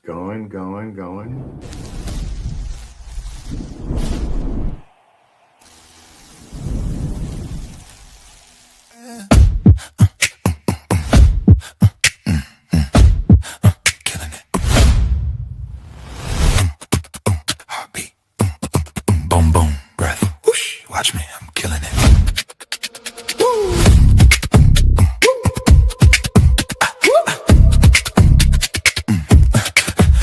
Going. Killing it. Heartbeat. Boom, boom, breath. Whoosh. Watch me, I'm killing it.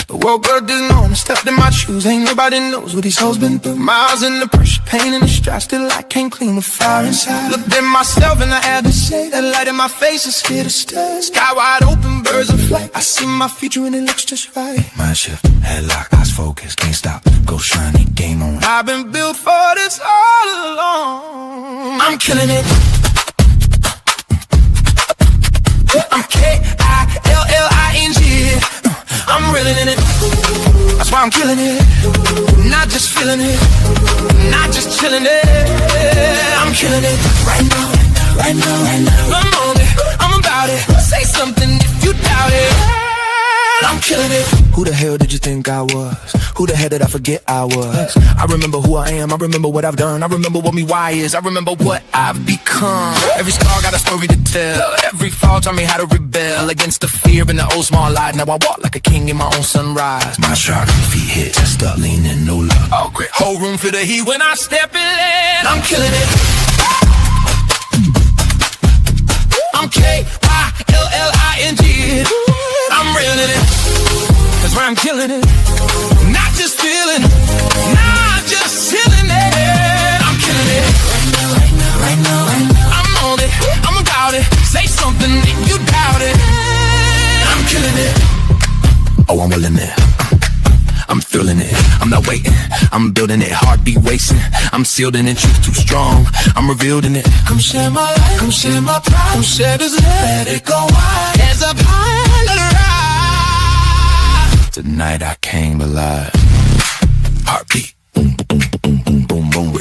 Woke up this morning, stepped in my shoes. Ain't nobody knows what these hoes been through. Miles in the pressure, pain in the stress. Still I can't clean the fire inside. Looked at myself and I had to say that light in my face is here to stay. Sky wide open, birds in flight. I see my future and it looks just right. Mind shift, headlock, eyes focused, can't stop. Go shiny, game on. I've been built for this all along. I'm killing it. I'm K-I-L-L-I-N-G. I'm reeling in it. That's why I'm killing it. Not just feeling it. Not just chilling it. I'm killing it. Right now. I'm on it. I'm about it. Say something if you doubt it. I'm killing it. Who the hell did you think I was? Who the hell did I forget I was? I remember who I am. I remember what I've done. I remember what me why is. I remember what I've become. Every scar got a story to tell. Every fall taught me how to rebel against the fear and the old small lie. Now I walk like a king in my own sunrise. My shark feet hit, chest up, leaning, no love. Oh, great. Whole room for the heat when I step in. I'm killing it. I'm K-I-L-L-I-N-G. I'm reeling it. That's why I'm killing it. Not just feeling, not just chilling it. I'm killing it. Right now. I'm on it. I'm about it. Say something if you doubt it. I'm killing it. Oh, I'm willing it. I'm feeling it. I'm not waiting. I'm building it. Heartbeat racing. I'm sealed in it. Truth too strong. I'm revealed in it. Come share my life. Come share my pride. Come share this. Let it go wide. As a pilot ride. Tonight I came alive. Heartbeat. Boom, boom, boom, boom, boom, boom.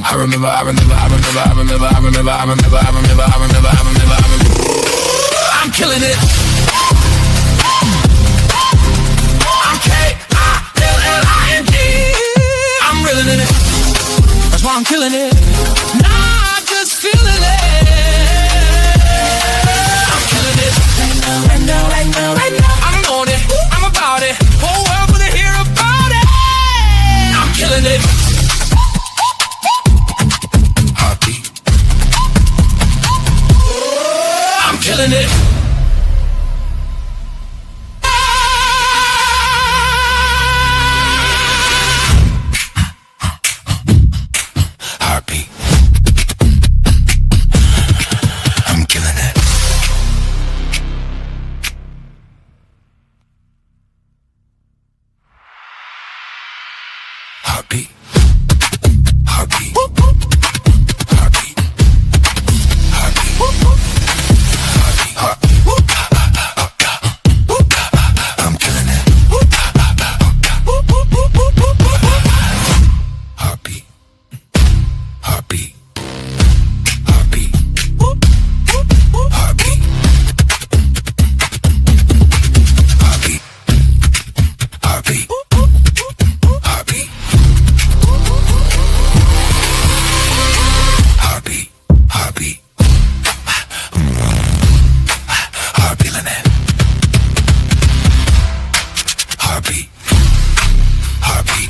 I remember. I'm killing it. I'm K-I-L-L-I-N-G. I'm reeling in it. That's why I'm killing it. Not just feeling it. I'm killing it. Right now. I'm on it. I'm about it. Whole world wanna hear about it. I'm killing it. Heartbeat. I'm killing it. Heartbeat. I'm killing it. Heartbeat. Heartbeat. Heartbeat. Heartbeat. Heartbeat. I'm killing it. Heartbeat. Heartbeat. Heartbeat. Heartbeat. Heartbeat. Heartbeat. Heartbeat. Heartbeat. Heartbeat. Heartbeat in it. Heartbeat. Heartbeat. Heartbeat.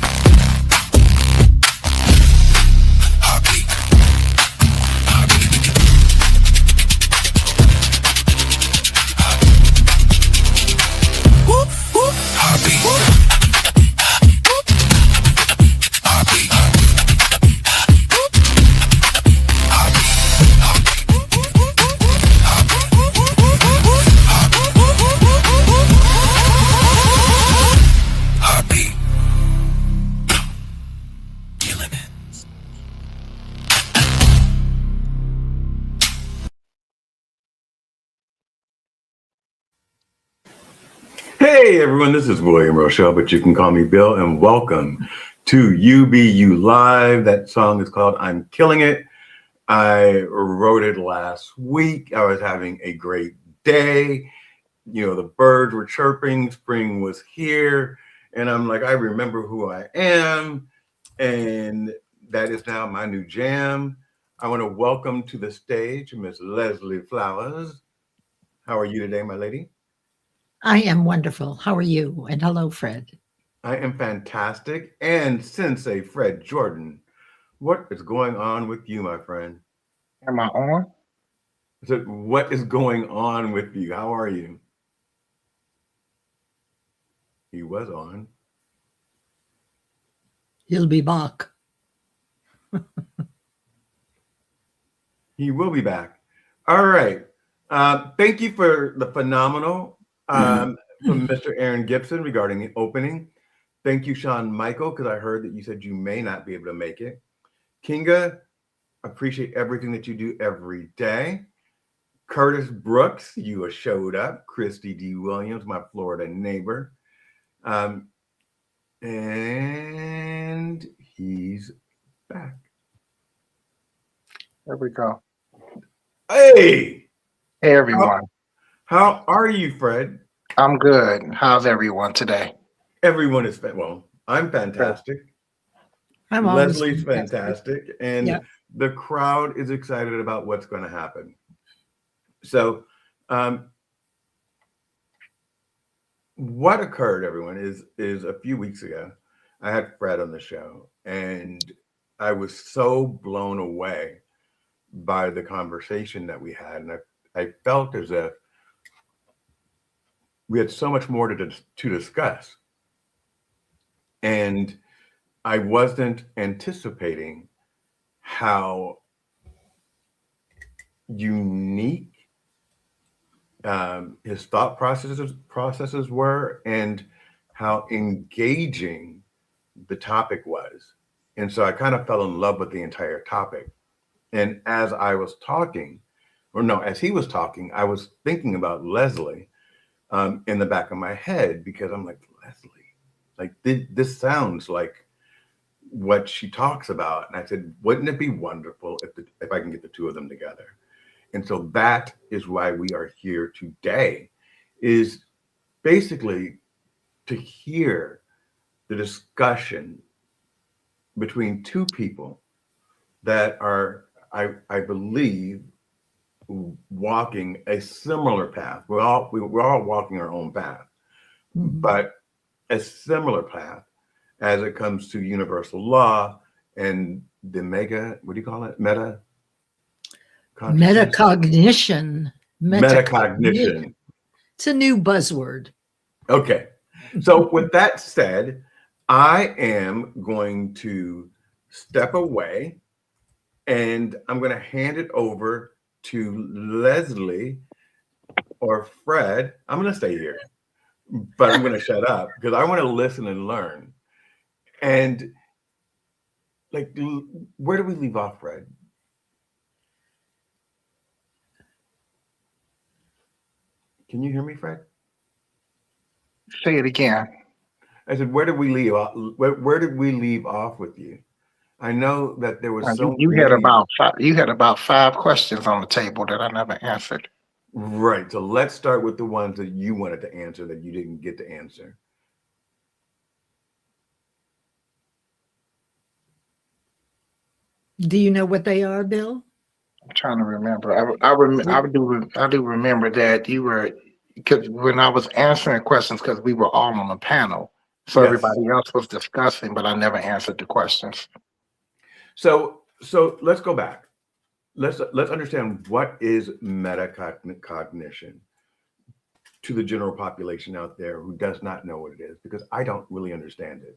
Heartbeat. Heartbeat. Killing it. Hey everyone, this is William Rochelle, but you can call me Bill, and welcome to UBU Live. That song is called I'm Killing It. I wrote it last week. I was having a great day, the birds were chirping, spring was here, and I'm like, I remember who I am, and that is now my new jam. I want to welcome to the stage Miss Leslie Flowers. How are you today, my lady? I am wonderful. How are you? And hello, Fred. I am fantastic. And Sensei Fred Jordan, what is going on with you, my friend? Am I on? I said, what is going on with you? How are you? He was on. He'll be back. He will be back. All right. Thank you for the phenomenal from Mr. Aaron Gibson regarding the opening. Thank you, Sean Michael, because I heard that you said you may not be able to make it. Kinga, appreciate everything that you do every day. Curtis Brooks, you showed up. Christy D. Williams, my Florida neighbor. And he's back. There we go. Hey, Hey, everyone. how are you, Fred? I'm good. How's everyone today? Everyone is well. I'm fantastic. I'm always Leslie's fantastic, and Yep. the crowd is excited about what's going to happen. So, what occurred, everyone, is a few weeks ago, I had Fred on the show, and I was so blown away by the conversation that we had, and I felt as if we had so much more to discuss, and I wasn't anticipating how unique his thought processes were, and how engaging the topic was. And so I kind of fell in love with the entire topic. And as I was talking, or no, as he was talking, I was thinking about Leslie in the back of my head, because I'm like, Leslie, like this sounds like what she talks about. And I said, wouldn't it be wonderful if I can get the two of them together? And so that is why we are here today, is basically to hear the discussion between two people that are, I believe, walking a similar path. We're all walking our own path, but a similar path as it comes to universal law and the what do you call it? Metacognition. Metacognition. It's a new buzzword. Okay. So with that said, I am going to step away, and I'm going to hand it over to Leslie or Fred. I'm going to stay here, but I'm going to shut up because I want to listen and learn. And like, where do we leave off, Fred? Can you hear me, Fred? Say it again. I said, where did we leave off? Where did we leave off with you? I know that there was You had about five questions on the table that I never answered. Right. So let's start with the ones that you wanted to answer that you didn't get to answer. Do you know what they are, Bill? I'm trying to remember. I do remember that you were, because when I was answering questions, because we were all on a panel, so Yes. everybody else was discussing, but I never answered the questions. So let's go back. Let's understand what is metacognition to the general population out there who does not know what it is, because I don't really understand it.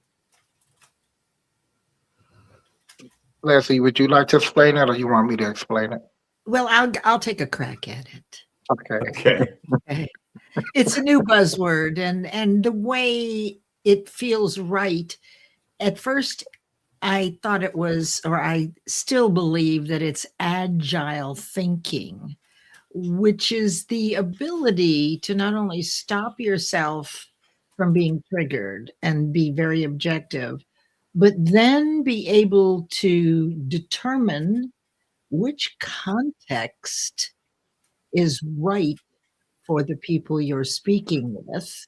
Leslie, would you like to explain it, or you want me to explain it? Well, I'll take a crack at it. Okay. Okay. It's a new buzzword, and the way it feels right. At first, I thought it was, or I still believe that it's agile thinking, which is the ability to not only stop yourself from being triggered and be very objective, but then be able to determine which context is right for the people you're speaking with.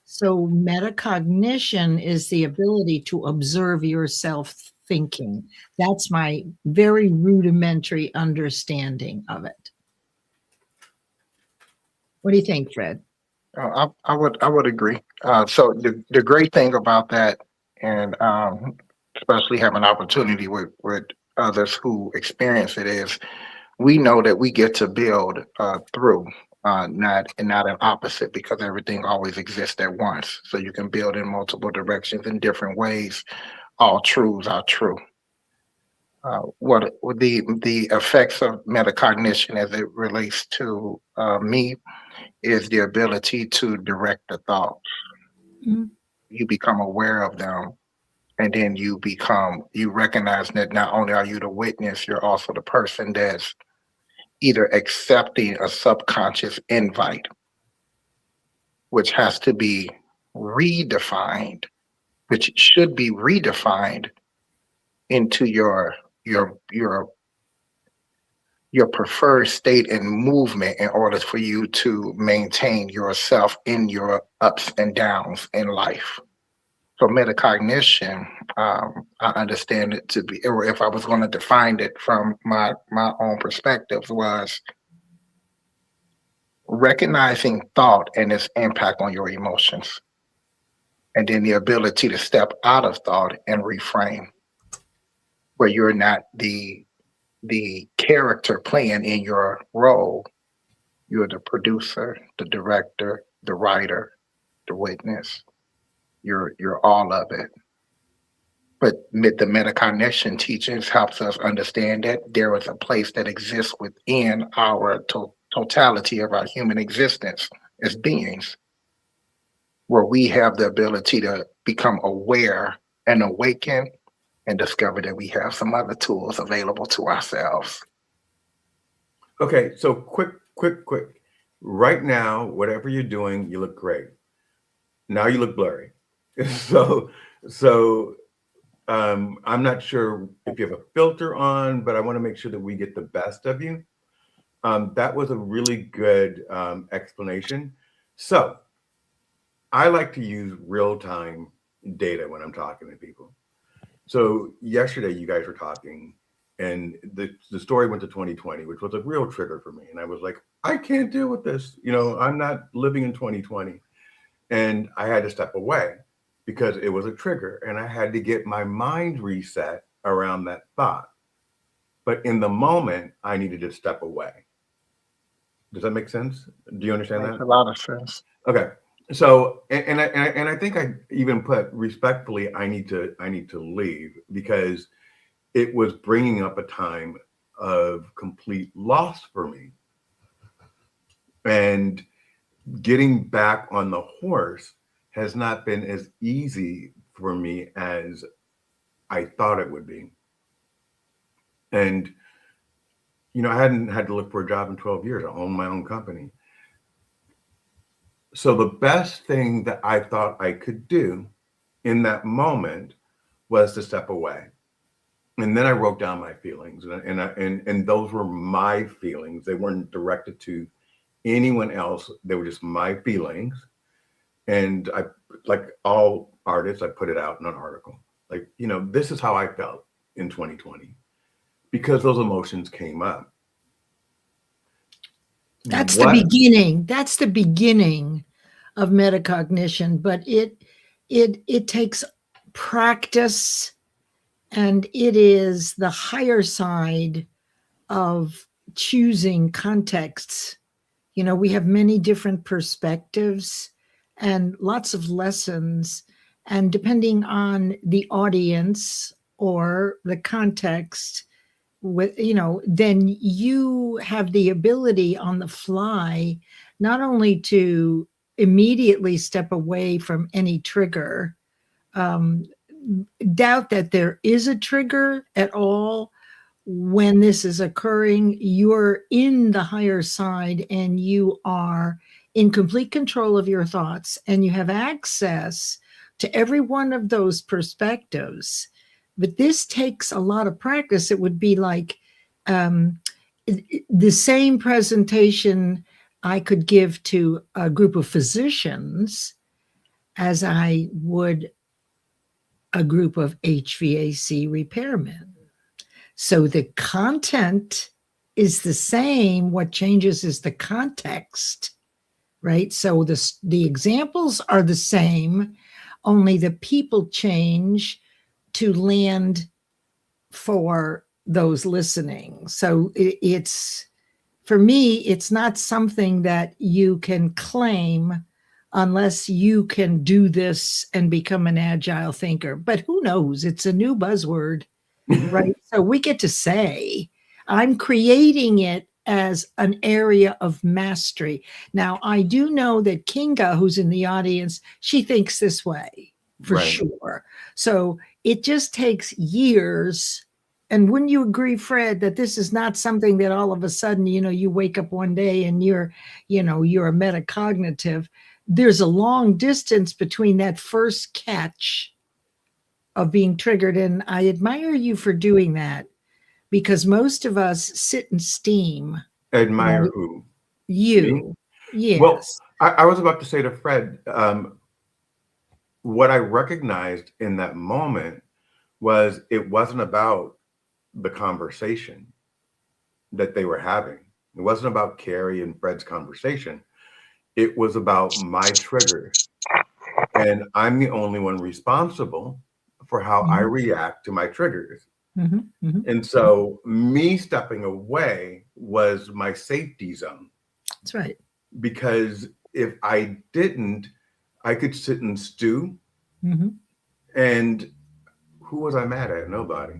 So metacognition is the ability to observe yourself thinking. That's my very rudimentary understanding of it. What do you think, Fred? I would agree. So the great thing about that, and especially having opportunity with others who experience it, is we know that we get to build through, not an opposite, because everything always exists at once. So you can build in multiple directions in different ways. All truths are true. What the effects of metacognition as it relates to me is the ability to direct the thoughts. Mhm. You become aware of them, and then you recognize that not only are you the witness, you're also the person that's either accepting a subconscious invite, which has to be redefined, which should be redefined into your your preferred state and movement in order for you to maintain yourself in your ups and downs in life. So metacognition, I understand it to be, or if I was going to define it from my own perspectives, was recognizing thought and its impact on your emotions, and then the ability to step out of thought and reframe, where you're not the character playing in your role. You're the producer, the director, the writer, the witness. You're all of it. But the metacognition teachings helps us understand that there is a place that exists within our totality of our human existence as beings, where we have the ability to become aware and awaken and discover that we have some other tools available to ourselves. Okay, so quick. Right now, whatever you're doing, you look great. Now you look blurry. So, so I'm not sure if you have a filter on, but I want to make sure that we get the best of you. That was a really good explanation. So I like to use real-time data when I'm talking to people. So yesterday you guys were talking, and the story went to 2020, which was a real trigger for me. And I was like, I can't deal with this. I'm not living in 2020. And I had to step away because it was a trigger, and I had to get my mind reset around that thought. But in the moment, I needed to step away. Does that make sense? Do you understand Makes that? a lot of sense. Okay. So, and I think I even put respectfully, I need to leave, because it was bringing up a time of complete loss for me, and getting back on the horse has not been as easy for me as I thought it would be. And I hadn't had to look for a job in 12 years. I own my own company. So the best thing that I thought I could do in that moment was to step away. And then I wrote down my feelings, and those were my feelings. They weren't directed to anyone else. They were just my feelings. And I, like all artists, I put it out in an article. Like, this is how I felt in 2020, because those emotions came up. That's the beginning. That's the beginning of metacognition, but it takes practice, and it is the higher side of choosing contexts. We have many different perspectives and lots of lessons, and depending on the audience or the context, then you have the ability on the fly not only to immediately step away from any trigger, doubt that there is a trigger at all. When this is occurring, you're in the higher side, and you are in complete control of your thoughts, and you have access to every one of those perspectives. But this takes a lot of practice. It would be like the same presentation I could give to a group of physicians as I would a group of HVAC repairmen. So the content is the same. What changes is the context, right? So the examples are the same, only the people change to land for those listening. So it's, for me, it's not something that you can claim unless you can do this and become an agile thinker. But who knows? It's a new buzzword, right? So we get to say, I'm creating it as an area of mastery. Now, I do know that Kinga, who's in the audience, she thinks this way for Right. sure. So it just takes years. And wouldn't you agree, Fred, that this is not something that all of a sudden, you wake up one day and you're a metacognitive. There's a long distance between that first catch of being triggered. And I admire you for doing that, because most of us sit and steam. Admire Right. who? You. Yes. Well, I was about to say to Fred, what I recognized in that moment was it wasn't about the conversation that they were having. It wasn't about Carrie and Fred's conversation. It was about my triggers. And I'm the only one responsible for how I react to my triggers. Mhm, mhm. And so me stepping away was my safety zone, That's right. because if I didn't, I could sit and stew. Mhm. And who was I mad at? Nobody.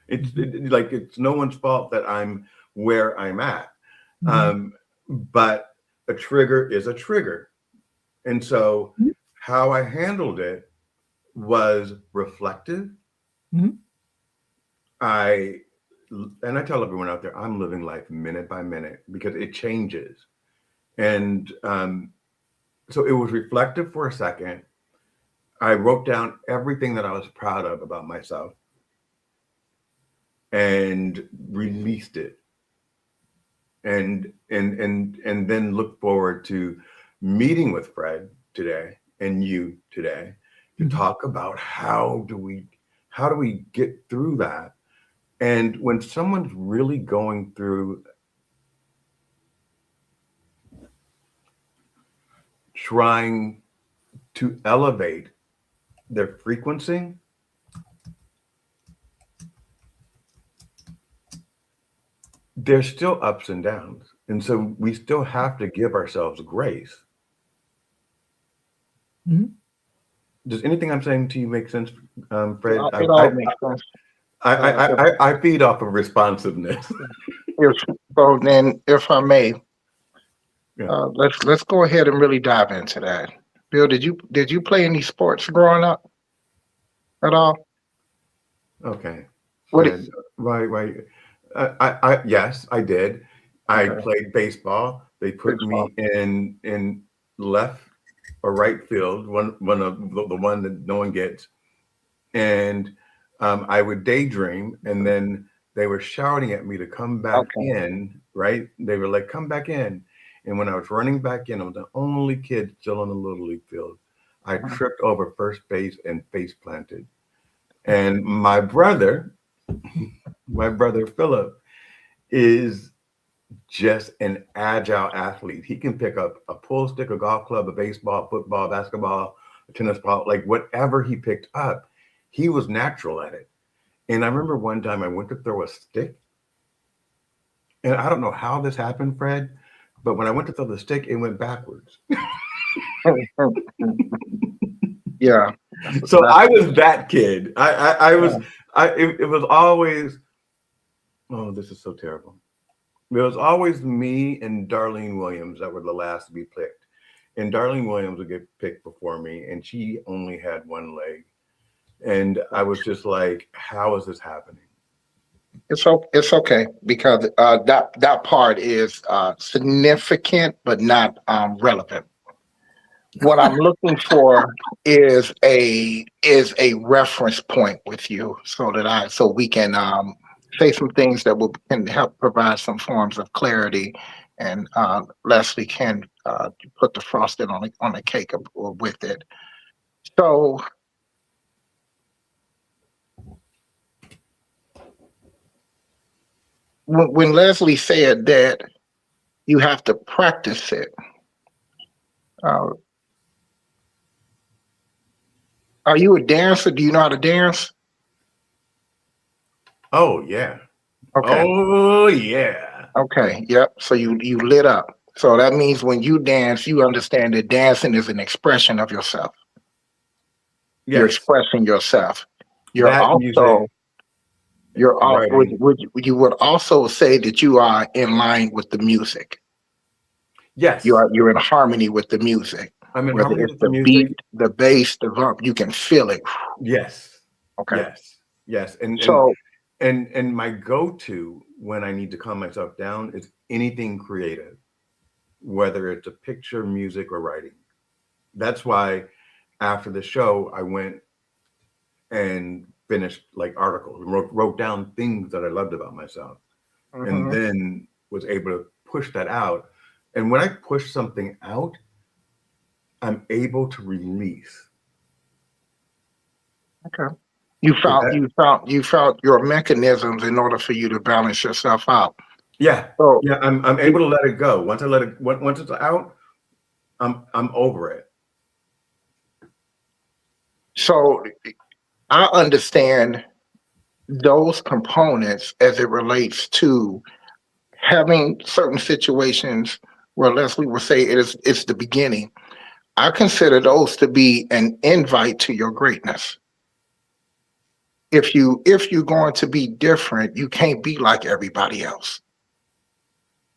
It's no one's fault that I'm where I'm at. But a trigger is a trigger. And so how I handled it was reflective. Mhm. I tell everyone out there, I'm living life minute by minute because it changes. And so it was reflective for a second. I wrote down everything that I was proud of about myself and released it. And then look forward to meeting with Fred today and you today to talk about how do we get through that. And when someone's really going through trying to elevate their frequency, there's still ups and downs. And so we still have to give ourselves grace. Mhm. Does anything I'm saying to you make sense, Fred? It all makes sense. I feed off of responsiveness. So then, if I may, Yeah. let's go ahead and really dive into that. Bill, did you play any sports growing up at all? Okay. What Fred, right. Yes, I did. I Okay. played baseball. They put me in left or right field, one of the one that no one gets. And I would daydream, and then they were shouting at me to come back in, right? They were like, come back in. And when I was running back in, I was the only kid still on the Little League field. I tripped over first base and face planted. And my brother Philip, is just an agile athlete. He can pick up a pool stick, a golf club, a baseball, football, basketball, a tennis ball, like whatever he picked up, he was natural at it. And I remember one time I went to throw a stick. And I don't know how this happened, Fred, but when I went to throw the stick, it went backwards. Yeah. So I was that kid. It was always, oh, this is so terrible. It was always me and Darlene Williams that were the last to be picked. And Darlene Williams would get picked before me, and she only had one leg. And I was just like, how is this happening? It's okay, because that part is significant but not relevant. What I'm looking for is a reference point with you, so we can say some things that can help provide some forms of clarity and Leslie can put the frosting on the cake with it. So when Leslie said that you have to practice it, are you a dancer? Do you know how to dance? Oh yeah. Okay. Oh yeah. Okay. Yep. So you lit up. So that means when you dance, you understand that dancing is an expression of yourself. You're Yes. expressing yourself. You're That music. also Writing. you would also say that you are in line with the music. Yes. You're in harmony with the music. I'm in Whether harmony it's with the the music. beat, the bass, the bump, you can feel it. Yes. Okay. Yes. Yes. So And my go-to when I need to calm myself down is anything creative, whether it's a picture, music, or writing. That's why after the show, I went and finished like articles, wrote down things that I loved about myself, and mhm. then was able to push that out. And when I push something out, I'm able to release. Okay. You So found that, you found your mechanisms in order for you to balance yourself out. yeah, So yeah, I'm able to let it go. Once I let it, once it's out, I'm over it. so I understand those components as it relates to having certain situations where Leslie will say it's the beginning. I consider those to be an invite to your greatness. If you're going to be different, you can't be like everybody else.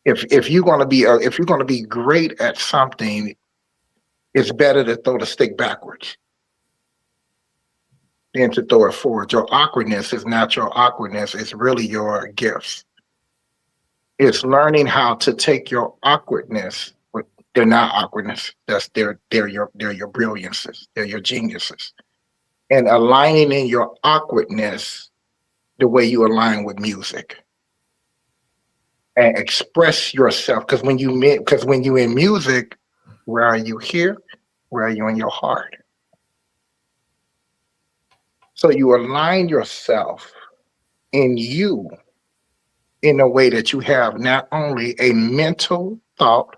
If you're going to be if you're going to be great at something, it's better to throw the stick backwards than to throw it forward. Your awkwardness is not your awkwardness; it's really your gifts. It's learning how to take your awkwardness. They're not awkwardness. They're your brilliances. They're your geniuses. And aligning in your awkwardness the way you align with music and express yourself. Because when you in music, where are you here? Where are you in your heart? So you align yourself in you in a way that you have not only a mental thought,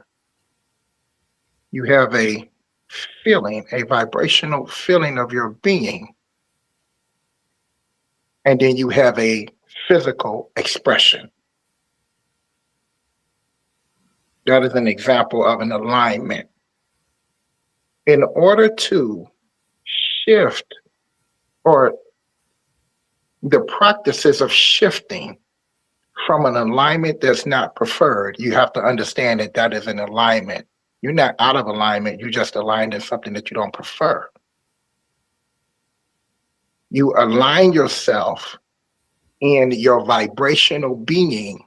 you have a feeling, a vibrational feeling of your being, and then you have a physical expression. That is an example of an alignment. In order to shift or the practices of shifting from an alignment that's not preferred, you have to understand that that is an alignment. You're not out of alignment, you just aligned in something that you don't prefer. You align yourself in your vibrational being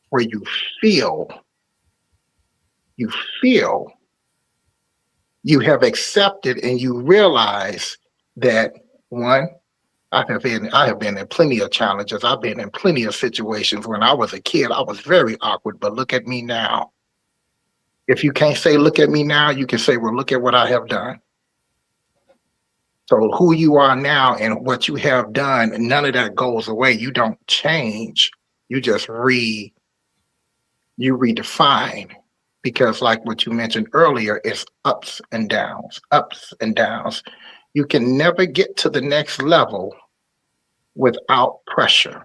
where feel, you feel you have accepted and you realize that one, I have been in plenty of challenges. I've been in plenty of situations. When I was a kid, I was very awkward, but look at me now. If you can't say look at me now, you can say, well, look at what I have done. So who you are now and what you have done, none of that goes away. You don't change. You just you redefine, because like what you mentioned earlier, it's ups and downs, ups and downs. You can never get to the next level without pressure.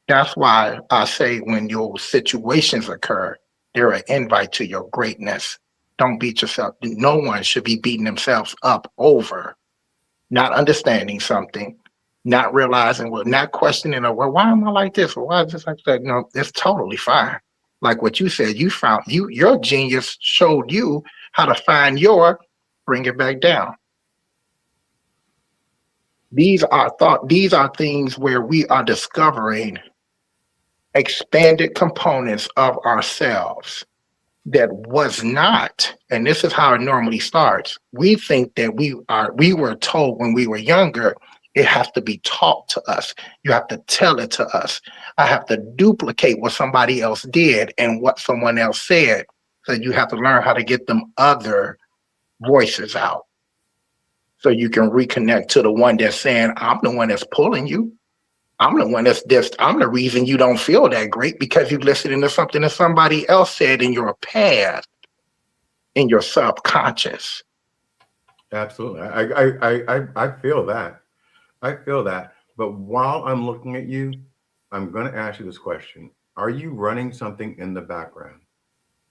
That's why I say when your situations occur, they're an invite to your greatness. Don't beat yourself. No one should be beating themselves up over not understanding something, not realizing, well, not questioning, or well, why am I like this? Or why is this like that? No, it's totally fine. Like what you said, you found your genius showed you how to find bring it back down. These are things where we are discovering expanded components of ourselves that was not, and this is how it normally starts. We think that we were told when we were younger, It has to be taught to us. You have to tell it to us. I have to duplicate what somebody else did and what someone else said. So you have to learn how to get them other voices out. So you can reconnect to the one that's saying, I'm the one that's pulling you. I'm the one I'm the reason you don't feel that great because you're listening to something that somebody else said in your past, in your subconscious. Absolutely. I feel that. I feel that. But while I'm looking at you, I'm going to ask you this question. Are you running something in the background?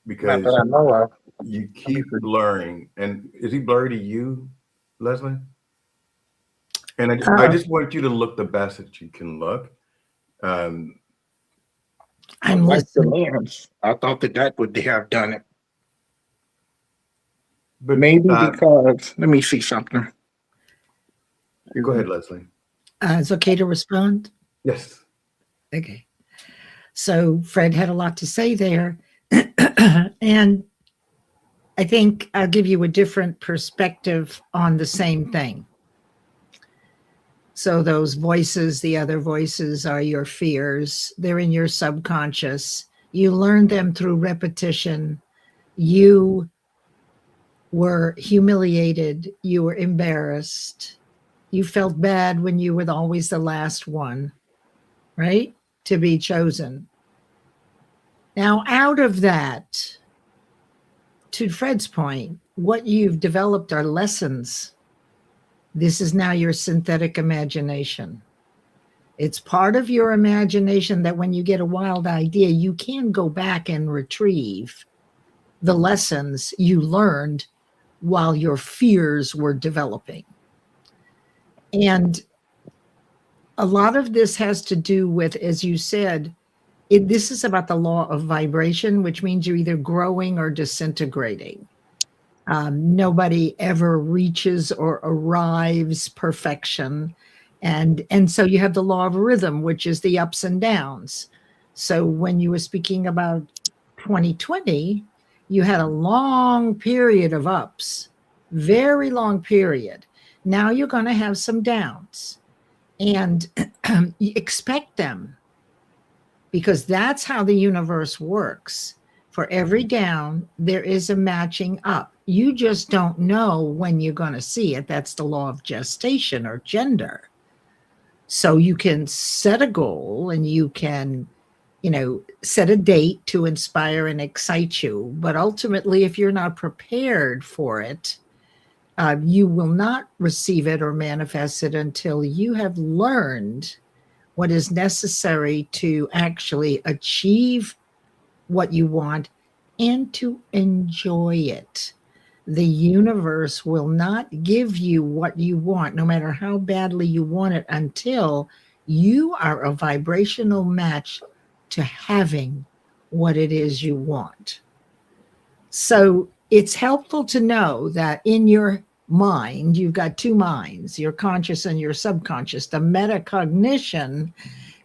Not Because that I know of. you keep blurring. And is he blurry to you, Leslie? And I just want you to look the best that you can look. I'm Like the listening. lens. I thought that would have done it. But Maybe because, let me see something. go ahead, Leslie. It's okay to respond? Yes. Okay. So Fred had a lot to say there. And I think I'll give you a different perspective on the same thing. So those voices, the other voices are your fears. They're in your subconscious. You learn them through repetition. You were humiliated. You were embarrassed. You felt bad when you were always the last one, right? To be chosen. Now, out of that, to Fred's point, what you've developed are lessons. This is now your synthetic imagination. It's part of your imagination that when you get a wild idea, you can go back and retrieve the lessons you learned while your fears were developing. And a lot of this has to do with, as you said, this is about the law of vibration, which means you're either growing or disintegrating. Nobody ever reaches or arrives perfection. And so you have the law of rhythm, which is the ups and downs. So when you were speaking about 2020, you had a long period of ups, very long period. Now you're going to have some downs, and you expect them, because that's how the universe works. For every down, there is a matching up. You just don't know when you're going to see it. That's the law of gestation or gender. So you can set a goal and you can, set a date to inspire and excite you. But ultimately, if you're not prepared for it, you will not receive it or manifest it until you have learned what is necessary to actually achieve what you want and to enjoy it. The universe will not give you what you want, no matter how badly you want it, until you are a vibrational match to having what it is you want. So it's helpful to know that in your mind, you've got two minds, your conscious and your subconscious. The metacognition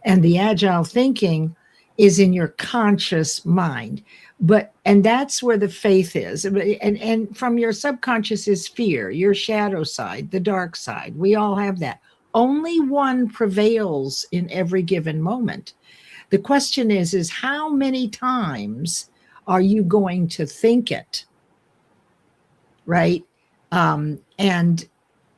and the agile thinking is in your conscious mind. And that's where the faith is. And from your subconscious is fear, your shadow side, the dark side. We all have that. Only one prevails in every given moment. The question is how many times are you going to think it? Right? And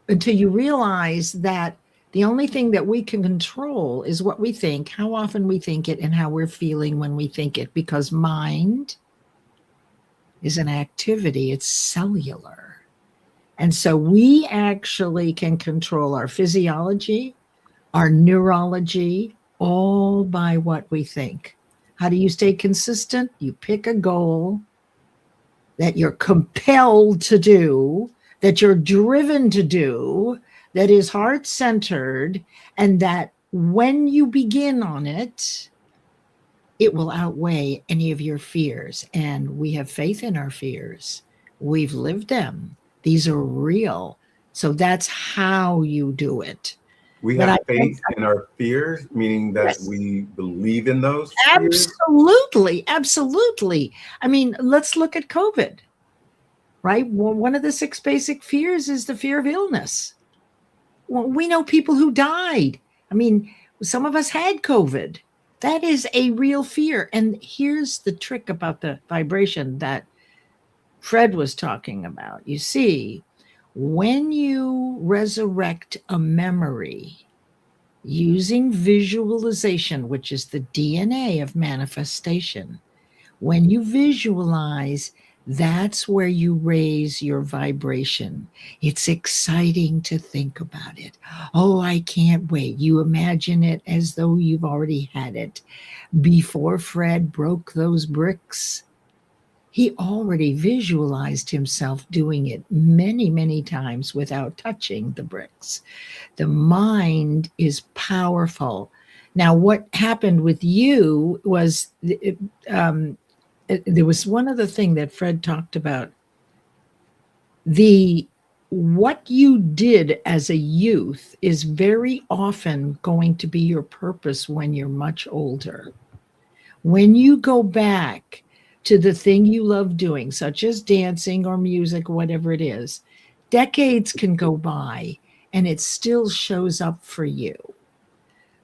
until you realize that the only thing that we can control is what we think, how often we think it, and how we're feeling when we think it, because mind is an activity, it's cellular. And so we actually can control our physiology, our neurology, all by what we think. How do you stay consistent? You pick a goal that you're compelled to do, that you're driven to do, that is heart-centered, and that when you begin on it, it will outweigh any of your fears. And we have faith in our fears. We've lived them. These are real. So that's how you do it. We have faith in our fears, meaning that yes, we believe in those fears? Absolutely. Absolutely. I mean, let's look at COVID, right? Well, one of the 6 basic fears is the fear of illness. Well, we know people who died. I mean, some of us had COVID. That is a real fear. And here's the trick about the vibration that Fred was talking about. You see, when you resurrect a memory using visualization, which is the DNA of manifestation, when you visualize, that's where you raise your vibration. It's exciting to think about it. Oh, I can't wait. You imagine it as though you've already had it. Before Fred broke those bricks, he already visualized himself doing it many, many times without touching the bricks. The mind is powerful. Now, what happened with you was there was one other thing that Fred talked about. What you did as a youth is very often going to be your purpose when you're much older. When you go back to the thing you love doing, such as dancing or music, whatever it is, decades can go by and it still shows up for you.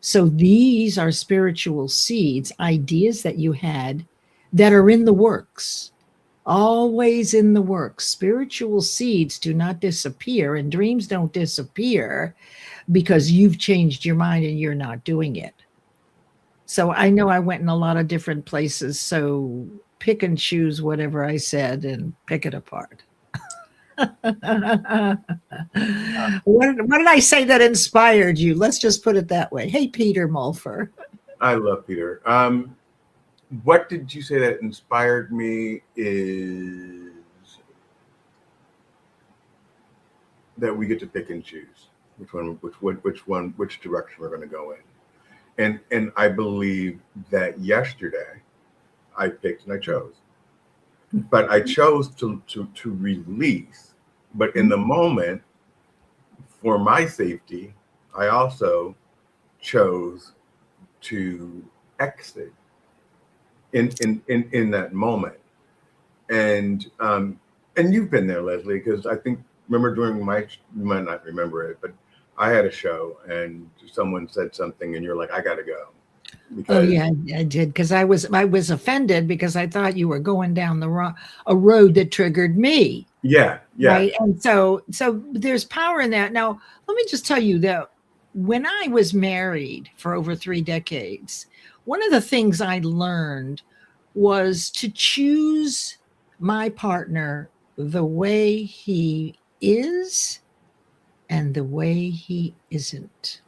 So these are spiritual seeds, ideas that you had that are in the works, always in the works. Spiritual seeds do not disappear, and dreams don't disappear because you've changed your mind and you're not doing it. So I know I went in a lot of different places, so pick and choose whatever I said and pick it apart. What did I say that inspired you? Let's just put it that way. Hey, Peter Mulfer. I love Peter. What did you say that inspired me is that we get to pick and choose which direction we're going to go in. And I believe that yesterday I picked and I chose. But I chose to release. But in the moment, for my safety, I also chose to exit in that moment. And you've been there, Leslie, because I think remember during you might not remember it, but I had a show and someone said something and you're like, I gotta go. Oh yeah, I did, because I was offended because I thought you were going down a road that triggered me. Yeah. Right. And so there's power in that. Now, let me just tell you that when I was married for over 3 decades, one of the things I learned was to choose my partner the way he is and the way he isn't.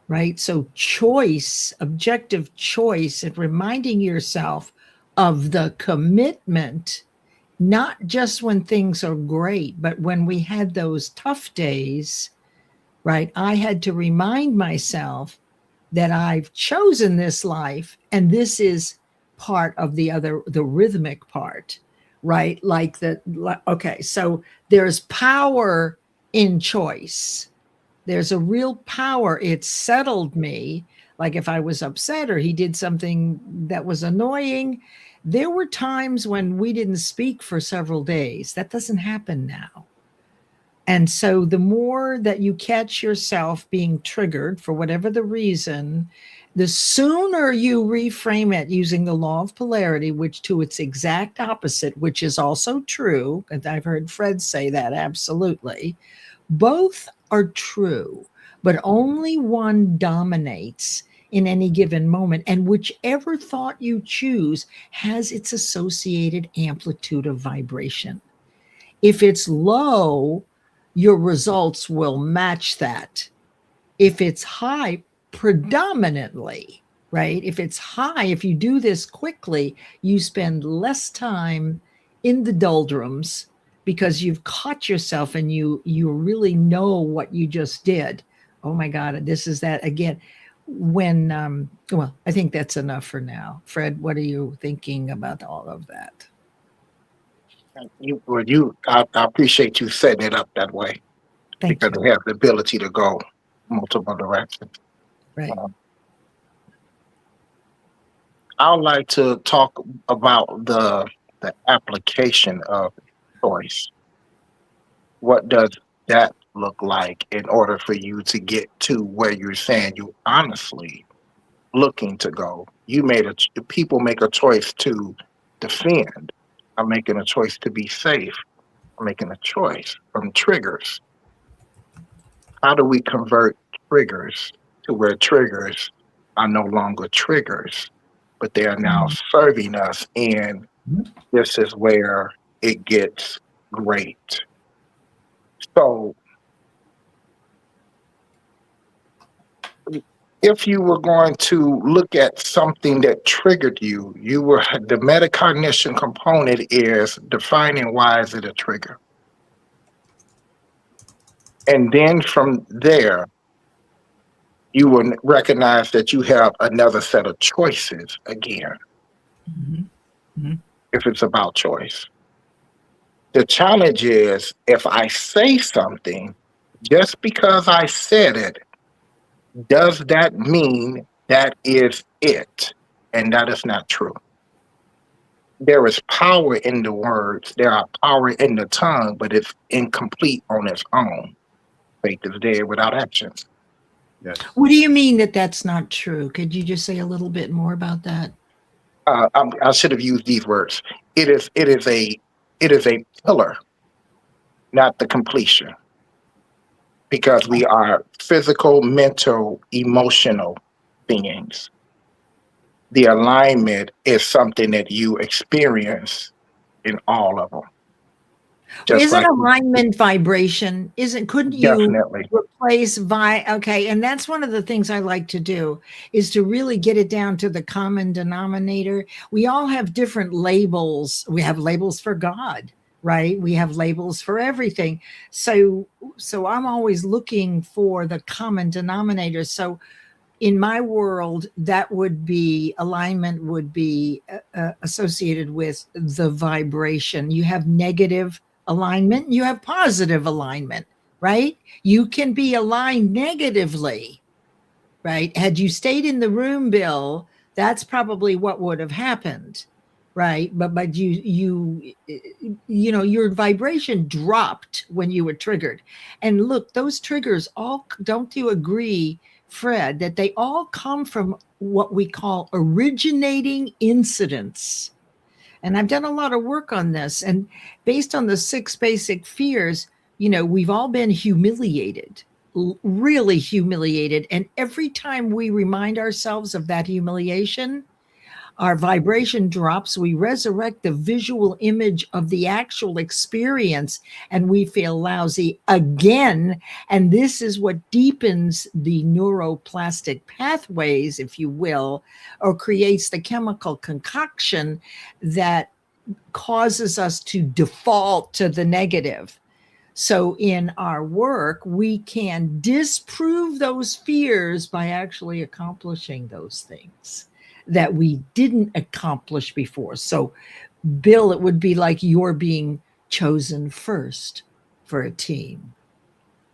Right? So choice, objective choice, and reminding yourself of the commitment, not just when things are great, but when we had those tough days, right? I had to remind myself that I've chosen this life, and this is part of the rhythmic part, right? Okay, so there's power in choice. There's a real power. It settled me. Like if I was upset or he did something that was annoying, there were times when we didn't speak for several days. That doesn't happen now. And so the more that you catch yourself being triggered for whatever the reason, the sooner you reframe it using the law of polarity, which to its exact opposite, which is also true, and I've heard Fred say that absolutely, both are true, but only one dominates in any given moment. And whichever thought you choose has its associated amplitude of vibration. If it's low, your results will match that. If it's high, predominantly, right? If it's high, if you do this quickly, you spend less time in the doldrums because you've caught yourself and you really know what you just did. Oh my God, this is that again. Well, I think that's enough for now. Fred, what are you thinking about all of that? I appreciate you setting it up that way. Thank because you. they have the ability to go multiple directions. Right. I would like to talk about the application of choice. What does that look like in order for you to get to where you're saying you honestly looking to go? People make a choice to defend. I'm making a choice to be safe. I'm making a choice from triggers. How do we convert triggers to where triggers are no longer triggers, but they are now serving us? And this is where it gets great. So if you were going to look at something that triggered you, the metacognition component is defining why is it a trigger. And then from there, you will recognize that you have another set of choices again, if it's about choice. The challenge is if I say something, just because I said it, does that mean that is it? And that is not true. There is power in the words, there are power in the tongue, but it's incomplete on its own. Faith is dead without actions. Yes. What do you mean that that's not true? Could you just say a little bit more about that? I should have used these words. It is a pillar, not the completion, because we are physical, mental, emotional beings. The alignment is something that you experience in all of them. Isn't alignment vibration? Couldn't you Definitely replace okay, and that's one of the things I like to do, is to really get it down to the common denominator. We all have different labels. We have labels for God, right? We have labels for everything. So I'm always looking for the common denominator. So in my world, that would be alignment would be associated with the vibration. You have negative alignment, you have positive alignment, right? You can be aligned negatively, right? Had you stayed in the room, Bill, that's probably what would have happened, right? But you know, your vibration dropped when you were triggered. And look, those triggers all, don't you agree, Fred, that they all come from what we call originating incidents? And I've done a lot of work on this. And based on the 6 basic fears, you know, we've all been humiliated, really humiliated. And every time we remind ourselves of that humiliation, our vibration drops. We resurrect the visual image of the actual experience, and we feel lousy again. And this is what deepens the neuroplastic pathways, if you will, or creates the chemical concoction that causes us to default to the negative. So in our work, we can disprove those fears by actually accomplishing those things that we didn't accomplish before. So, Bill, it would be like you're being chosen first for a team,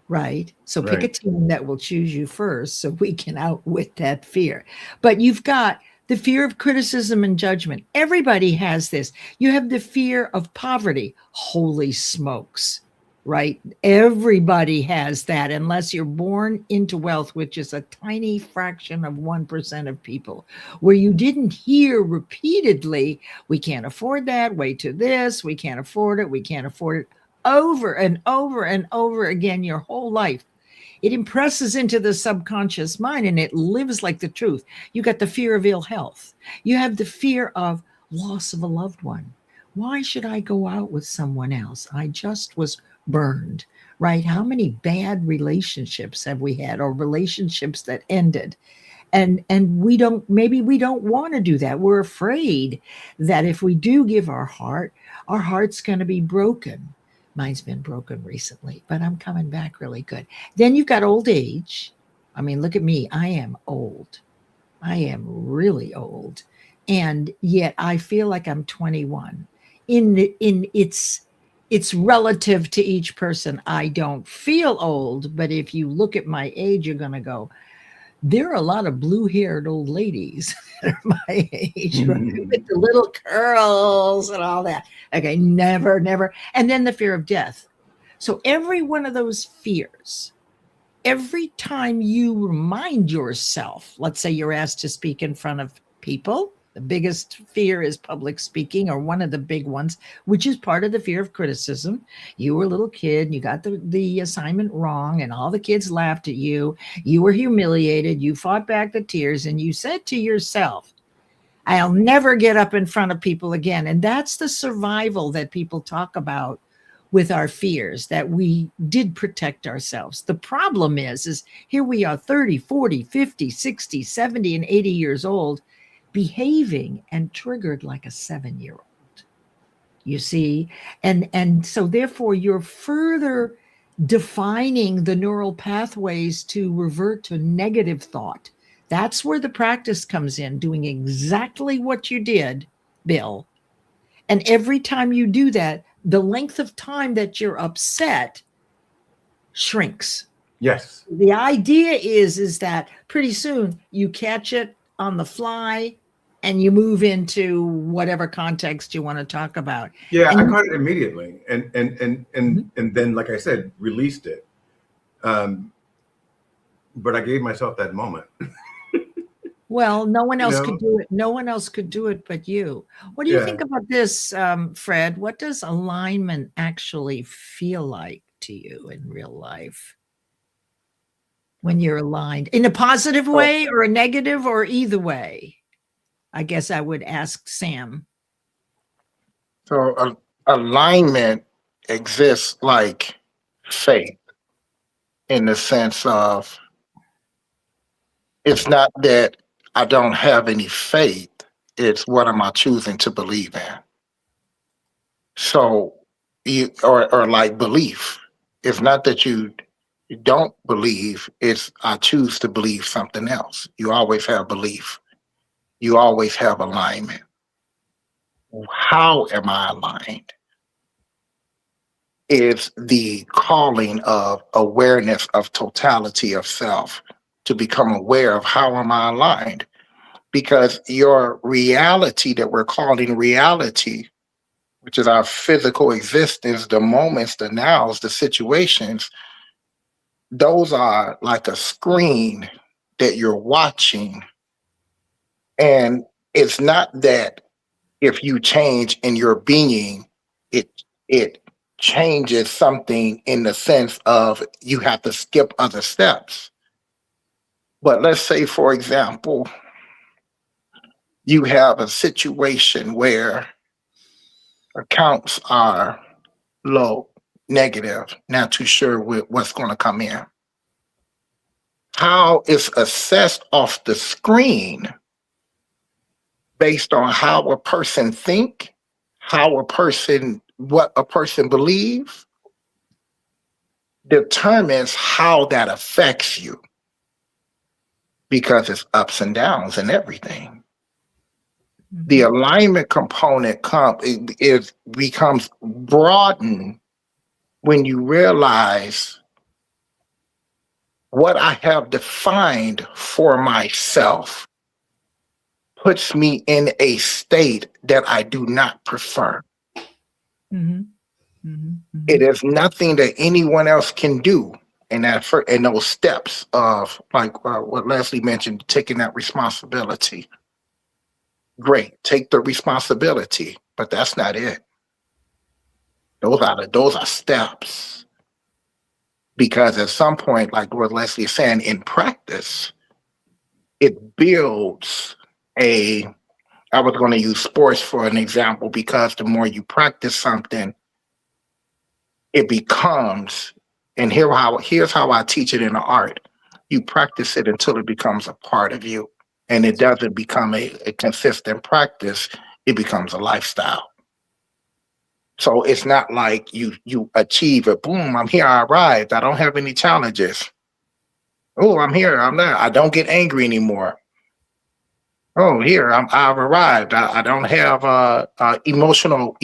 right? So pick a team that will choose you first so we can outwit that fear. But you've got the fear of criticism and judgment. Everybody has this. You have the fear of poverty. Holy smokes, right? Everybody has that, unless you're born into wealth, which is a tiny fraction of 1% of people, where you didn't hear repeatedly, we can't afford that, wait to this, we can't afford it, we can't afford it, over and over and over again your whole life. It impresses into the subconscious mind and it lives like the truth. You got the fear of ill health. You have the fear of loss of a loved one. Why should I go out with someone else? I just was burned, right? How many bad relationships have we had, or relationships that ended? And we don't want to do that. We're afraid that if we do give our heart's going to be broken. Mine's been broken recently, but I'm coming back really good. Then you've got old age. I mean, look at me. I am old. I am really old. And yet I feel like I'm 21. It's relative to each person. I don't feel old, but if you look at my age, you're going to go, there are a lot of blue-haired old ladies that are my age, right? With the little curls and all that. Okay, never. And then the fear of death. So every one of those fears, every time you remind yourself, let's say you're asked to speak in front of people, the biggest fear is public speaking, or one of the big ones, which is part of the fear of criticism. You were a little kid and you got the assignment wrong, and all the kids laughed at you. You were humiliated. You fought back the tears, and you said to yourself, I'll never get up in front of people again. And that's the survival that people talk about with our fears, that we did protect ourselves. The problem is here we are 30, 40, 50, 60, 70, and 80 years old, behaving and triggered like a 7-year-old, you see? And so therefore you're further defining the neural pathways to revert to negative thought. That's where the practice comes in, doing exactly what you did, Bill. And every time you do that, the length of time that you're upset shrinks. Yes. The idea is that pretty soon you catch it on the fly and you move into whatever context you want to talk about. Yeah, And I caught it immediately, and then, like I said, released it. But I gave myself that moment. well, no one else know? could do it. No one else could do it but you. What do you think about this, Fred? What does alignment actually feel like to you in real life when you're aligned? In a positive way or a negative, or either way? I guess I would ask Sam. So alignment exists like faith, in the sense of, it's not that I don't have any faith, it's what am I choosing to believe in. So or like belief. It's not that you don't believe, it's I choose to believe something else. You always have belief. You always have alignment. How am I aligned? Is the calling of awareness of totality of self, to become aware of how am I aligned? Because your reality that we're calling reality, which is our physical existence, the moments, the nows, the situations, those are like a screen that you're watching. And it's not that if you change in your being, it changes something in the sense of you have to skip other steps. But let's say, for example, you have a situation where accounts are low, negative, not too sure what's going to come in. How it's assessed off the screen based on how a person think, what a person believes, determines how that affects you, because it's ups and downs and everything. The alignment component becomes broadened when you realize what I have defined for myself puts me in a state that I do not prefer. It is nothing that anyone else can do in those steps of, like what Leslie mentioned, taking that responsibility. Great, take the responsibility, but that's not it. Those are steps. Because at some point, like what Leslie is saying, in practice, it builds I was going to use sports for an example, because the more you practice something, it becomes, and here's how I teach it in the art. You practice it until it becomes a part of you. And it doesn't become a consistent practice, it becomes a lifestyle. So it's not like you achieve it, boom, I'm here, I arrived, I don't have any challenges. Oh, I'm here, I'm there, I don't get angry anymore. Oh, here, I've arrived, I don't have emotional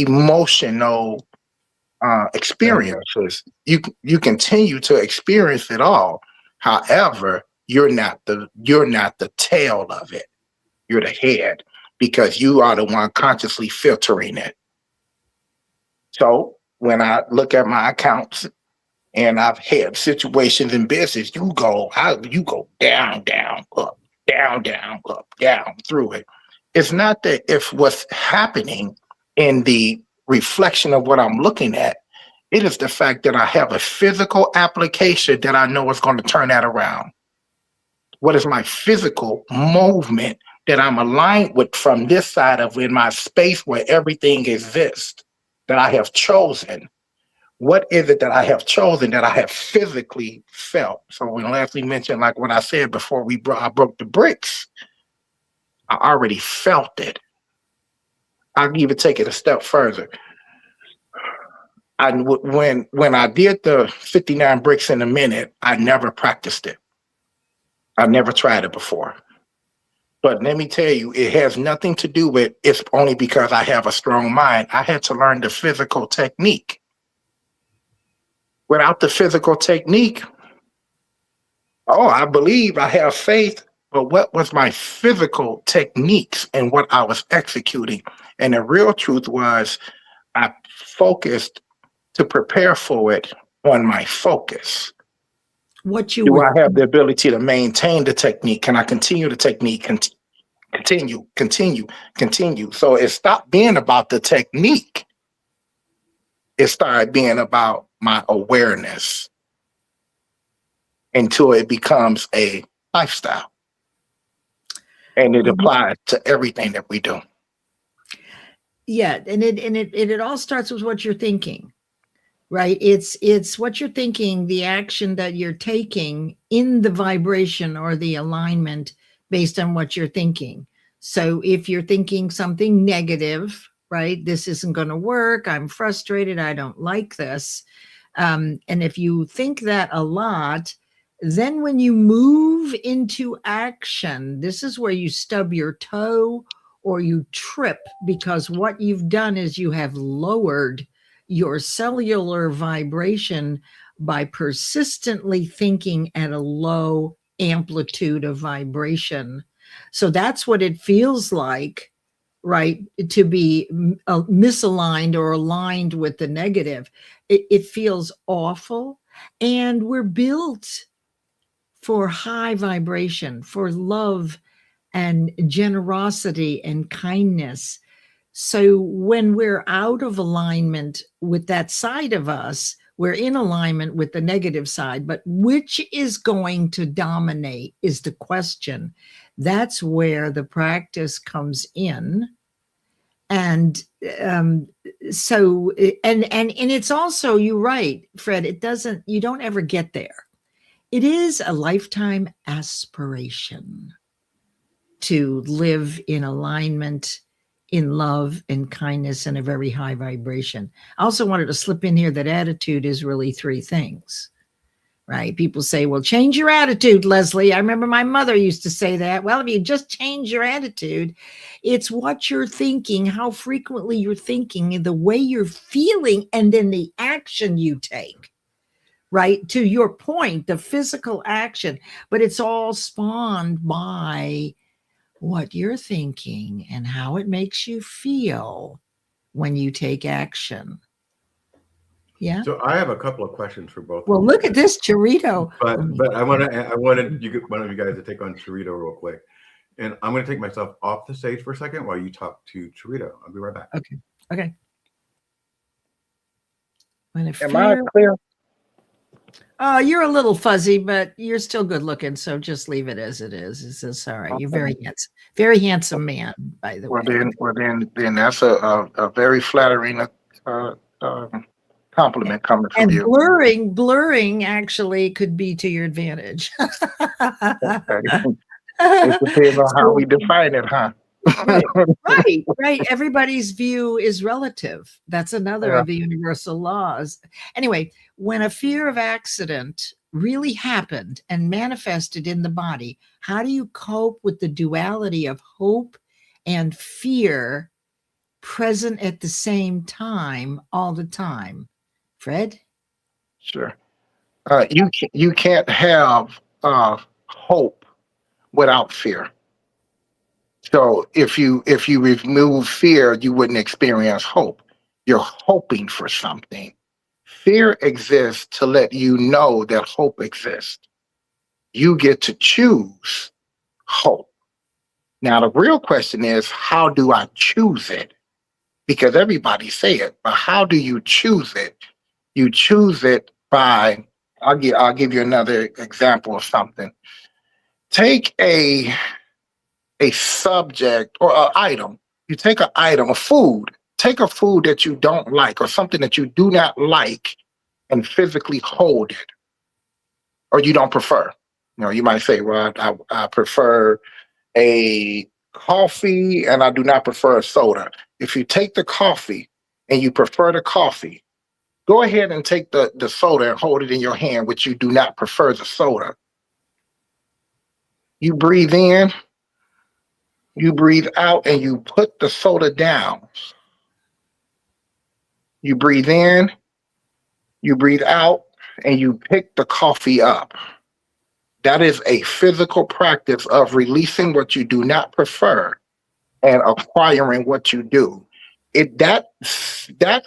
experiences. You continue to experience it all. However, you're not the tail of it. You're the head, because you are the one consciously filtering it. So when I look at my accounts, And I've had situations in business, you go down, down, up, down through it. It's not that if what's happening in the reflection of what I'm looking at, it is the fact that I have a physical application that I know is going to turn that around. What is my physical movement that I'm aligned with from this side of in my space where everything exists that I have chosen? What is it that I have chosen that I have physically felt? So when Leslie mentioned, like what I said before I broke the bricks, I already felt it. I'll even take it a step further. When I did the 59 bricks in a minute, I never practiced it. I never tried it before. But let me tell you, it has nothing to do with it's only because I have a strong mind. I had to learn the physical technique. Without the physical technique, I believe I have faith, but what was my physical techniques and what I was executing? And the real truth was I focused to prepare for it on my focus. Do I have the ability to maintain the technique? Can I continue the technique? Continue. So it stopped being about the technique. It started being about my awareness until it becomes a lifestyle. And it applies to everything that we do. Yeah, and it all starts with what you're thinking, right? It's what you're thinking, the action that you're taking in the vibration or the alignment based on what you're thinking. So if you're thinking something negative, right? This isn't going to work. I'm frustrated. I don't like this. And if you think that a lot, then when you move into action, this is where you stub your toe or you trip, because what you've done is you have lowered your cellular vibration by persistently thinking at a low amplitude of vibration. So that's what it feels like, right? To be misaligned or aligned with the negative. It feels awful. And we're built for high vibration, for love and generosity and kindness. So when we're out of alignment with that side of us, we're in alignment with the negative side. But which is going to dominate is the question. That's where the practice comes in. And so it's also, you're right, Fred, you don't ever get there. It is a lifetime aspiration to live in alignment, in love and kindness, and a very high vibration. I also wanted to slip in here that attitude is really three things, right? People say, well, change your attitude, Leslie. I remember my mother used to say that. Well, if you just change your attitude, it's what you're thinking, how frequently you're thinking, the way you're feeling, and then the action you take, right? To your point, the physical action, but it's all spawned by what you're thinking and how it makes you feel when you take action. Yeah. So I have a couple of questions for both. Well, look at this Chorito. But I wanted one of you guys to take on Chorito real quick, and I'm going to take myself off the stage for a second while you talk to Chorito. I'll be right back. Okay. Am I clear? You're a little fuzzy, but you're still good looking. So just leave it as it is. It's just all right. You're very handsome man, by the way. Then that's a very flattering compliment coming from you. Blurring actually could be to your advantage. It depends on how we define it, huh? Right. Everybody's view is relative. That's another of the universal laws. Anyway, when a fear of accident really happened and manifested in the body, how do you cope with the duality of hope and fear present at the same time all the time? Fred? Sure. You can't have hope without fear. So if you remove fear, you wouldn't experience hope. You're hoping for something. Fear exists to let you know that hope exists. You get to choose hope. Now, the real question is, how do I choose it? Because everybody say it, but how do you choose it? You choose it by, I'll give you another example of something. Take a subject or an item. You take an item, a food. Take a food that you don't like or something that you do not like and physically hold it, or you don't prefer. You might say, well, I prefer a coffee and I do not prefer a soda. If you take the coffee and you prefer the coffee, go ahead and take the soda and hold it in your hand, which you do not prefer the soda. You breathe in, you breathe out, and you put the soda down. You breathe in, you breathe out, and you pick the coffee up. That is a physical practice of releasing what you do not prefer and acquiring what you do. That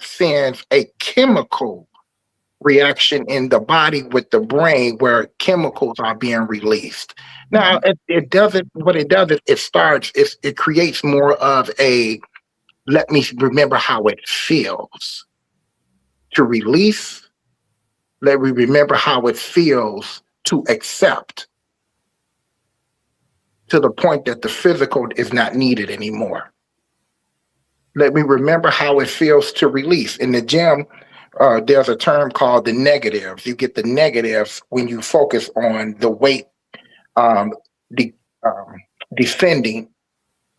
sends a chemical reaction in the body with the brain where chemicals are being released. Now, it doesn't. What it does is it creates more of a, let me remember how it feels to release. Let me remember how it feels to accept, to the point that the physical is not needed anymore. Let me remember how it feels to release. In the gym, there's a term called the negatives. You get the negatives when you focus on the weight descending,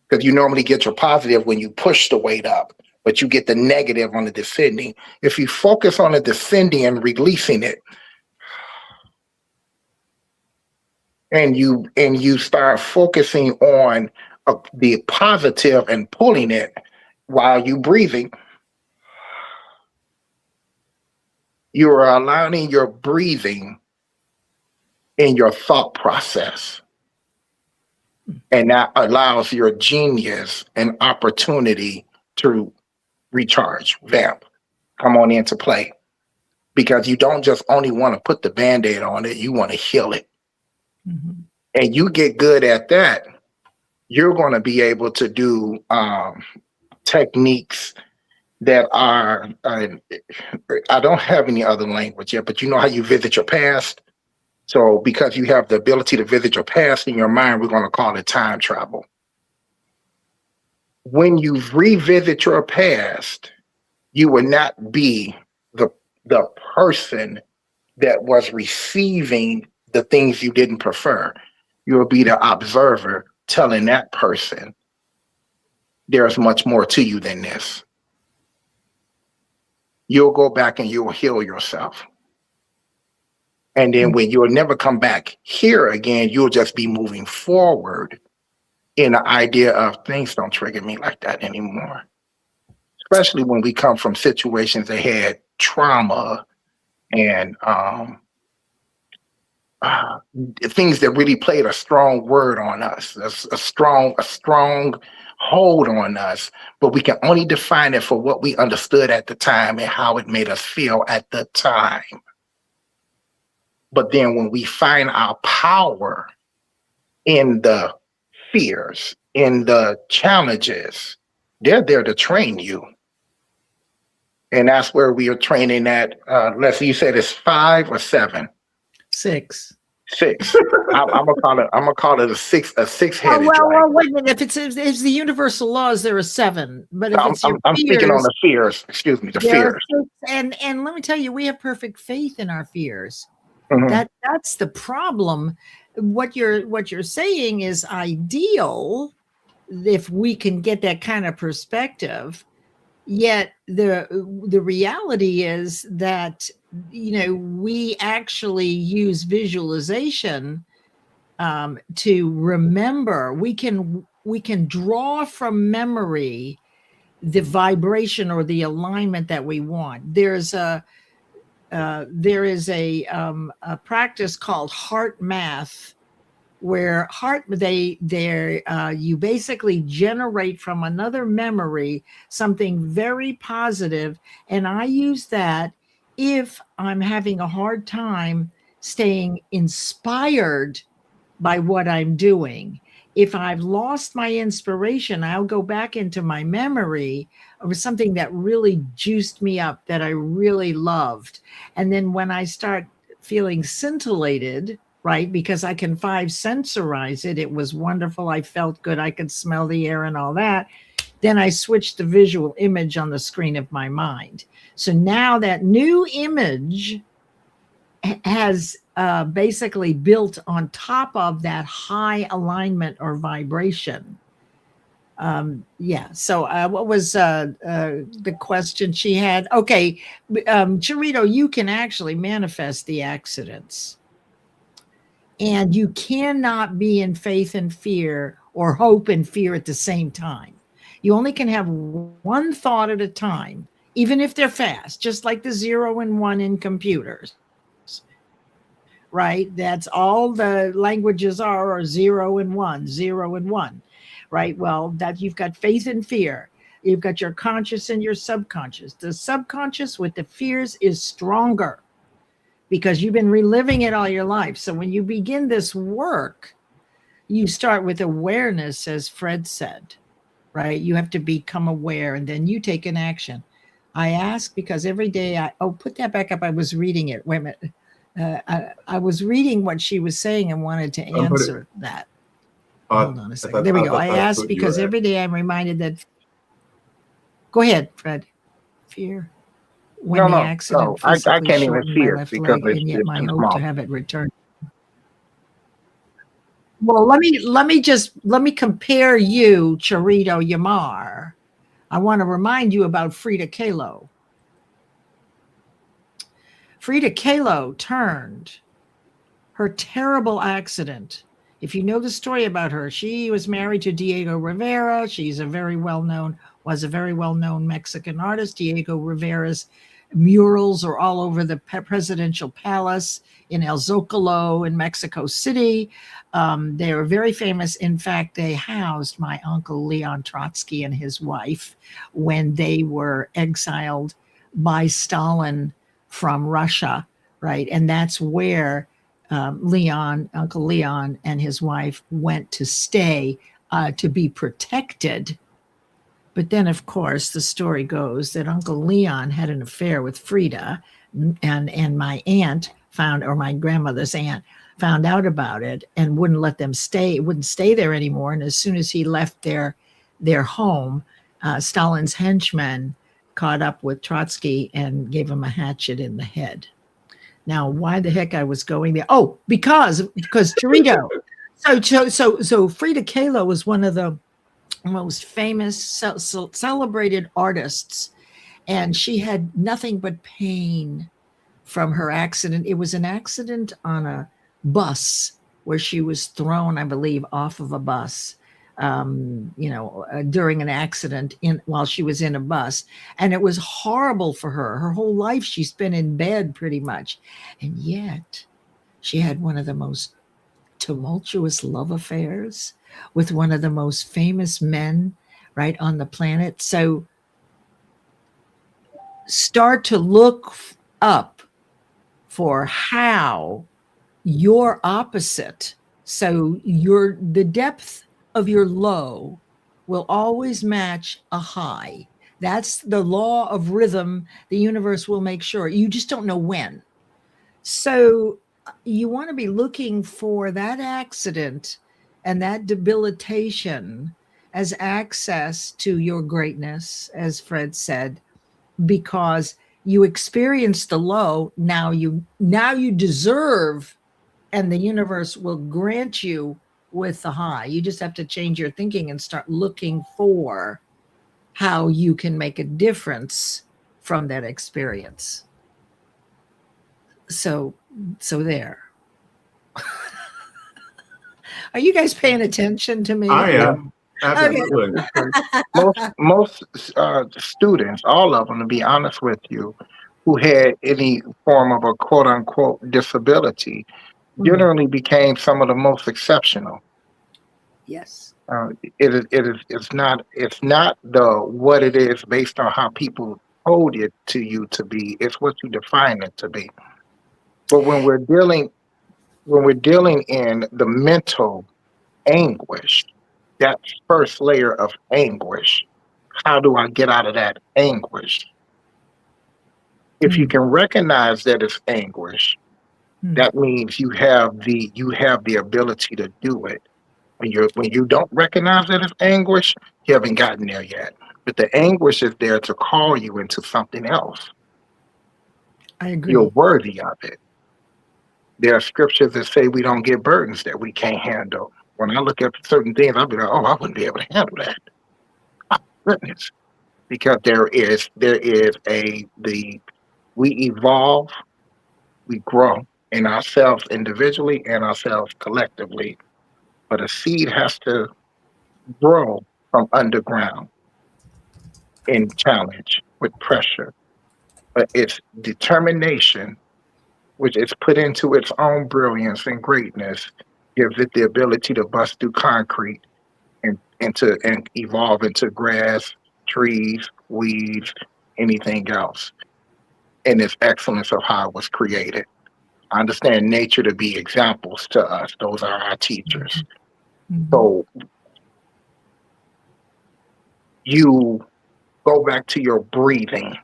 because you normally get your positive when you push the weight up, but you get the negative on the descending. If you focus on the descending and releasing it, and you start focusing on the positive and pulling it while you breathing, you are allowing your breathing in your thought process. And that allows your genius an opportunity to recharge, vamp, come on into play. Because you don't just only want to put the Band-Aid on it, you want to heal it. Mm-hmm. And you get good at that, you're going to be able to do techniques that are, I don't have any other language yet, but you know how you visit your past? So because you have the ability to visit your past in your mind, we're going to call it time travel. When you revisit your past, you will not be the person that was receiving the things you didn't prefer. You will be the observer telling that person, there's much more to you than this. You'll go back and you'll heal yourself. And then when you'll never come back here again, you'll just be moving forward in the idea of things don't trigger me like that anymore. Especially when we come from situations that had trauma and things that really played a strong word on us, a strong hold on us, but we can only define it for what we understood at the time and how it made us feel at the time. But then when we find our power in the fears, in the challenges, they're there to train you. And that's where we are training at, Leslie, you said it's 5 or 7? 6. 6. I'm gonna call it a six-headed well, dragon. wait a minute. If it's the universal laws, there are 7. But if it's your I'm fears, speaking on the fears. Excuse me, the there are fears. 6. And let me tell you, we have perfect faith in our fears. Mm-hmm. That's the problem. What you're saying is ideal if we can get that kind of perspective. Yet the reality is that we actually use visualization to remember. We can draw from memory the vibration or the alignment that we want. There is a practice called heart math, where you basically generate from another memory something very positive, and I use that if I'm having a hard time staying inspired by what I'm doing. If I've lost my inspiration, I'll go back into my memory of something that really juiced me up, that I really loved. And then when I start feeling scintillated, right, because I can five sensorize it, it was wonderful. I felt good. I could smell the air and all that. Then I switch the visual image on the screen of my mind. So now that new image has basically built on top of that high alignment or vibration. Yeah. So what was the question she had? Okay. Charito, you can actually manifest the accidents. And you cannot be in faith and fear or hope and fear at the same time. You only can have one thought at a time, even if they're fast, just like the 0 and 1 in computers. Right? That's all the languages are 0 and 1, 0 and 1. Right? Well, that you've got faith and fear. You've got your conscious and your subconscious. The subconscious with the fears is stronger because you've been reliving it all your life. So when you begin this work, you start with awareness, as Fred said, right? You have to become aware and then you take an action. I ask because every day put that back up. I was reading it. Wait a minute. I was reading what she was saying and wanted to answer that. Hold on a second. There we go. I asked because every day I'm reminded that. Go ahead, Fred. Fear. When the accident physically can't even shortened see my it left because leg, and yet it's my too hope small. to have it returned. Well, let me compare you, Charito Yamar. I want to remind you about Frida Kahlo. Frida Kahlo turned her terrible accident. If you know the story about her, she was married to Diego Rivera. She's was a very well-known Mexican artist. Diego Rivera's murals are all over the presidential palace in El Zocalo in Mexico City. They are very famous. In fact, they housed my uncle Leon Trotsky and his wife when they were exiled by Stalin from Russia, right? And that's where Uncle Leon and his wife went to stay to be protected. But then, of course, the story goes that Uncle Leon had an affair with Frida, and my aunt or my grandmother's aunt found out about it and wouldn't let them stay, wouldn't stay there anymore. And as soon as he left their home, Stalin's henchmen caught up with Trotsky and gave him a hatchet in the head. Now, why the heck I was going there? Oh, because Charito. So Frida Kahlo was one of the most famous, celebrated artists, and she had nothing but pain from her accident. It was an accident on a bus where she was thrown, I believe, off of a bus. During an accident while she was in a bus, and it was horrible for her. Her whole life she's been in bed pretty much, and yet she had one of the most tumultuous love affairs with one of the most famous men right on the planet. So start to look up for how your opposite, so the depth of your low will always match a high. That's the law of rhythm. The universe will make sure. You just don't know when. So you want to be looking for that accident and that debilitation as access to your greatness, as Fred said, because you experienced the low. Now you deserve, and the universe will grant you with the high. You just have to change your thinking and start looking for how you can make a difference from that experience. So there. Are you guys paying attention to me? I am. Absolutely. Most students, all of them, to be honest with you, who had any form of a quote unquote disability, generally became some of the most exceptional. Yes. It's not the what it is based on how people told it to you to be. It's what you define it to be. But when we're dealing in the mental anguish, that first layer of anguish, how do I get out of that anguish? If you Mm, can recognize that it's anguish, mm. that means you have the ability to do it. When you don't recognize that it's anguish, you haven't gotten there yet. But the anguish is there to call you into something else. I You're agree. worthy of it. There are scriptures that say we don't get burdens that we can't handle. When I look at certain things, I'll be like, oh, I wouldn't be able to handle that. My goodness. Because there is a the we evolve, we grow in ourselves individually and ourselves collectively. But a seed has to grow from underground in challenge with pressure. But its determination, which is put into its own brilliance and greatness, gives it the ability to bust through concrete and evolve into grass, trees, weeds, anything else. In its excellence of how it was created. I understand nature to be examples to us. Those are our teachers. Mhm. So you go back to your breathing.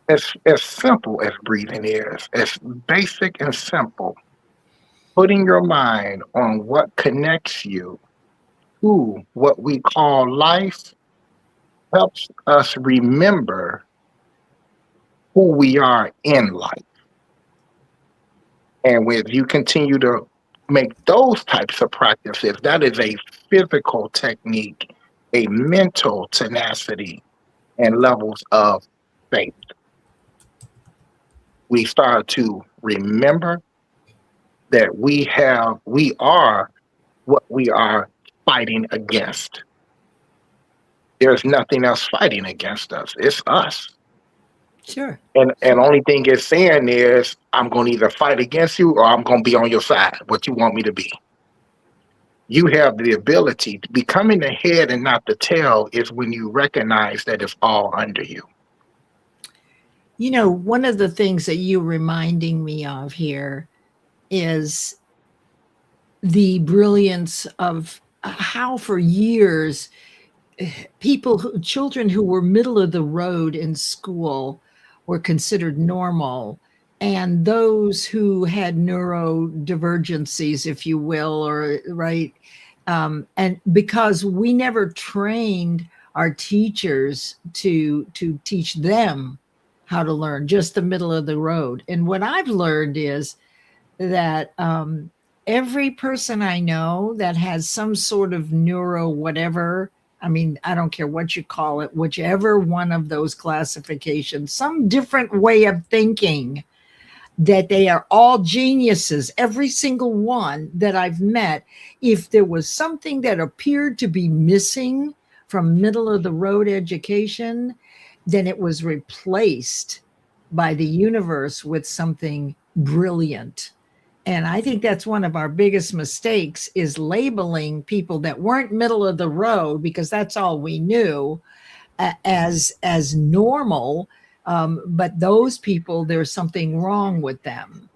As simple as breathing is, as basic and simple, putting your mind on what connects you to what we call life helps us remember who we are in life. And when you continue to make those types of practices, that is a physical technique, a mental tenacity, and levels of faith. We start to remember that we are what we are fighting against. There's nothing else fighting against us. It's us. Sure. And Sure. only thing it's saying is I'm gonna either fight against you or I'm gonna be on your side, what you want me to be. You have the ability to becoming the head and not the tail is when you recognize that it's all under you. You know, one of the things that you're reminding me of here is the brilliance of how for years children who were middle of the road in school were considered normal, and those who had neurodivergencies, if you will, or right, and because we never trained our teachers to teach them how to learn, just the middle of the road. And what I've learned is that every person I know that has some sort of neuro whatever, I mean, I don't care what you call it, whichever one of those classifications, some different way of thinking, that they are all geniuses, every single one that I've met. If there was something that appeared to be missing from middle of the road education, then it was replaced by the universe with something brilliant. And I think that's one of our biggest mistakes, is labeling people that weren't middle of the road, because that's all we knew, as normal. But those people, there's something wrong with them,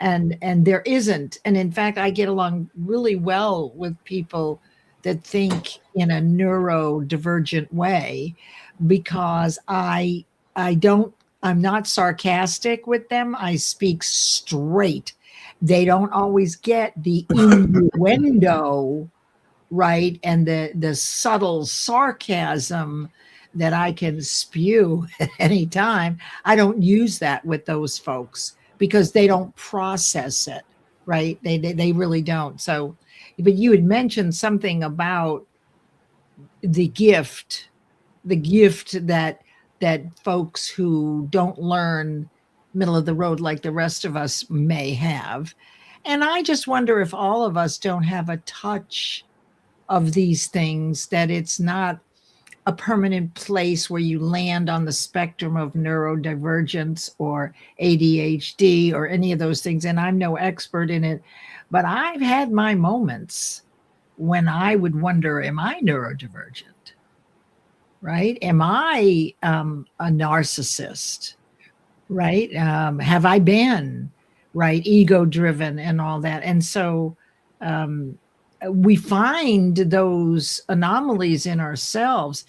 and there isn't. And in fact, I get along really well with people that think in a neurodivergent way, because I don't I'm not sarcastic with them. I speak straight. They don't always get the innuendo, right, and the subtle sarcasm that I can spew at any time. I don't use that with those folks because they don't process it, right? They really don't. So, but you had mentioned something about the gift, that folks who don't learn middle of the road like the rest of us may have. And I just wonder if all of us don't have a touch of these things, that it's not a permanent place where you land on the spectrum of neurodivergence or ADHD or any of those things. And I'm no expert in it, but I've had my moments when I would wonder, am I neurodivergent? right? Am I a narcissist, right? Have I been, right, ego driven and all that? And so we find those anomalies in ourselves,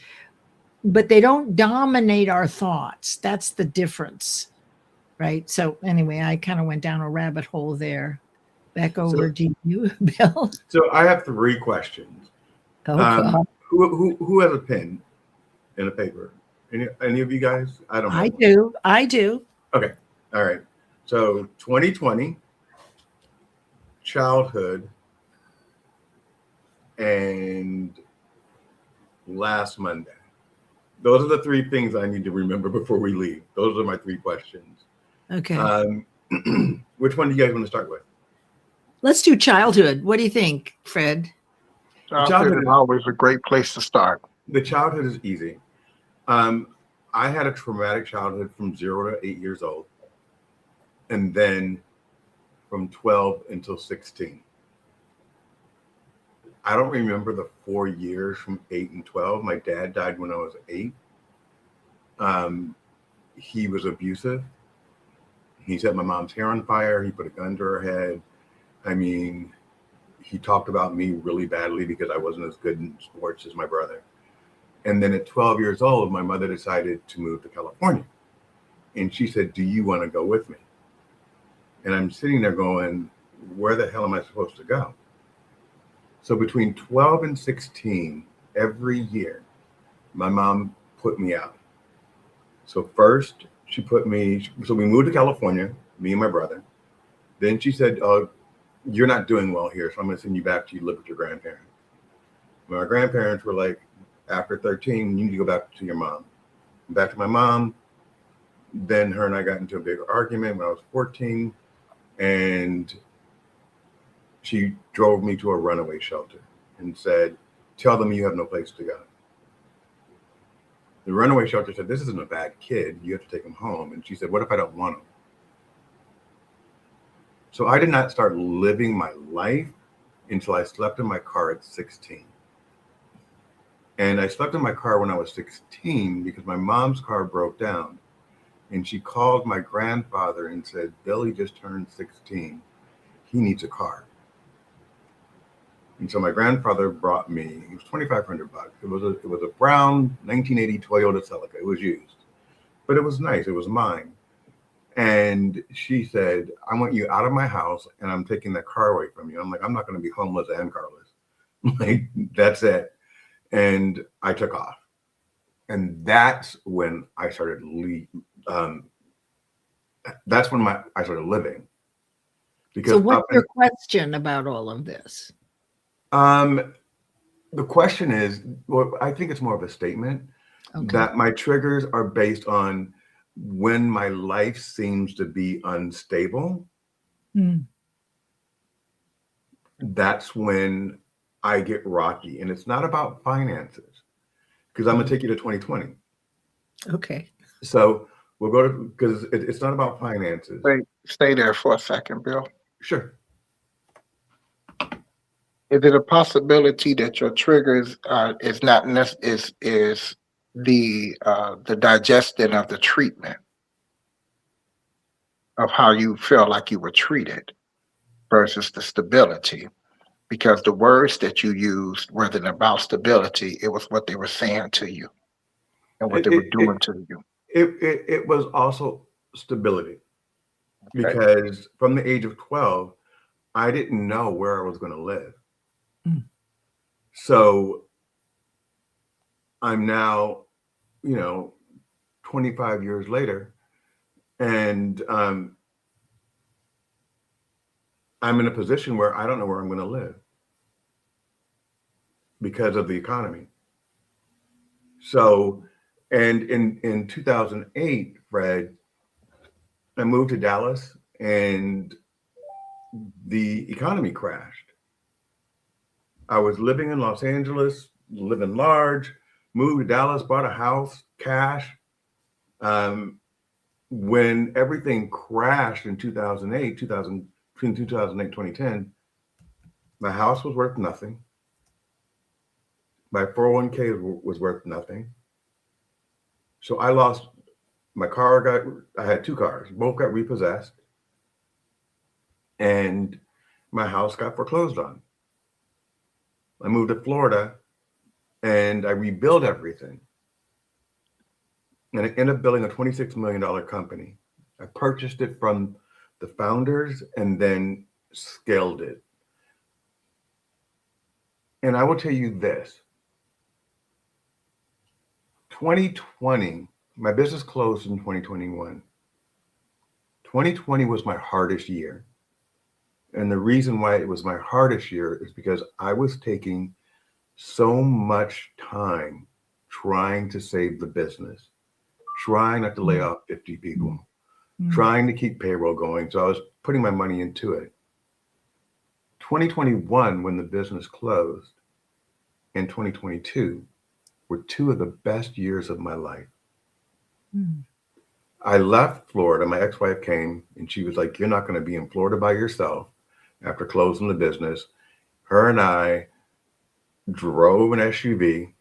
but they don't dominate our thoughts. That's the difference, right? So anyway, I kind of went down a rabbit hole there. Back over So, to you, Bill. so I have three questions. Oh God. Who has a pen and a paper? Any of you guys? I don't I have one. do. I do. Okay. All right. So 2020, childhood, and last Monday. Those are the three things I need to remember before we leave. Those are my three questions. Okay. Which one do you guys want to start with? Let's do childhood. What do you think, Fred? Childhood is always a great place to start. The childhood is easy. I had a traumatic childhood from 0 to 8 years old, and then from 12 until 16. I don't remember the 4 years from 8 and 12. My dad died when I was 8. He was abusive. He set my mom's hair on fire. He put a gun to her head. I mean, he talked about me really badly because I wasn't as good in sports as my brother. And then at 12 years old, my mother decided to move to California. And she said, "Do you want to go with me?" And I'm sitting there going, where the hell am I supposed to go? So between 12 and 16, every year, my mom put me out. So first, she put me, so we moved to California, me and my brother. Then she said, "Oh, you're not doing well here, so I'm going to send you back to live with your grandparents." My grandparents were like, after 13, you need to go back to your mom. Back to my mom. Then her and I got into a big argument when I was 14, and she drove me to a runaway shelter and said, "Tell them you have no place to go." The runaway shelter said, "This isn't a bad kid. You have to take him home." And she said, "What if I don't want him?" So I did not start living my life until I slept in my car at 16. And I slept in my car when I was 16 because my mom's car broke down. And she called my grandfather and said, "Billy just turned 16. He needs a car." And so my grandfather brought me, it was $2,500. It was a brown 1980 Toyota Celica. It was used, but it was nice. It was mine. And she said, "I want you out of my house, and I'm taking that car away from you." I'm like, "I'm not going to be homeless and carless." Like, that's it. And I took off. And that's when I started that's when I started living. Because So what's your question about all of this? the question is, well, I think it's more of a statement that my triggers are based on when my life seems to be unstable. That's when I get rocky. And it's not about finances, because I'm going to take you to 2020. Okay. So we'll go to, because it's not about finances. Stay there for a second, Bill. Sure. Is it a possibility that your triggers is not is the digestion of the treatment of how you feel like you were treated versus the stability? Because the words that you used wasn't about stability; it was what they were saying to you and what they were doing to you. It was also stability, Okay. because from the age of 12, I didn't know where I was going to live. So I'm now, 25 years later, and I'm in a position where I don't know where I'm going to live because of the economy. So, and in 2008, Fred, I moved to Dallas and the economy crashed. I was living in Los Angeles, living large, moved to Dallas, bought a house, cash. When everything crashed in 2008, between 2008 and 2010, my house was worth nothing. My 401k was worth nothing. So I lost my car. I had two cars, both got repossessed, and my house got foreclosed on. I moved to Florida and I rebuilt everything. And I ended up building a $26 million company. I purchased it from the founders and then scaled it. And I will tell you this, 2020, my business closed in 2021. 2020 was my hardest year. And the reason why it was my hardest year is because I was taking so much time trying to save the business, trying not to lay off 50 people, trying to keep payroll going. So I was putting my money into it. 2021, when the business closed, and 2022 were two of the best years of my life. I left Florida. My ex-wife came and she was like, "You're not going to be in Florida by yourself." After closing the business, her and I drove an SUV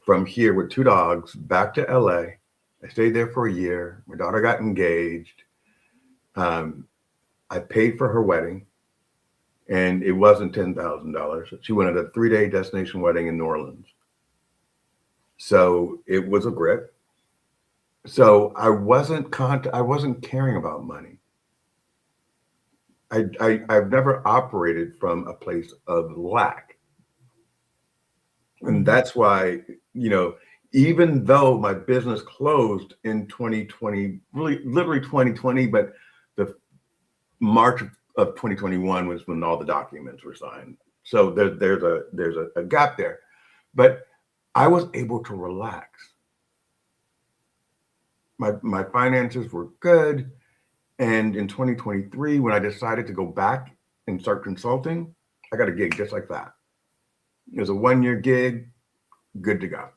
from here with two dogs back to LA. I stayed there for a year. My daughter got engaged. I paid for her wedding, and it wasn't $10,000. She wanted a 3-day destination wedding in New Orleans. So it was a grip. So I wasn't caring about money. I've never operated from a place of lack. And that's why, even though my business closed in 2020, really literally 2020, but the March of 2021 was when all the documents were signed. So there's a gap there. But I was able to relax. My finances were good. And in 2023, when I decided to go back and start consulting, I got a gig just like that. It was a 1-year gig, good to go.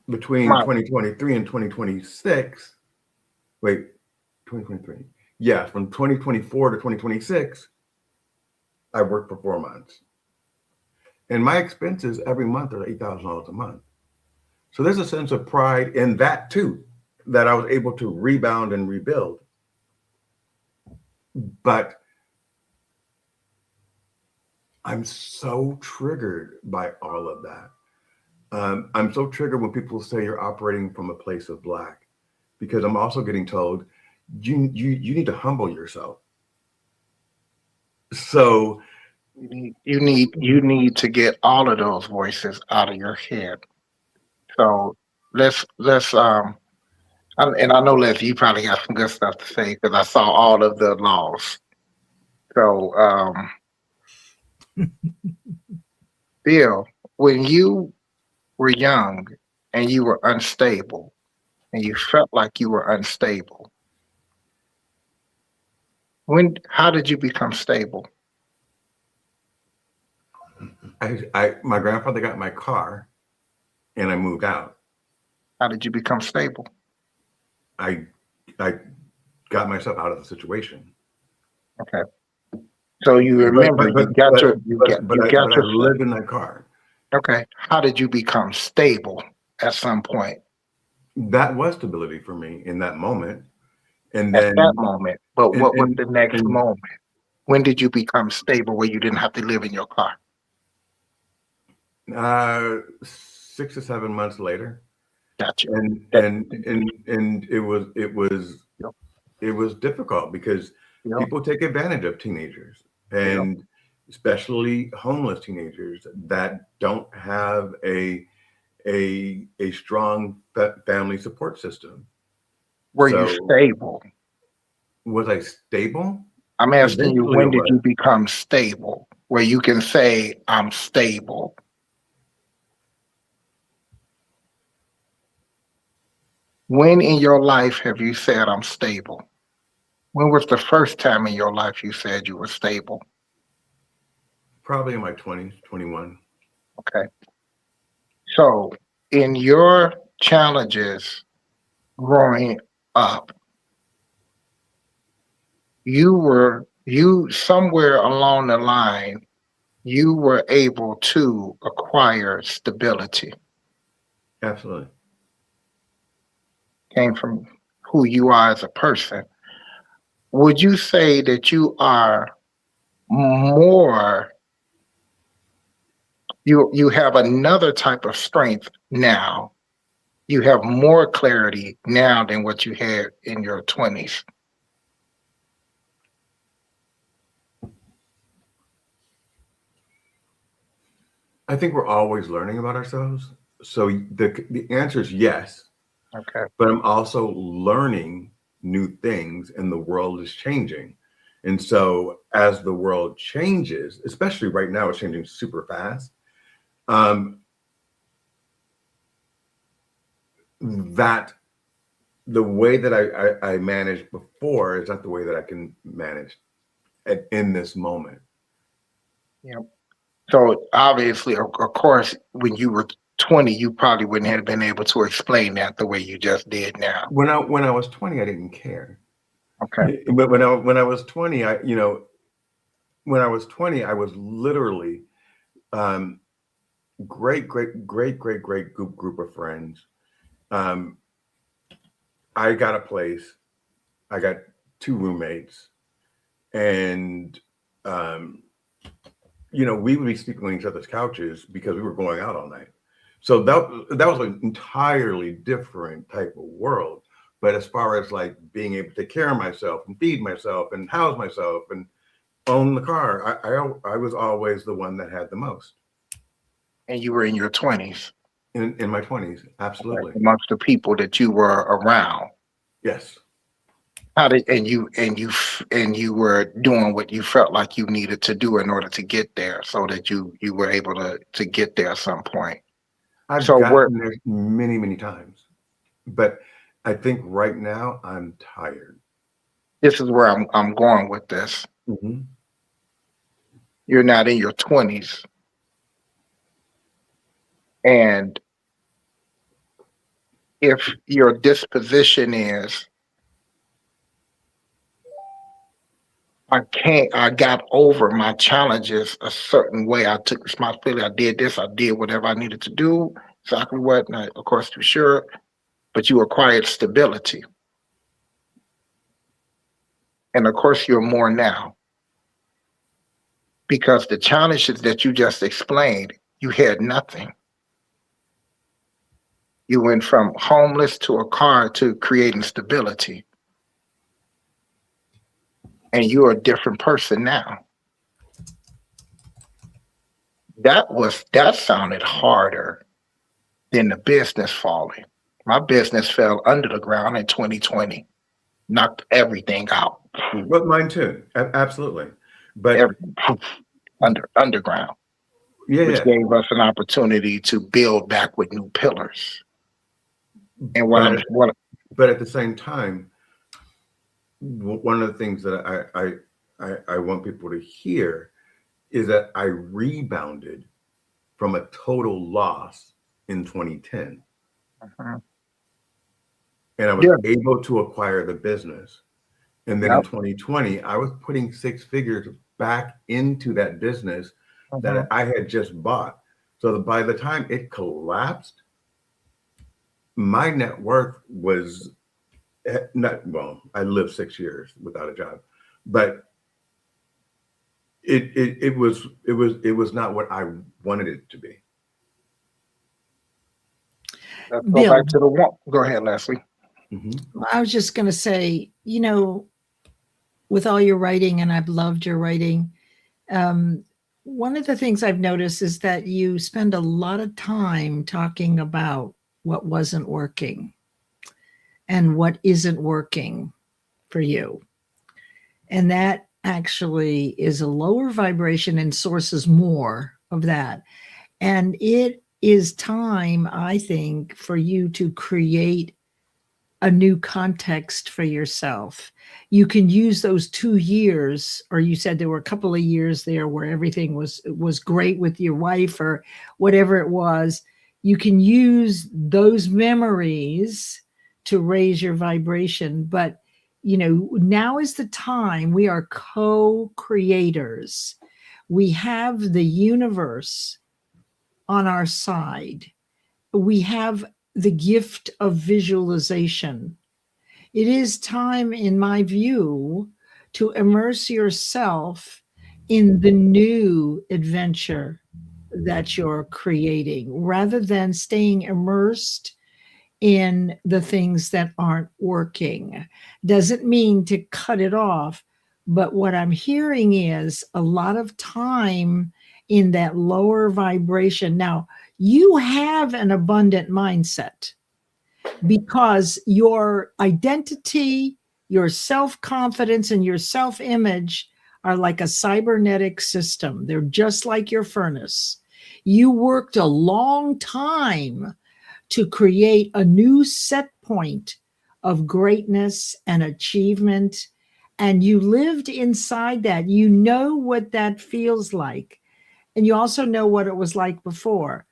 Between 2023 and 2026, 2023. Yeah, from 2024 to 2026, I worked for 4 months. And my expenses every month are $8,000 a month. So there's a sense of pride in that too, that I was able to rebound and rebuild. But I'm so triggered by all of that. I'm so triggered when people say you're operating from a place of lack, because I'm also getting told you need to humble yourself. So you need to get all of those voices out of your head. So let's and I know, Leslie, you probably got some good stuff to say because I saw all of the laws. So Bill, when you were young and you were unstable and you felt like you were unstable, how did you become stable? my grandfather got my car and I moved out. How did you become stable? I got myself out of the situation. Okay. So you remember but I lived in that car. Okay. How did you become stable at some point? That was stability for me in that moment. And At then that moment. But what was the next and moment? When did you become stable where you didn't have to live in your car? 6 or 7 months later. Gotcha. And it was difficult because people take advantage of teenagers, and especially homeless teenagers that don't have a strong family support system. Were you stable? Was I stable? I'm asking you, Eventually when I did was. you become stable where you can say, I'm stable? When in your life have you said, I'm stable? When was the first time in your life you said you were stable? Probably in my 20s, 21. Okay. So in your challenges growing up, you somewhere along the line, you were able to acquire stability. Absolutely. Came from who you are as a person. Would you say that you are more, you have another type of strength now? You have more clarity now than what you had in your 20s? I think we're always learning about ourselves. So the answer is yes, Okay. but I'm also learning new things and the world is changing. And so as the world changes, especially right now, it's changing super fast. Um, that the way that I managed before is not the way that I can manage in this moment. Yeah. So obviously, of course, when you were 20, you probably wouldn't have been able to explain that the way you just did now. When I was 20, I didn't care. Okay. But when I was 20, when I was 20, I was literally um, great group of friends. Um, I got a place. I got two roommates, and um, we would be sleeping on each other's couches because we were going out all night. So that was an entirely different type of world. But as far as like being able to take care of myself and feed myself and house myself and own the car, I was always the one that had the most And you were in your 20s, in my 20s. Absolutely. amongst the people that you were around. Yes. How did and you were doing what you felt like you needed to do in order to get there, so that you were able to get there at some point. I've So where gotten there many times, but I think right now I'm tired. this is where I'm going with this. Mhm. You're not in your 20s, and if your disposition is, I got over my challenges a certain way. I took responsibility. I did this. I did whatever I needed to do. Exactly what, not, of course, to be sure, but you acquired stability. And of course, you're more now because the challenges that you just explained, you had nothing. You went from homeless to a car to creating stability. And you're a different person now. That sounded harder than the business falling. My business fell under the ground in 2020, knocked everything out. But mine too. Absolutely. But Everything underground, which yeah, gave us an opportunity to build back with new pillars. And but but at the same time, one of the things that I want people to hear is that I rebounded from a total loss in 2010, uh-huh. and I was Yeah, able to acquire the business. And then in yep. 2020, I was putting six figures back into that business Uh-huh. that I had just bought. So that by the time it collapsed, my net worth was not, well, I lived 6 years without a job, but it was not what I wanted it to be. Let's go Bill, back to the one. Go ahead, Leslie. Mm-hmm. I was just going to say, with all your writing, and I've loved your writing, one of the things I've noticed is that you spend a lot of time talking about what wasn't working and what isn't working for you. And that actually is a lower vibration and sources more of that. And it is time, I think, for you to create a new context for yourself. You can use those 2 years, or you said there were a couple of years there where everything was great with your wife or whatever it was. You can use those memories to raise your vibration. But, now is the time. We are co-creators. We have the universe on our side. We have the gift of visualization. It is time, in my view, to immerse yourself in the new adventure that you're creating rather than staying immersed in the things that aren't working. Doesn't mean to cut it off, but what I'm hearing is a lot of time in that lower vibration. Now, you have an abundant mindset because your identity, your self confidence, and your self image are like a cybernetic system. They're just like your furnace. You worked a long time to create a new set point of greatness and achievement. And you lived inside that. You know what that feels like. And you also know what it was like before.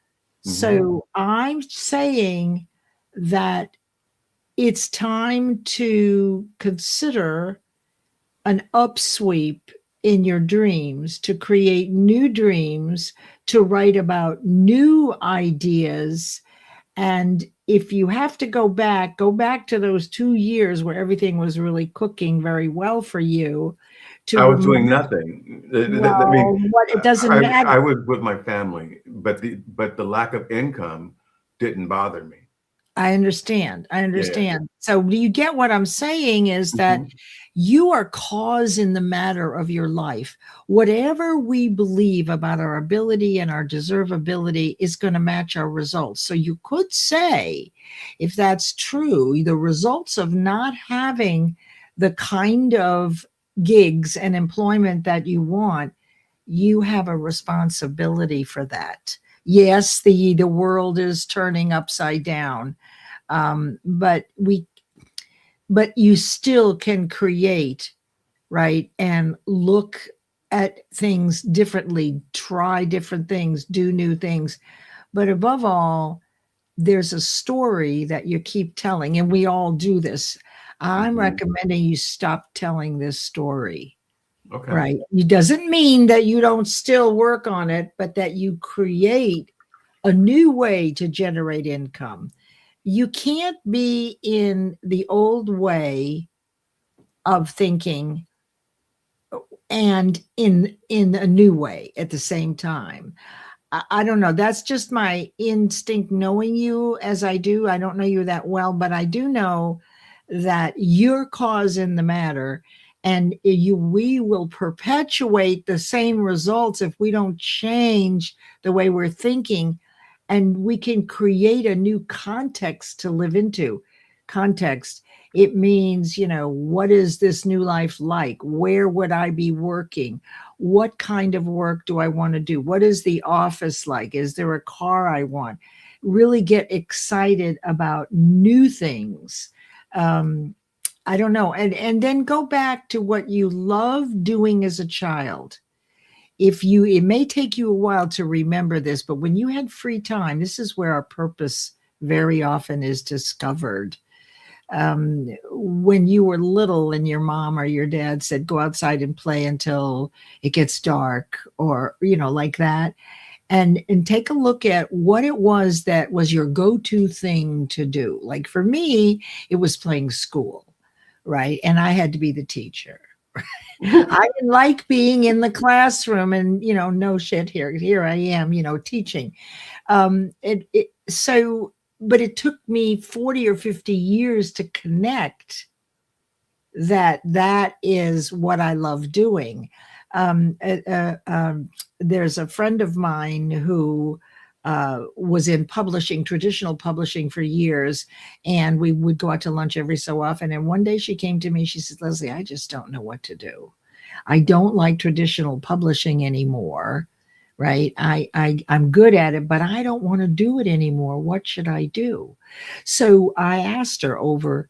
So I'm saying that it's time to consider an upsweep in your dreams, to create new dreams, to write about new ideas. And if you have to go back to those 2 years where everything was really cooking very well for you. I was doing nothing. I Well, mean, what it doesn't matter. I was with my family, but the lack of income didn't bother me. I understand. So do you get what I'm saying is that Mhm. you are cause in the matter of your life. Whatever we believe about our ability and our deservability is going to match our results. So you could say, if that's true, the results of not having the kind of gigs and employment that you want, you have a responsibility for that. Yes, the world is turning upside down, but you still can create, right? And look at things differently, try different things, do new things. But above all, there's a story that you keep telling, and we all do this. I'm recommending you stop telling this story. Okay. Right. It doesn't mean that you don't still work on it, but that you create a new way to generate income. You can't be in the old way of thinking and in a new way at the same time. I don't know. That's just my instinct knowing you as I do. I don't know you that well, but I do know that you're cause in the matter, and we will perpetuate the same results if we don't change the way we're thinking, and we can create a new context to live into. Context, it means, what is this new life like? Where would I be working? What kind of work do I want to do? What is the office like? Is there a car I want? Really get excited about new things. I don't know. And then go back to what you loved doing as a child. It may take you a while to remember this, but when you had free time, this is where our purpose very often is discovered. When you were little and your mom or your dad said, go outside and play until it gets dark, or, like that. And take a look at what it was that was your go-to thing to do. Like for me, it was playing school, right? And I had to be the teacher. I didn't like being in the classroom and, no shit, here I am, teaching. But it took me 40 or 50 years to connect that is what I love doing. There's a friend of mine who was in publishing, traditional publishing for years, and we would go out to lunch every so often. And one day she came to me, she said, Leslie, I just don't know what to do. I don't like traditional publishing anymore. Right. I'm good at it, but I don't want to do it anymore. What should I do? So I asked her over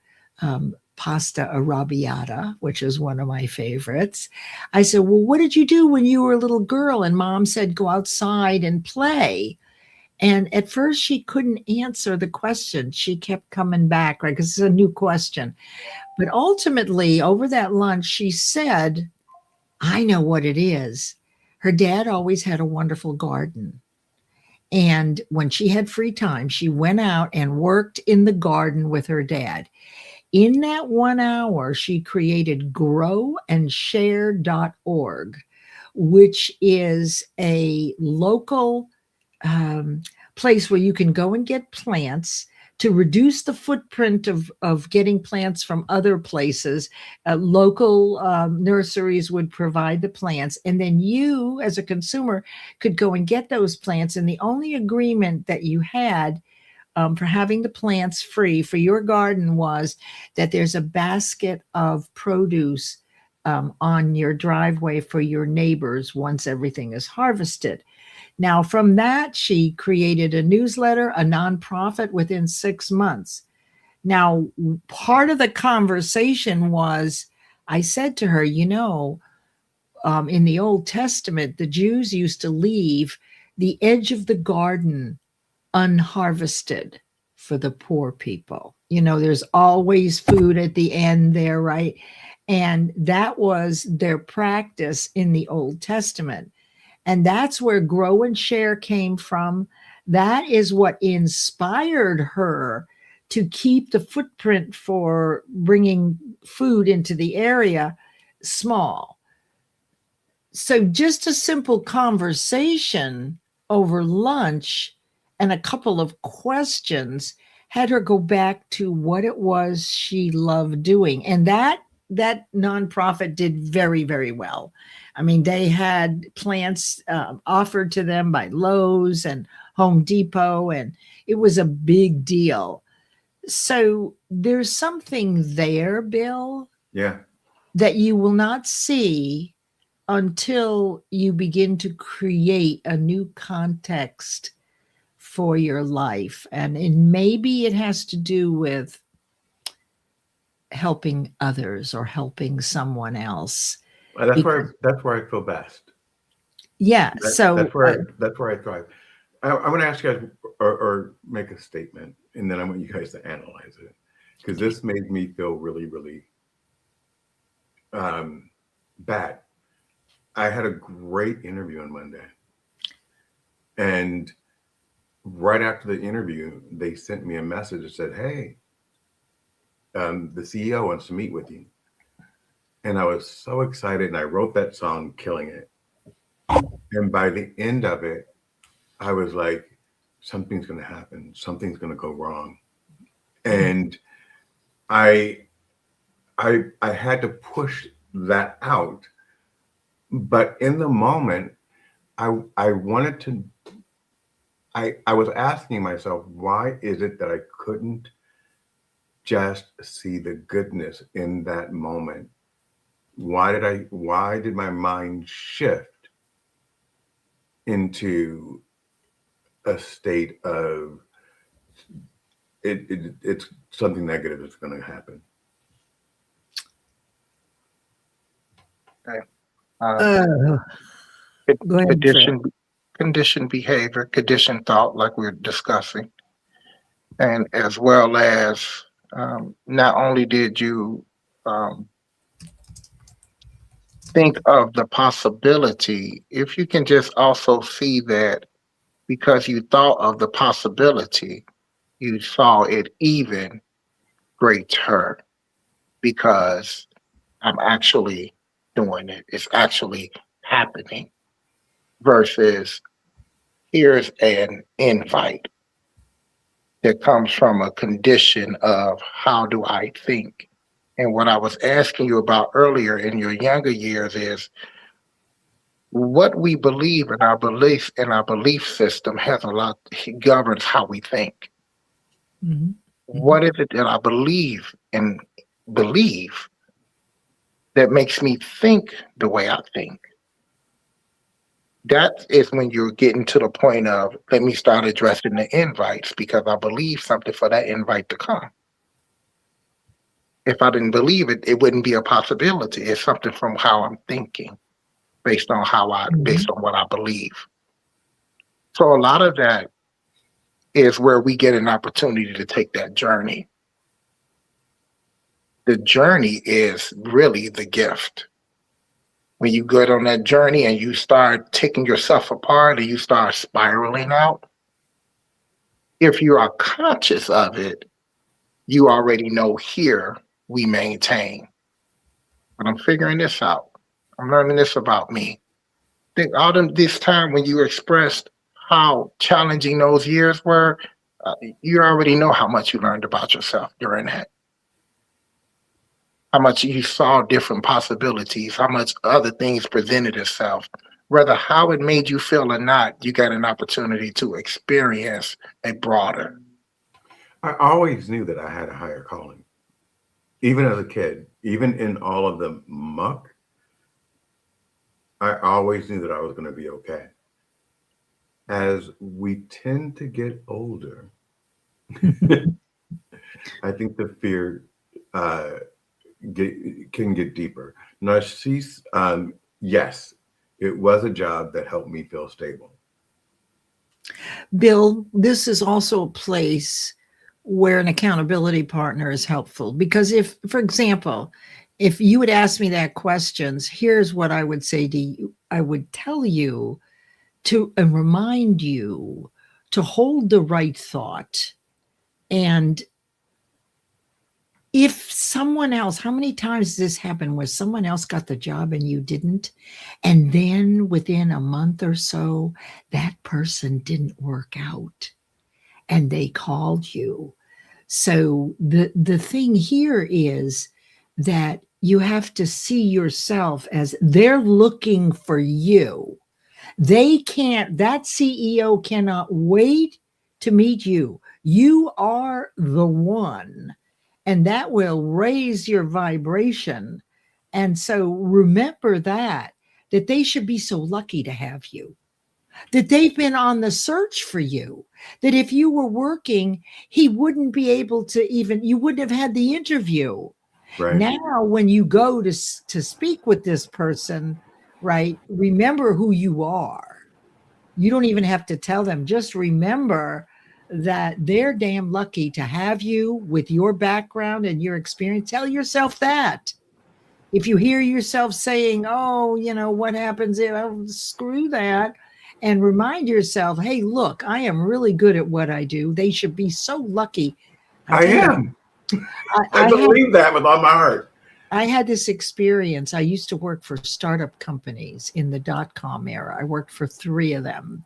pasta arrabbiata, which is one of my favorites. I said, well, what did you do when you were a little girl? And mom said, go outside and play. And at first she couldn't answer the question. She kept coming back, right? Because it's a new question. But ultimately, over that lunch, she said, I know what it is. Her dad always had a wonderful garden. And when she had free time, she went out and worked in the garden with her dad. In that 1 hour, she created growanshare.org, which is a local place where you can go and get plants to reduce the footprint of getting plants from other places. Local nurseries would provide the plants, and then you, as a consumer, could go and get those plants. And the only agreement that you had for having the plants free for your garden was that there's a basket of produce on your driveway for your neighbors once everything is harvested. Now, from that, she created a newsletter, a nonprofit within 6 months. Now, part of the conversation was, I said to her, in the Old Testament, the Jews used to leave the edge of the garden unharvested for the poor people. There's always food at the end there, right? And that was their practice in the Old Testament. And that's where Grow and Share came from. That is what inspired her to keep the footprint for bringing food into the area small. So just a simple conversation over lunch and a couple of questions had her go back to what it was she loved doing. And that nonprofit did very, very well. I mean, they had plants offered to them by Lowe's and Home Depot, and it was a big deal. So there's something there, Bill, that you will not see until you begin to create a new context for your life. And maybe it has to do with helping others or helping someone else. Well, that's where I feel best. Yeah. That's where I thrive. I want to ask you guys or make a statement, and then I want you guys to analyze it, because this made me feel really, really bad. I had a great interview on Monday, and right after the interview, they sent me a message that said, "Hey, the CEO wants to meet with you." And I was so excited, and I wrote that song, Killing It. And by the end of it, I was like, something's going to happen. Something's going to go wrong. And I had to push that out. But in the moment, I wanted to, I was asking myself, why is it that I couldn't just see the goodness in that moment? Why did my mind shift into a state of it's something negative that's going to happen? Okay. Go ahead, Conditioned behavior, conditioned thought, like we're discussing, and as well as not only did you think of the possibility, if you can just also see that because you thought of the possibility, you saw it even greater, because I'm actually doing it. It's actually happening, versus here's an invite that comes from a condition of how do I think? And what I was asking you about earlier in your younger years is what we believe in our belief system has a lot, governs how we think. Mm-hmm. What is it that I believe that makes me think the way I think? That is when you're getting to the point of, let me start addressing the invites, because I believe something for that invite to come. If I didn't believe it, it wouldn't be a possibility. It's something from how I'm thinking, based on what I believe. So a lot of that is where we get an opportunity to take that journey. The journey is really the gift. When you go on that journey and you start taking yourself apart and you start spiraling out, If you are conscious of it, you already know here we maintain. But I'm figuring this out. I'm learning this about me. Think all of this time when you expressed how challenging those years were, you already know how much you learned about yourself during that. How much you saw different possibilities, how much other things presented itself. Whether how it made you feel or not, you got an opportunity to experience a broader. I always knew that I had a higher calling, even as a kid, even in all of the muck. I always knew that I was going to be okay. As we tend to get older, I think the fear can get deeper. Narcisse, yes, it was a job that helped me feel stable. Bill, this is also a place where an accountability partner is helpful, because if, for example, if you would ask me that questions, here's what I would say to you. I would tell you to and remind you to hold the right thought. And if someone else, how many times does this happen where someone else got the job and you didn't? And then within a month or so, that person didn't work out and they called you. So the thing here is that you have to see yourself as they're looking for you. They can't, that CEO cannot wait to meet you. You are the one, and that will raise your vibration. And so remember that they should be so lucky to have you, that they've been on the search for you, that if you were working, he wouldn't be able to even, you wouldn't have had the interview. Right. Now, when you go to speak with this person, right, remember who you are. You don't even have to tell them. Just remember that they're damn lucky to have you with your background and your experience. Tell yourself that. If you hear yourself saying, oh, you know, what happens if, oh, screw that, and remind yourself, hey, look, I am really good at what I do. They should be so lucky. I am. I believe that with all my heart. I had this experience. I used to work for startup companies in the .com era. I worked for 3 of them,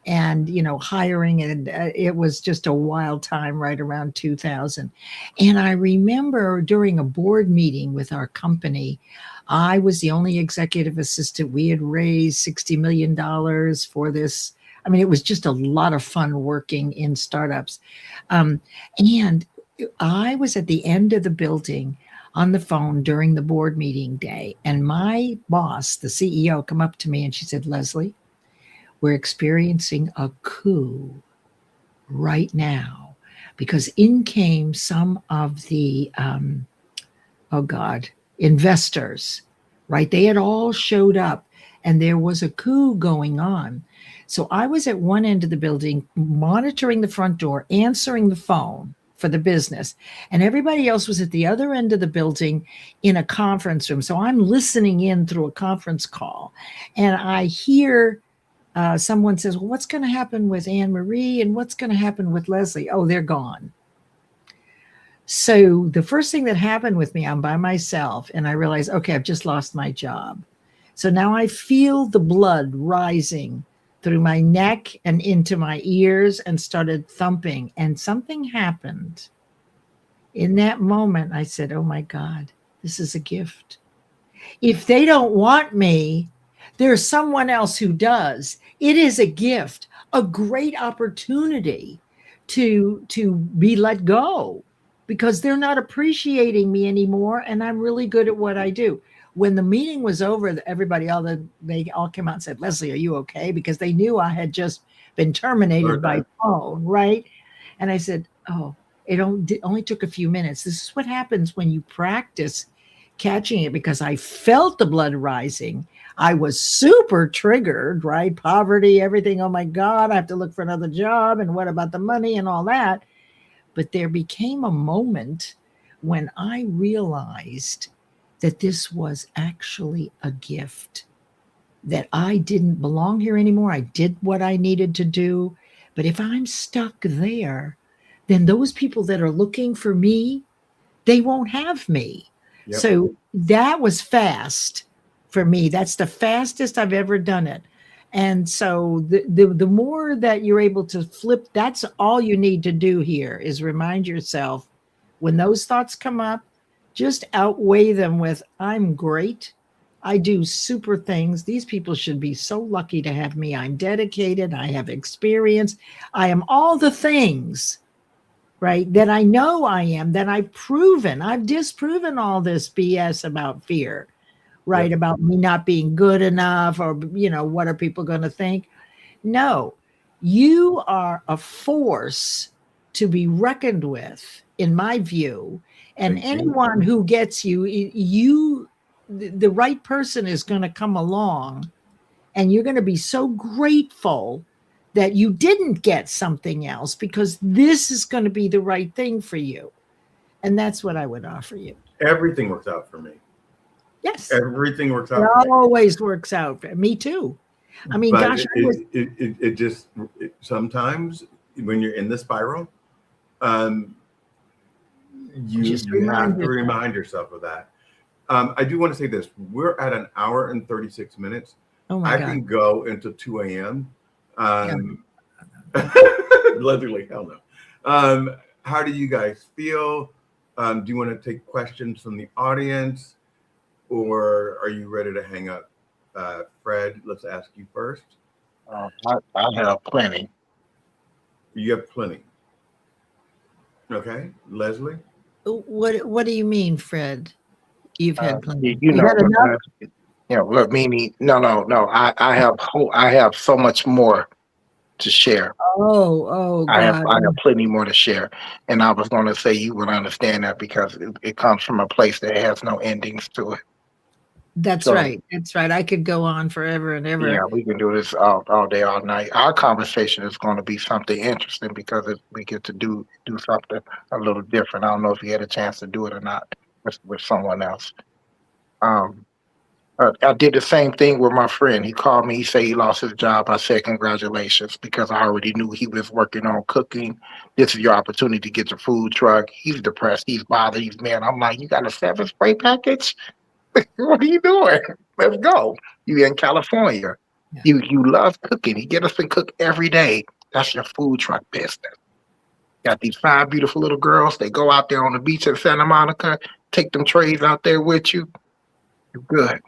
and, you know, hiring, and it was just a wild time right around 2000. And I remember during a board meeting with our company, I was the only executive assistant. We had raised $60 million for this. I mean, it was just a lot of fun working in startups. And I was at the end of the building on the phone during the board meeting day. And my boss, the CEO, come up to me and she said, Leslie, we're experiencing a coup right now, because in came some of the, investors, right? They had all showed up and there was a coup going on. So I was at one end of the building, monitoring the front door, answering the phone for the business. And everybody else was at the other end of the building in a conference room. So I'm listening in through a conference call, and I hear someone says, well, what's going to happen with Anne Marie and what's going to happen with Leslie? Oh, they're gone. So the first thing that happened with me, I'm by myself, and I realized, okay, I've just lost my job. So now I feel the blood rising through my neck and into my ears and started thumping. And something happened. In that moment, I said, oh my God, this is a gift. If they don't want me, there's someone else who does. It is a gift, a great opportunity to be let go, because they're not appreciating me anymore. And I'm really good at what I do. When the meeting was over, everybody, they all came out and said, Leslie, are you okay? Because they knew I had just been terminated by phone, right? And I said, oh, it only took a few minutes. This is what happens when you practice catching it, because I felt the blood rising. I was super triggered, right? Poverty, everything. Oh my God, I have to look for another job. And what about the money and all that? But there became a moment when I realized that this was actually a gift, that I didn't belong here anymore. I did what I needed to do, But if I'm stuck there, then those people that are looking for me, they won't have me. Yep. So that was fast for me. That's the fastest I've ever done it. And so the more that you're able to flip, that's all you need to do here is remind yourself when those thoughts come up, just outweigh them with, I'm great. I do super things. These people should be so lucky to have me. I'm dedicated. I have experience. I am all the things, right, that I know I am, that I've proven. I've disproven all this BS about fear, right? Yep. About me not being good enough or, what are people going to think? No, you are a force to be reckoned with, in my view. And Thank you. anyone who gets you, the right person is going to come along and you're going to be so grateful that you didn't get something else because this is going to be the right thing for you. And that's what I would offer you. Everything works out for me. Yes. Everything works out. It always works out for me too. I mean, But gosh, it just sometimes when you're in the spiral, you have to remind yourself of that. I do want to say this. We're at an hour and 36 minutes. Oh my God. can go into 2 a.m. Literally, hell no. How do you guys feel? Do you want to take questions from the audience? Or are you ready to hang up? Fred, let's ask you first. I have plenty. You have plenty. Okay. Leslie? What do you mean, Fred? You've had plenty. You know, had enough? Look, Mimi, no. I have so much more to share. Oh, God. I have plenty more to share. And I was going to say you would understand that because it comes from a place that has no endings to it. That's right. That's right. I could go on forever and ever. Yeah, we can do this all day, all night. Our conversation is going to be something interesting because we get to do something a little different. I don't know if you had a chance to do it or not with someone else. I did the same thing with my friend. He called me. He said he lost his job. I said, congratulations, because I already knew he was working on cooking. This is your opportunity to get your food truck. He's depressed. He's bothered. He's mad. I'm like, you got a 7-spray package? What are you doing? Let's go. You in California. Yeah. You love cooking. You get up and cook every day. That's your food truck business. Got these 5 beautiful little girls. They go out there on the beach in Santa Monica, take them trays out there with you. You're good.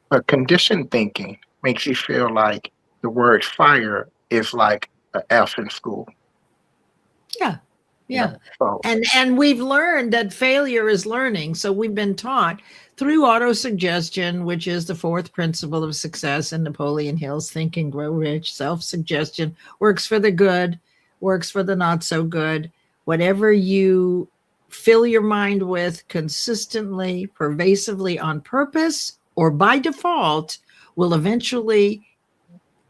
But conditioned thinking makes you feel like the word fire is like an F in school. Yeah. Yeah. So, and we've learned that failure is learning. So we've been taught through autosuggestion, which is the 4th principle of success in Napoleon Hill's Think and Grow Rich. Self-suggestion works for the good, works for the not so good. Whatever you fill your mind with consistently, pervasively, on purpose, or by default, will eventually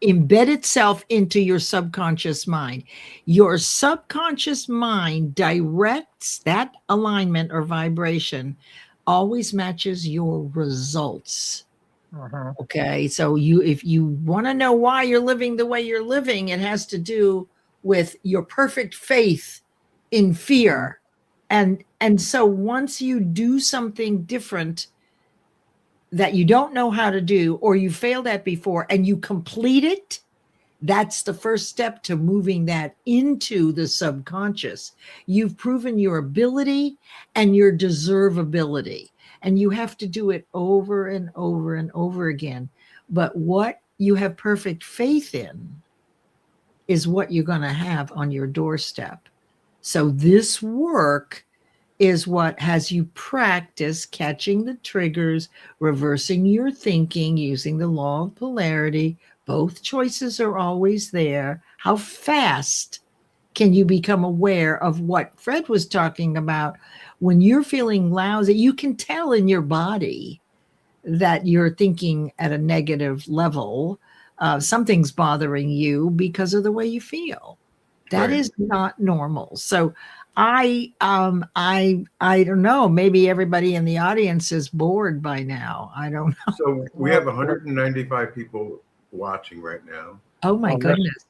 embed itself into your subconscious mind. Your subconscious mind directs that alignment or vibration, always matches your results. Uh-huh. Okay, so if you want to know why you're living the way you're living, it has to do with your perfect faith in fear. And so once you do something different that you don't know how to do, or you failed at before and you complete it, that's the first step to moving that into the subconscious. You've proven your ability and your deservability, and you have to do it over and over and over again. But what you have perfect faith in is what you're going to have on your doorstep. So this work is what has you practice catching the triggers, reversing your thinking, using the law of polarity. Both choices are always there. How fast can you become aware of what Fred was talking about? When you're feeling lousy, you can tell in your body that you're thinking at a negative level. Something's bothering you because of the way you feel. That is not normal. So I don't know. Maybe everybody in the audience is bored by now. I don't know. So we have 195 people watching right now. Oh my goodness.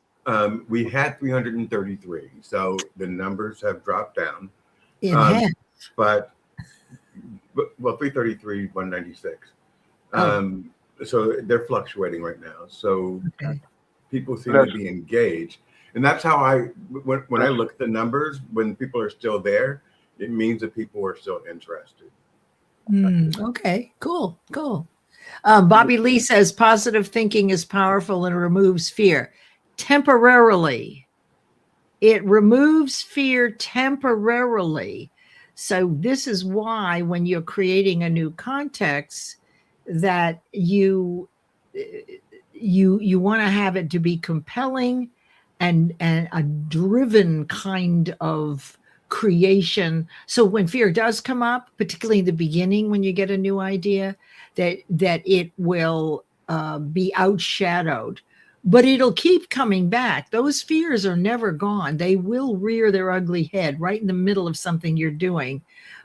We had 333, so the numbers have dropped down. In half. But well, 333, 196. Oh. So they're fluctuating right now. So Okay. people seem to be engaged, and that's how when I look at the numbers, when people are still there, it means that people are still interested. Okay, cool. Bobby Lee says positive thinking is powerful and removes fear temporarily. It removes fear temporarily. So this is why when you're creating a new context that you want to have it to be compelling and a driven kind of creation. So when fear does come up, particularly in the beginning when you get a new idea, that it will be outshadowed, but it'll keep coming back. Those fears are never gone. They will rear their ugly head right in the middle of something you're doing.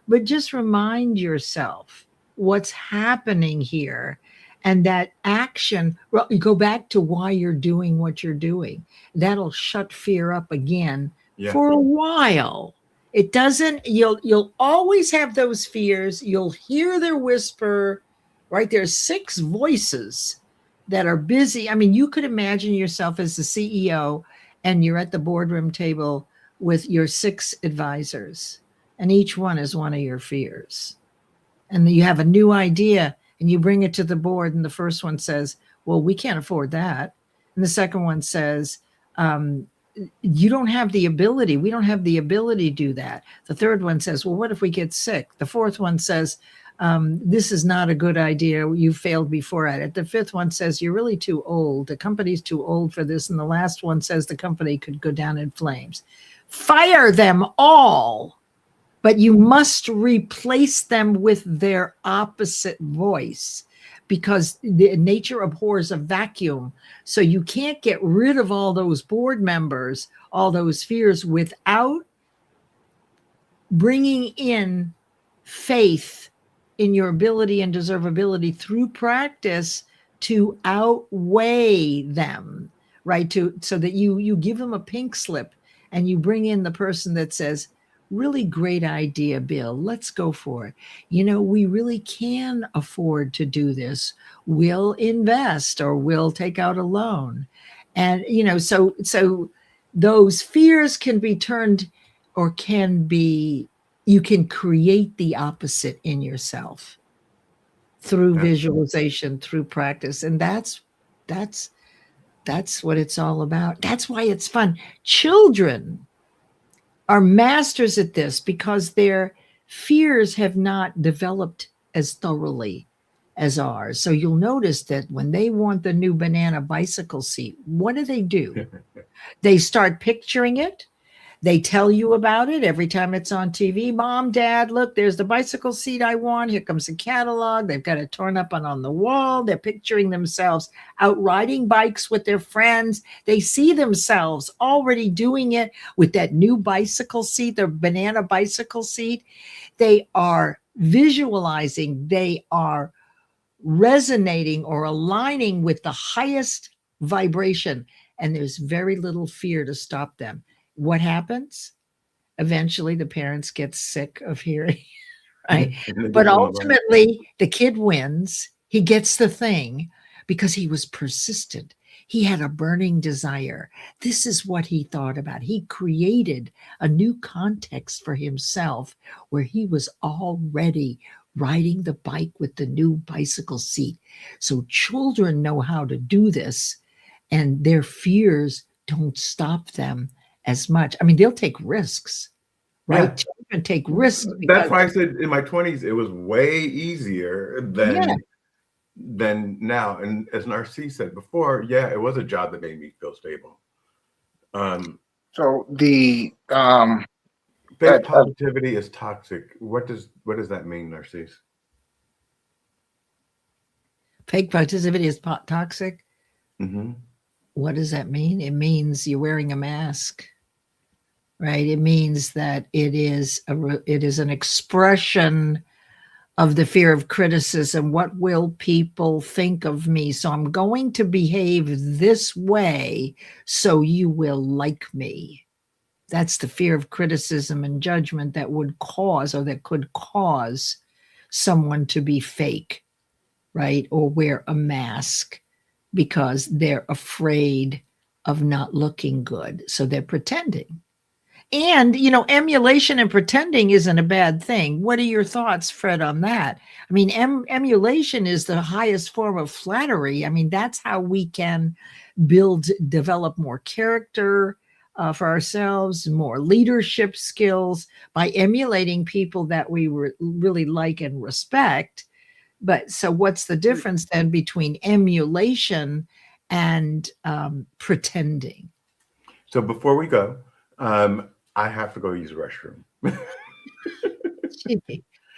But just remind yourself what's happening here, and that action, well, you go back to why you're doing what you're doing. That'll shut fear up again for a while. It doesn't, you'll always have those fears. You'll hear their whisper, right? There's 6 voices that are busy. I mean, you could imagine yourself as the CEO and you're at the boardroom table with your 6 advisors, and each one is one of your fears. And you have a new idea and you bring it to the board, and the first one says, well, we can't afford that. And the second one says, you don't have the ability. We don't have the ability to do that. The third one says, well, what if we get sick? The fourth one says, this is not a good idea. You failed before at it. The fifth one says, you're really too old. The company's too old for this. And the last one says the company could go down in flames. Fire them all, but you must replace them with their opposite voice, because the nature abhors a vacuum. So you can't get rid of all those board members, all those fears, without bringing in faith in your ability and deservability through practice to outweigh them, right? So that you give them a pink slip and you bring in the person that says, really great idea, Bill. Let's go for it. We really can afford to do this. We'll invest or we'll take out a loan. And, so those fears can be turned, or you can create the opposite in yourself through visualization, through practice. And that's what it's all about. That's why it's fun. Children are masters at this because their fears have not developed as thoroughly as ours. So you'll notice that when they want the new banana bicycle seat, what do? They start picturing it. They tell you about it every time it's on TV. Mom, Dad, look, there's the bicycle seat I want. Here comes the catalog. They've got it torn up on the wall. They're picturing themselves out riding bikes with their friends. They see themselves already doing it with that new bicycle seat, the banana bicycle seat. They are visualizing. They are resonating or aligning with the highest vibration. And there's very little fear to stop them. What happens? Eventually, the parents get sick of hearing, right? But ultimately, the kid wins. He gets the thing because he was persistent. He had a burning desire. This is what he thought about. He created a new context for himself where he was already riding the bike with the new bicycle seat. So children know how to do this, and their fears don't stop them as much. I mean, they'll take risks, right? Yeah. Children take risks. That's why I said in my 20s, it was way easier than now. And as Narcisse said before, it was a job that made me feel stable. So the fake positivity is toxic. What does that mean, Narcisse? Fake positivity is toxic? Mm-hmm. What does that mean? It means you're wearing a mask, right? It means that it is an expression of the fear of criticism. What will people think of me? So I'm going to behave this way so you will like me. That's the fear of criticism and judgment that would cause, or that could cause, someone to be fake, right? Or wear a mask because they're afraid of not looking good. So they're pretending. And, emulation and pretending isn't a bad thing. What are your thoughts, Fred, on that? I mean, emulation is the highest form of flattery. I mean, that's how we can develop more character for ourselves, more leadership skills, by emulating people that we really like and respect. But so what's the difference then between emulation and pretending? So before we go, I have to go use the restroom.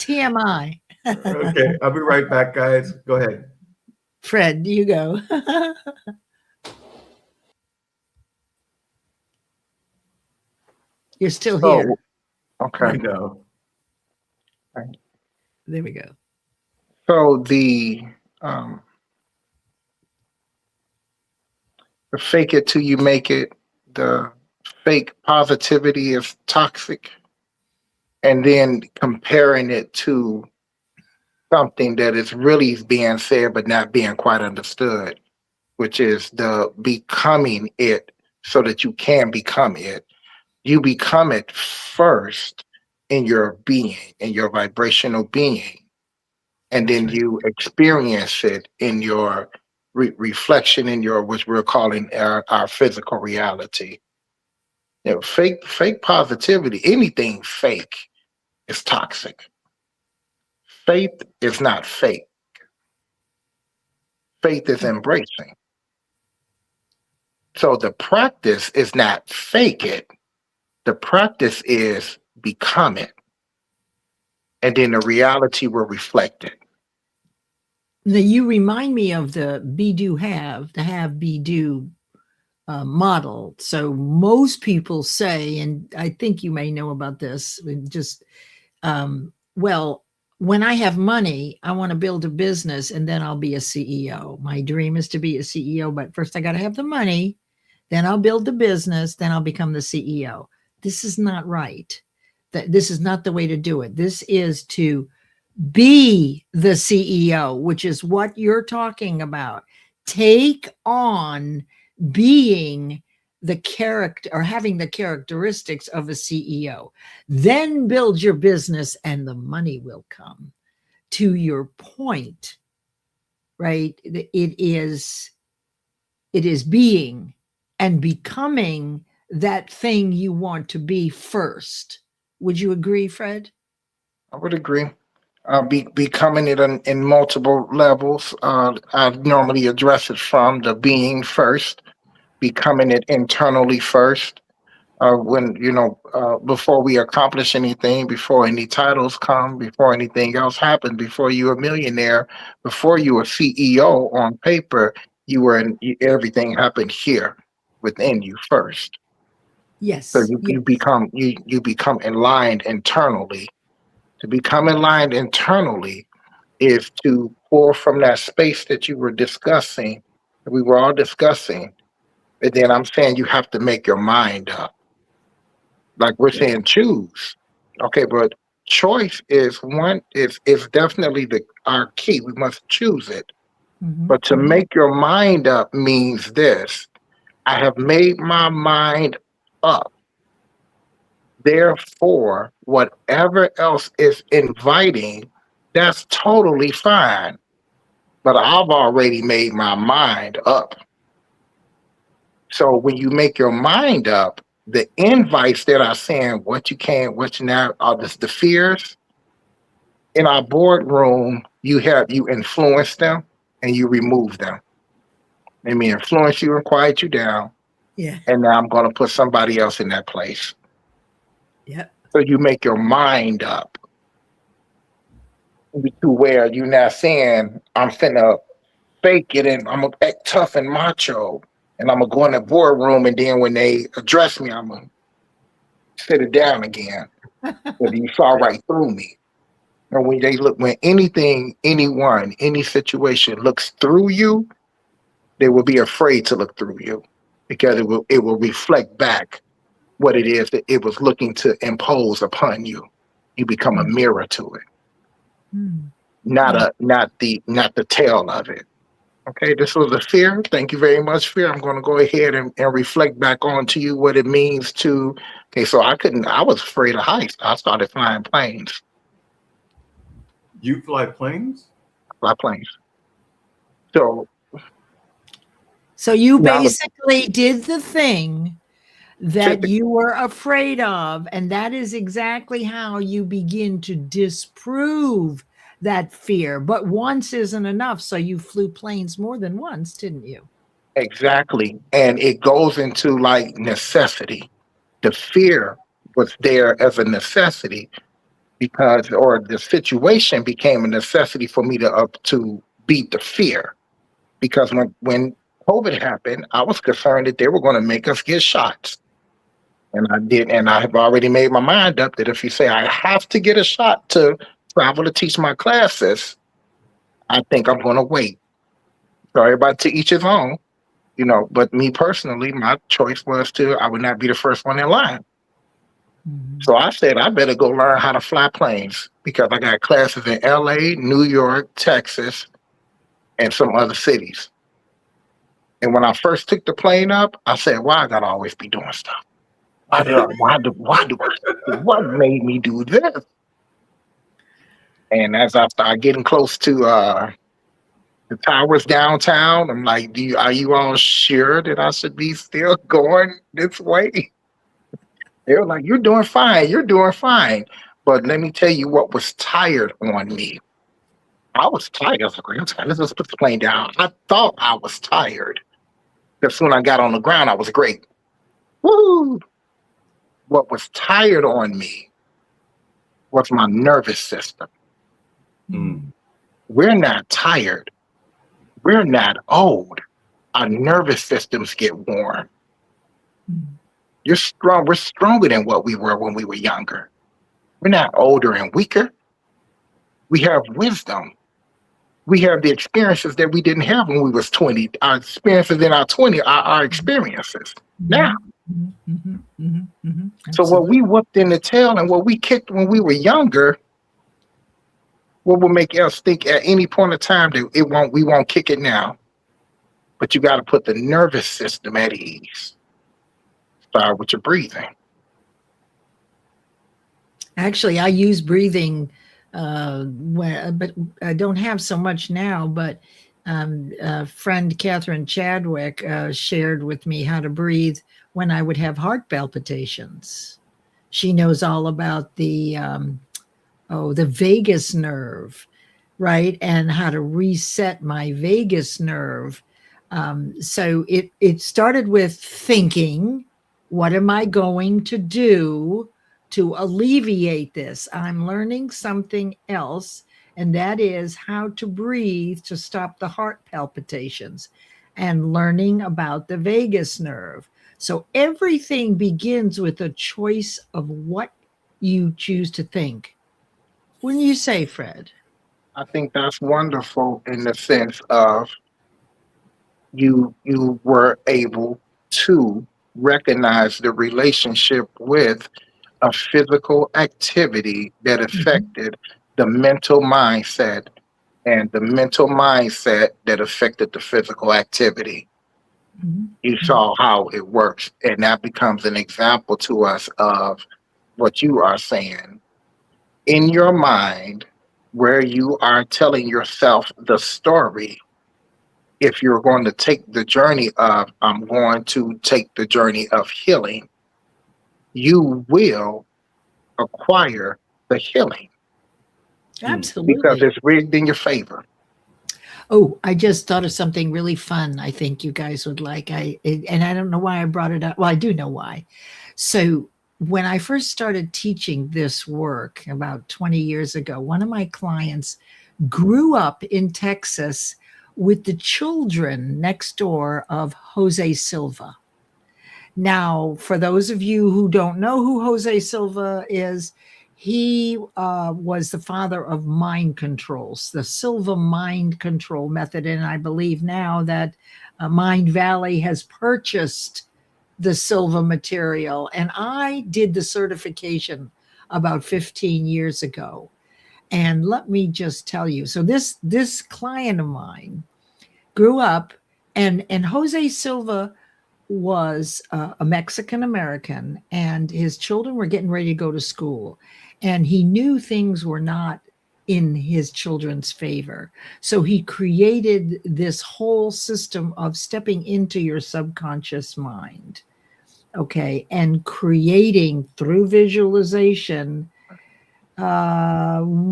TMI. Okay, I'll be right back, guys. Go ahead. Fred, you go. You're still here. Okay. I know. There we go. So the fake it till you make it, the fake positivity is toxic, and then comparing it to something that is really being said but not being quite understood, which is the becoming it so that you can become it. You become it first in your being, in your vibrational being, and then you experience it in your reflection, in your, which we're calling our physical reality. Fake positivity, anything fake is toxic. Faith is not fake. Faith is embracing. So the practice is not fake it. The practice is become it. And then the reality will reflect it. Now, you remind me of the be do have, the have be do model. So most people say, and I think you may know about this, just, well, when I have money, I want to build a business and then I'll be a CEO. My dream is to be a CEO, but first I got to have the money, then I'll build the business, then I'll become the CEO. This is not right. This is not the way to do it. This is to be the CEO, which is what you're talking about. Take on being the character, or having the characteristics of a CEO. Then build your business and the money will come. To your point, right? It is being and becoming that thing you want to be first. Would you agree, Fred? I would agree. Becoming it in multiple levels. I normally address it from the being first, becoming it internally first. When, before we accomplish anything, before any titles come, before anything else happens, before you're a millionaire, before you were CEO on paper, everything happened here within you first. Yes. So you become aligned internally. To become aligned internally is to pour from that space that you were discussing, that we were all discussing. And then I'm saying you have to make your mind up. Like we're saying choose. Okay, but choice is definitely our key. We must choose it. Mm-hmm. But to make your mind up means this. I have made my mind up. Therefore, whatever else is inviting, that's totally fine. But I've already made my mind up. So when you make your mind up, the invites that are saying what you can, what you not, are the fears. In our boardroom, you influence them and you remove them. Let me influence you and quiet you down. Yeah. And now I'm going to put somebody else in that place. Yeah. So you make your mind up to where you're not saying, I'm finna fake it and I'm gonna act tough and macho and I'm gonna go in the boardroom and then when they address me, I'm gonna sit it down again. But you saw right through me. Or when they look, when anything, anyone, any situation looks through you, they will be afraid to look through you because it will reflect back what it is that it was looking to impose upon you. You become a mirror to it, Mm. not the tail of it. Okay, this was a fear. Thank you very much, fear. I'm going to go ahead and reflect back on to you what it means to. Okay, so I was afraid of heights. I started flying planes. You fly planes? Fly planes. So So you now I was basically did the thing that typically you were afraid of, and that is exactly how you begin to disprove that fear. But once isn't enough, so you flew planes more than once, didn't you? exactly, and it goes into like necessity. The fear was there as a necessity because, or the situation became a necessity for me to beat the fear. Because when COVID happened, I was concerned that they were going to make us get shots. And I did, and I have already made my mind up that if you say I have to get a shot to travel to teach my classes, I think I'm going to wait. So everybody to each his own, But me personally, my choice was I would not be the first one in line. Mhm. So I said I better go learn how to fly planes because I got classes in LA, New York, Texas, and some other cities. And when I first took the plane up, I said, "Why I gotta always be doing stuff? What made me do this?" And as I started getting close to the towers downtown, I'm like, are you all sure that I should be still going this way?" They were like, "You're doing fine. You're doing fine." But let me tell you what was tired on me. I was tired. I was like, "Okay, let's just put the plane down." I thought I was tired. Because when I got on the ground, I was great. Woo! What was tired on me was my nervous system. Mm. We're not tired. We're not old. Our nervous systems get worn. Mm. You're strong. We're stronger than what we were when we were younger. We're not older and weaker. We have wisdom. We have the experiences that we didn't have when we was 20. Our experiences in our 20 are our experiences now. Mhm, mhm, mhm, mhm, mhm. So what we Absolutely. whooped in the tail and what we kicked when we were younger, what will make us think at any point of time that we won't kick it now. But you got to put the nervous system at ease. Start with your breathing. Actually, I use breathing, but I don't have so much now. But friend Catherine Chadwick shared with me how to breathe when I would have heart palpitations. She knows all about the vagus nerve, right, and how to reset my vagus nerve. So it started with thinking, what am I going to do to alleviate this? I'm learning something else, and that is how to breathe to stop the heart palpitations and learning about the vagus nerve. So everything begins with a choice of what you choose to think. Wouldn't you say, Fred? I think that's wonderful in the sense of you were able to recognize the relationship with a physical activity that Mhm, affected the mental mindset and the mental mindset that affected the physical activity. mhm, You mhm, saw how it works, and that becomes an example to us of what you are saying in your mind, where you are telling yourself the story. If you're going to take the journey of, I'm going to take the journey of healing, you will acquire the healing Mm. because absolutely. it's rigged in your favor. Oh, I just thought of something really fun. I think you guys would like. And I don't know why I brought it up. Well, I do know why. So when I first started teaching this work about 20 years ago, one of my clients grew up in Texas with the children next door of Jose Silva. Now, for those of you who don't know who Jose Silva is, He was the father of mind controls, the Silva mind control method. And I believe now that Mind Valley has purchased the Silva material. And I did the certification about 15 years ago. And let me just tell you, so this client of mine grew up, and Jose Silva was a Mexican American, and his children were getting ready to go to school, and he knew things were not in his children's favor. So he created this whole system of stepping into your subconscious mind, okay, and creating through visualization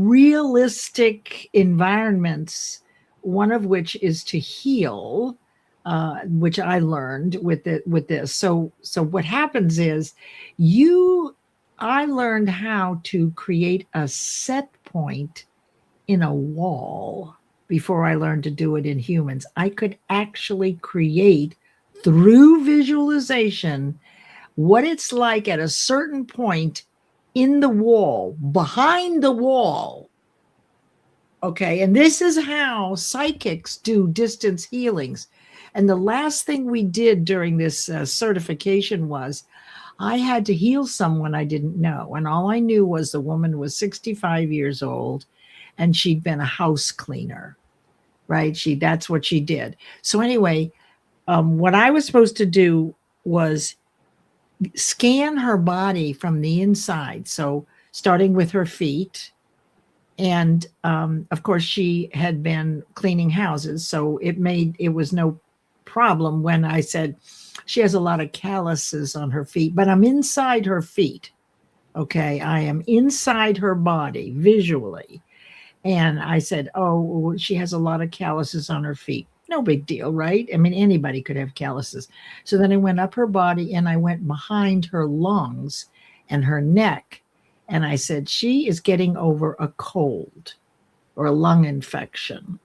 realistic environments, one of which is to heal, which I learned with this. So what happens is I learned how to create a set point in a wall before I learned to do it in humans. I could actually create through visualization what it's like at a certain point in the wall, behind the wall. Okay. And this is how psychics do distance healings. And the last thing we did during this certification was I had to heal someone I didn't know. And all I knew was the woman was 65 years old and she'd been a house cleaner, right? That's what she did. So anyway, what I was supposed to do was scan her body from the inside. So starting with her feet. And of course, she had been cleaning houses. So it was no problem when I said she has a lot of calluses on her feet, but I'm inside her feet. Okay. I am inside her body visually. And I said, oh, she has a lot of calluses on her feet. No big deal, right? I mean, anybody could have calluses. So then I went up her body and I went behind her lungs and her neck. And I said, she is getting over a cold or a lung infection,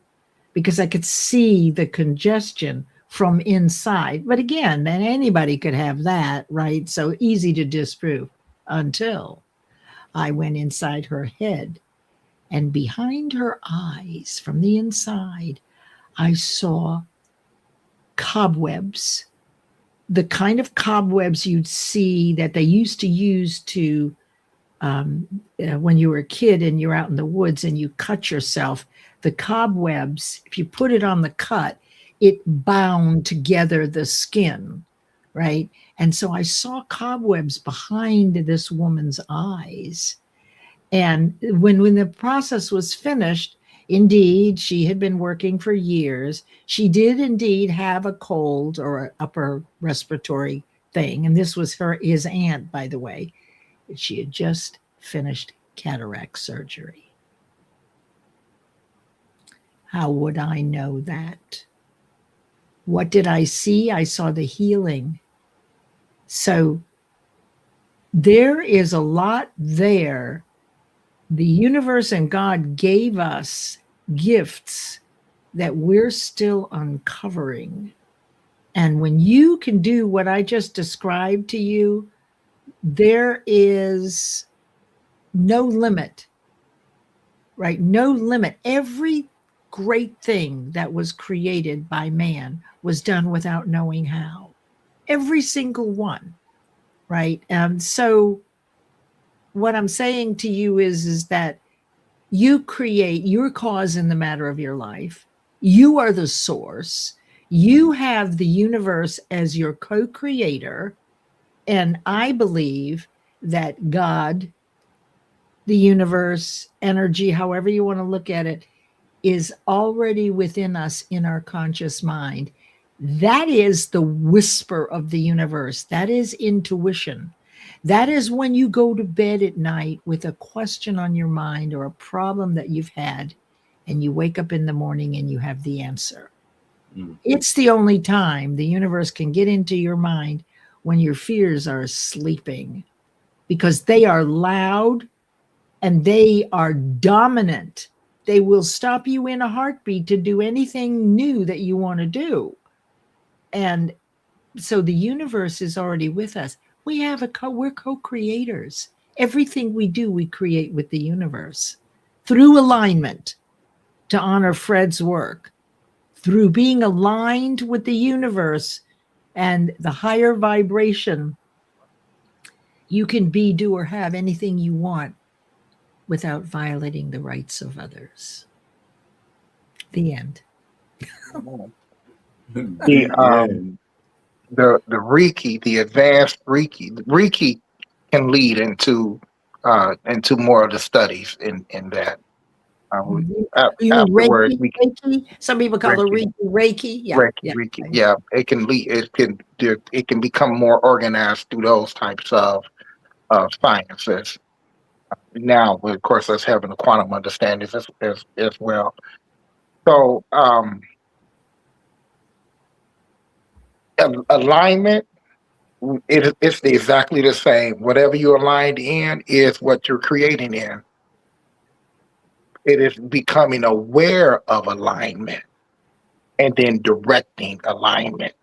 because I could see the congestion from inside. But again, then anybody could have that, right? So easy to disprove, until I went inside her head, and behind her eyes from the inside, I saw cobwebs, the kind of cobwebs you'd see that they used to use to when you were a kid and you're out in the woods and you cut yourself. The cobwebs, if you put it on the cut, it bound together the skin, right? And so I saw cobwebs behind this woman's eyes. And when the process was finished, indeed, she had been working for years. She did indeed have a cold or an upper respiratory thing. And this was his aunt, by the way. She had just finished cataract surgery. How would I know that? What did I see? I saw the healing. So there is a lot there. The universe and God gave us gifts that we're still uncovering. And when you can do what I just described to you, there is no limit, right? No limit. Every great thing that was created by man was done without knowing how. Every single one, right? So what I'm saying to you is that you create your cause in the matter of your life. You are the source. You have the universe as your co-creator. And I believe that God, the universe, energy, however you want to look at it, is already within us in our conscious mind. That is the whisper of the universe. That is intuition. That is when you go to bed at night with a question on your mind or a problem that you've had, and you wake up in the morning and you have the answer. It's the only time the universe can get into your mind, when your fears are sleeping, because they are loud and they are dominant. They will stop you in a heartbeat to do anything new that you want to do. And so the universe is already with us. We're co-creators. everything we do, we create with the universe through alignment to honor Fred's work, through being aligned with the universe and the higher vibration. You can be, do, or have anything you want without violating the rights of others. The end. The the Reiki, the advanced Reiki can lead into more of the studies in that. You mean Afterwards, Reiki? we Reiki? Some people call it Reiki, Reiki. Yeah, Reiki, yeah. Reiki, yeah, it can lead. It can become more organized through those types of sciences. Now, of course, us having the quantum understandings as well. So, alignment, it's exactly the same. Whatever you're aligned in is what you're creating in. It is becoming aware of alignment and then directing alignment.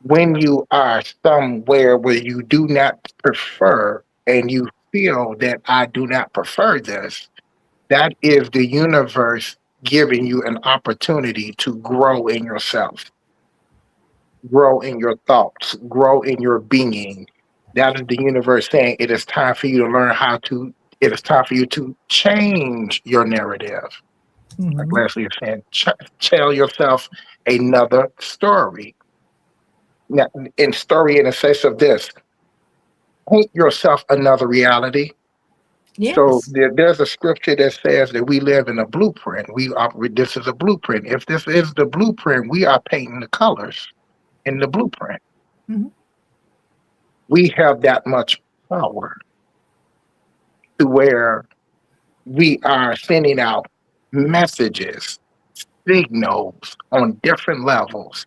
When you are somewhere where you do not prefer and you feel that I do not prefer this, that is the universe giving you an opportunity to grow in yourself, grow in your thoughts, grow in your being. That is the universe saying it is time for you to learn it is time for you to change your narrative. Like Mhm. Leslie is saying, tell yourself another story. Now, in story, in the sense of this, paint yourself another reality. So Yes. there's a scripture that says that we live in a blueprint. This is a blueprint. If this is the blueprint, we are painting the colors in the blueprint. Mhm. We have that much power to where we are sending out messages, signals on different levels.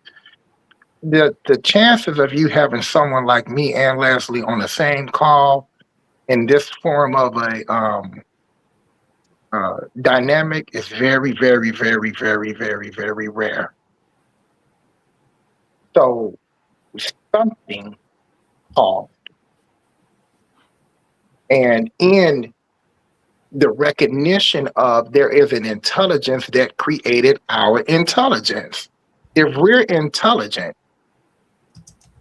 The chances of you having someone like me and Leslie on the same call in this form of a dynamic is very, very, very, very, very, very rare. So something called, and in the recognition of there is an intelligence that created our intelligence. If we're intelligent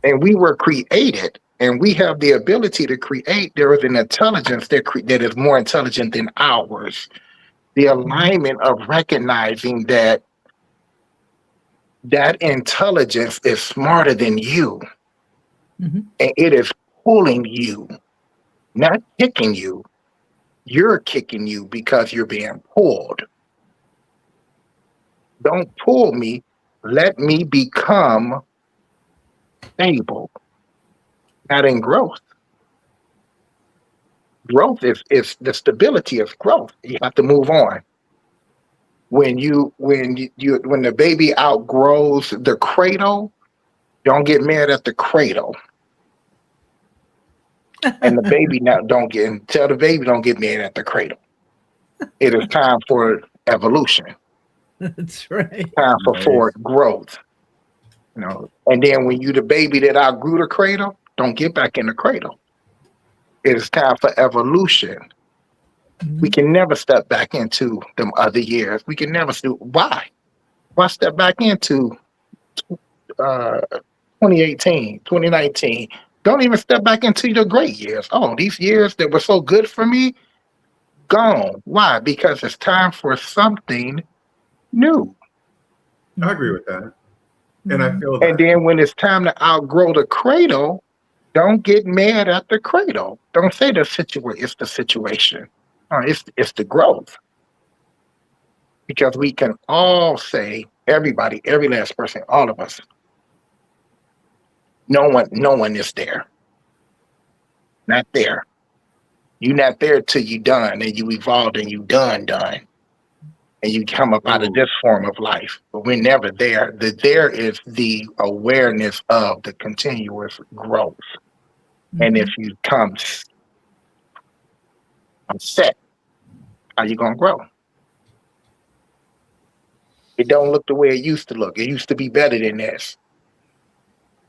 and we were created and we have the ability to create, there is an intelligence that is more intelligent than ours. The alignment of recognizing that intelligence is smarter than you, Mhm. and it is pulling you, not kicking you. You're kicking you because you're being pulled. Don't pull me. Let me become stable, not in growth. Growth is the stability of growth. You have to move on. When the baby outgrows the cradle, don't get mad at the cradle. And the baby now tell the baby don't get mad at the cradle. It is time for evolution, That's right. time for Nice. forward growth. And then when you the baby that outgrew the cradle, don't get back in the cradle. It is time for evolution. We Mhm. can never step back into them other years. We can never do why? Why step back into uh 2018, 2019? Don't even step back into the great years. Oh, these years that were so good for me, gone. Why? Because it's time for something new. I agree with that. And I Mhm. feel And that. then when it's time to outgrow the cradle, don't get mad at the cradle. Don't say it's the situation. It's the growth. Because we can all say, everybody, every last person, all of us, no one is there. Not there. You're not there till you done and you evolved and you done. And you come up out of Ooh. this form of life. But we're never there. The there is the awareness of the continuous growth. And if Mhm. you come set, how you gonna grow? It don't look the way it used to look. It used to be better than this.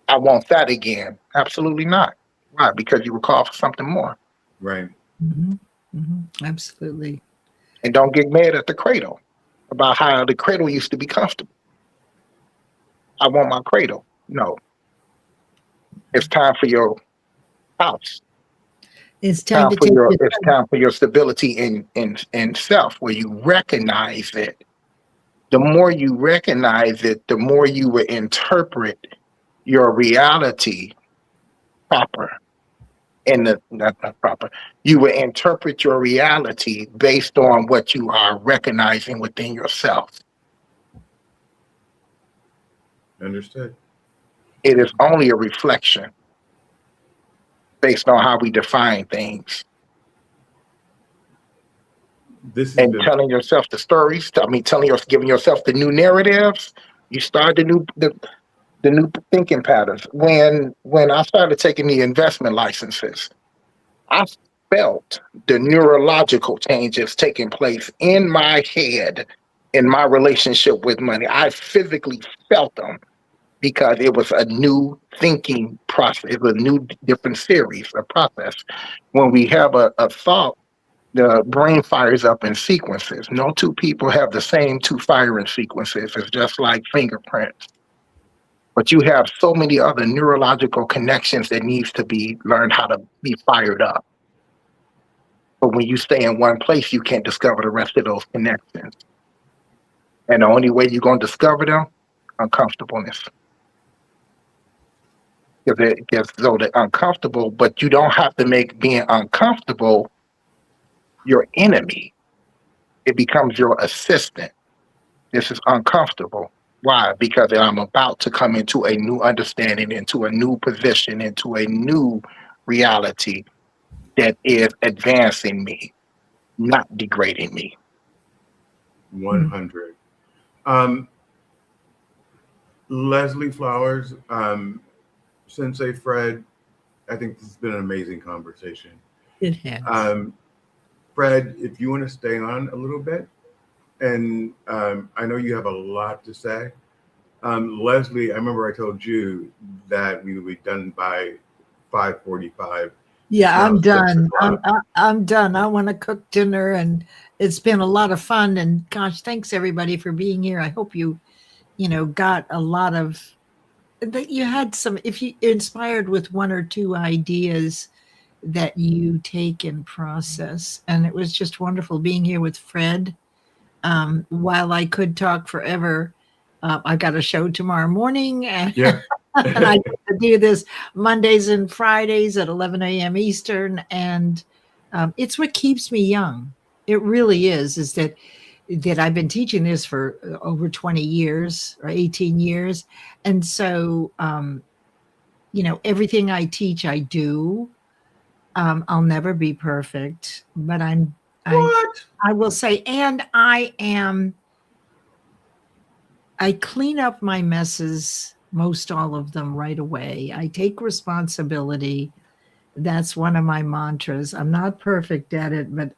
I want that again. Absolutely not. Why? Because you were called for something more. Right. Absolutely. And don't get mad at the cradle about how the cradle used to be comfortable. I want my cradle. No, it's time for your house. It's time to take it. It's time for your stability in self, where you recognize it. The more you recognize it, the more you will interpret your reality proper. And not proper. You will interpret your reality based on what you are recognizing within yourself. Understood. It is only a reflection based on how we define things. This has And been telling yourself the stories, giving yourself the new narratives, you start the new thinking patterns. When I started taking the investment licenses, I felt the neurological changes taking place in my head in my relationship with money. I physically felt them because it was a new thinking process. It was a new, different series, a process. When we have a thought, the brain fires up in sequences. No two people have the same two firing sequences. It's just like fingerprints. But you have so many other neurological connections that needs to be learned how to be fired up. But when you stay in one place, you can't discover the rest of those connections. And the only way you're going to discover them, uncomfortableness. Because it gets so they're uncomfortable, but you don't have to make being uncomfortable your enemy. It becomes your assistant. This is uncomfortable. Why? Because I'm about to come into a new understanding, into a new position, into a new reality that is advancing me, not degrading me. 100. Leslie Flowers, Sensei Fred, I think this has been an amazing conversation. It has. Fred, if you want to stay on a little bit, and I know you have a lot to say. Leslie, I remember I told you that we would be done by 5:45. Yeah, I'm done. 6:00. I'm done. I want to cook dinner, and it's been a lot of fun. And gosh, thanks everybody for being here. I hope you got a lot of that. You had some, if you inspired with one or two ideas that you take and process. And it was just wonderful being here with Fred. While I could talk forever, I got a show tomorrow morning, and Yeah. and I get to do this Mondays and Fridays at 11 a.m. Eastern. And it's what keeps me young. It really is that I've been teaching this for over 20 years or 18 years. And so, everything I teach, I do. I'll never be perfect, but I will say, and I clean up my messes, most all of them right away. I take responsibility. That's one of my mantras. I'm not perfect at it, but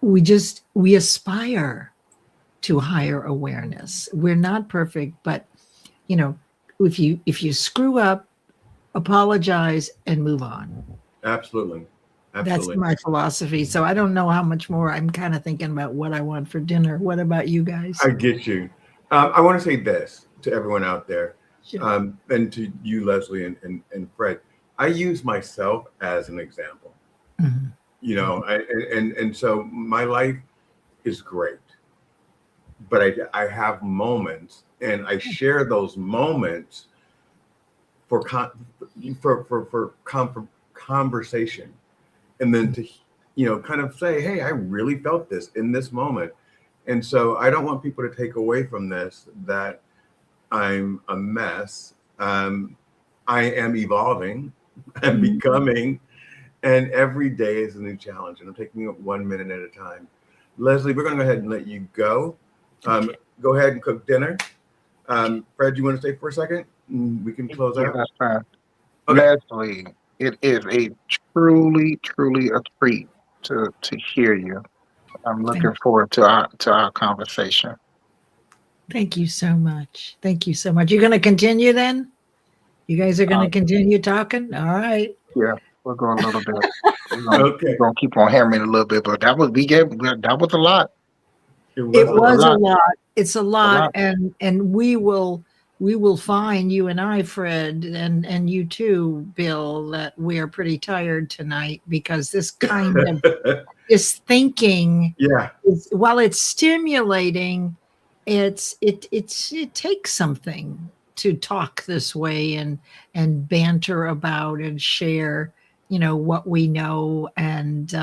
we aspire to higher awareness. We're not perfect, but if you screw up, apologize and move on. Absolutely. That's my philosophy. So I don't know how much more. I'm kind of thinking about what I want for dinner. What about you guys? I get you. I want to say this to everyone out there, Sure. and to you, Leslie and Fred. I use myself as an example. Mhm. And so my life is great, but I have moments, and I share those moments for conversation, and then to kind of say, hey, I really felt this in this moment. And so I don't want people to take away from this that I'm a mess. I am evolving and becoming, and every day is a new challenge, and I'm taking it 1 minute at a time. Leslie, we're going to go ahead and let you go. Okay. Go ahead and cook dinner. Fred, you want to stay for a second? We can close out. That's fine. Okay. Leslie, it is a truly, truly a treat to hear you. I'm looking forward to our conversation. Thank you so much. Thank you so much. You're going to continue then? You guys are going to continue talking? All right. Yeah. We'll go a little bit. We're Okay. gonna keep on hammering a little bit, but that was that was a lot. It A lot. was a lot. It's a A lot, lot. and we will find, you and I, Fred, and you too, Bill, that we are pretty tired tonight because this kind of this thinking Yeah. is, while it's stimulating, it takes something to talk this way and banter about and share, what we know. And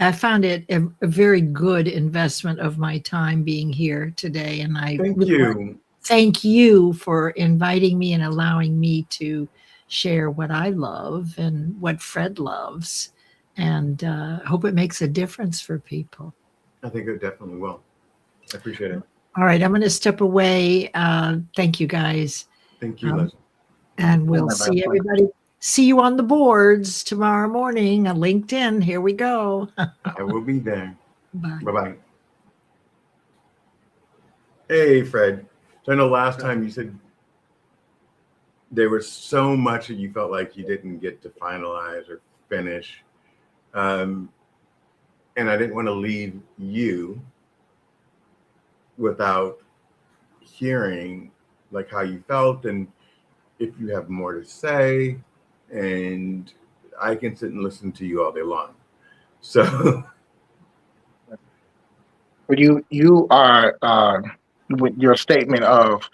I found it a very good investment of my time being here today, and I Thank really want to you. thank you for inviting me and allowing me to share what I love and what Fred loves, and hope it makes a difference for people. I think it definitely will. I appreciate it. All right, I'm going to step away. Thank you, guys, Thank you, um, Leslie. and we'll Bye-bye. see everybody. See you on the boards tomorrow morning on LinkedIn. Here we go. I will be there. Bye. Bye-bye. Hey, Fred. So I know last time you said there was so much that you felt like you didn't get to finalize or finish. And I didn't want to leave you without hearing like how you felt and if you have more to say. And I can sit and listen to you all day long. So But you are with your statement of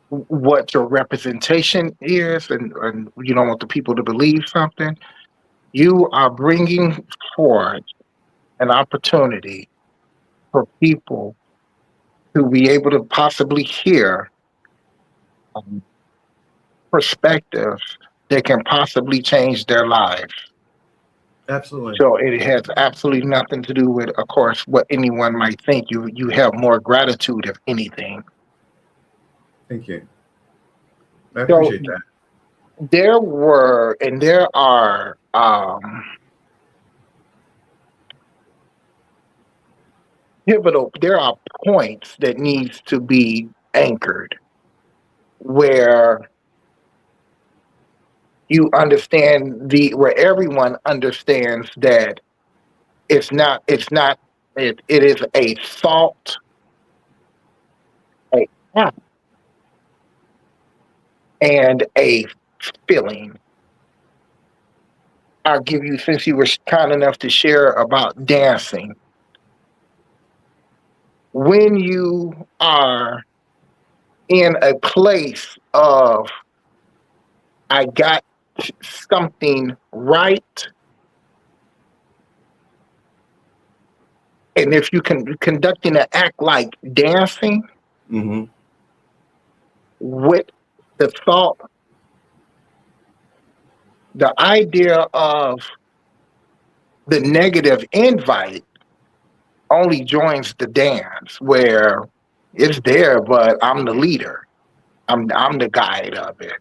what your representation is, and you don't want the people to believe something. You are bringing forward an opportunity for people to be able to possibly hear um, perspectives that can possibly change their lives. absolutely. So it has absolutely nothing to do with, of course, what anyone might think. You have more gratitude, if anything. Thank you. I So appreciate that. there were and there are pivotal. There are points that needs to be anchored where you understand where everyone understands that it is a thought, a act, and a feeling. I'll give you, since you were kind enough to share about dancing, when you are in a place of I got something right, and if you can conducting an act like dancing Mm-hmm. with the thought, the idea of the negative invite only joins the dance where it's there, but I'm the leader. I'm the guide of it.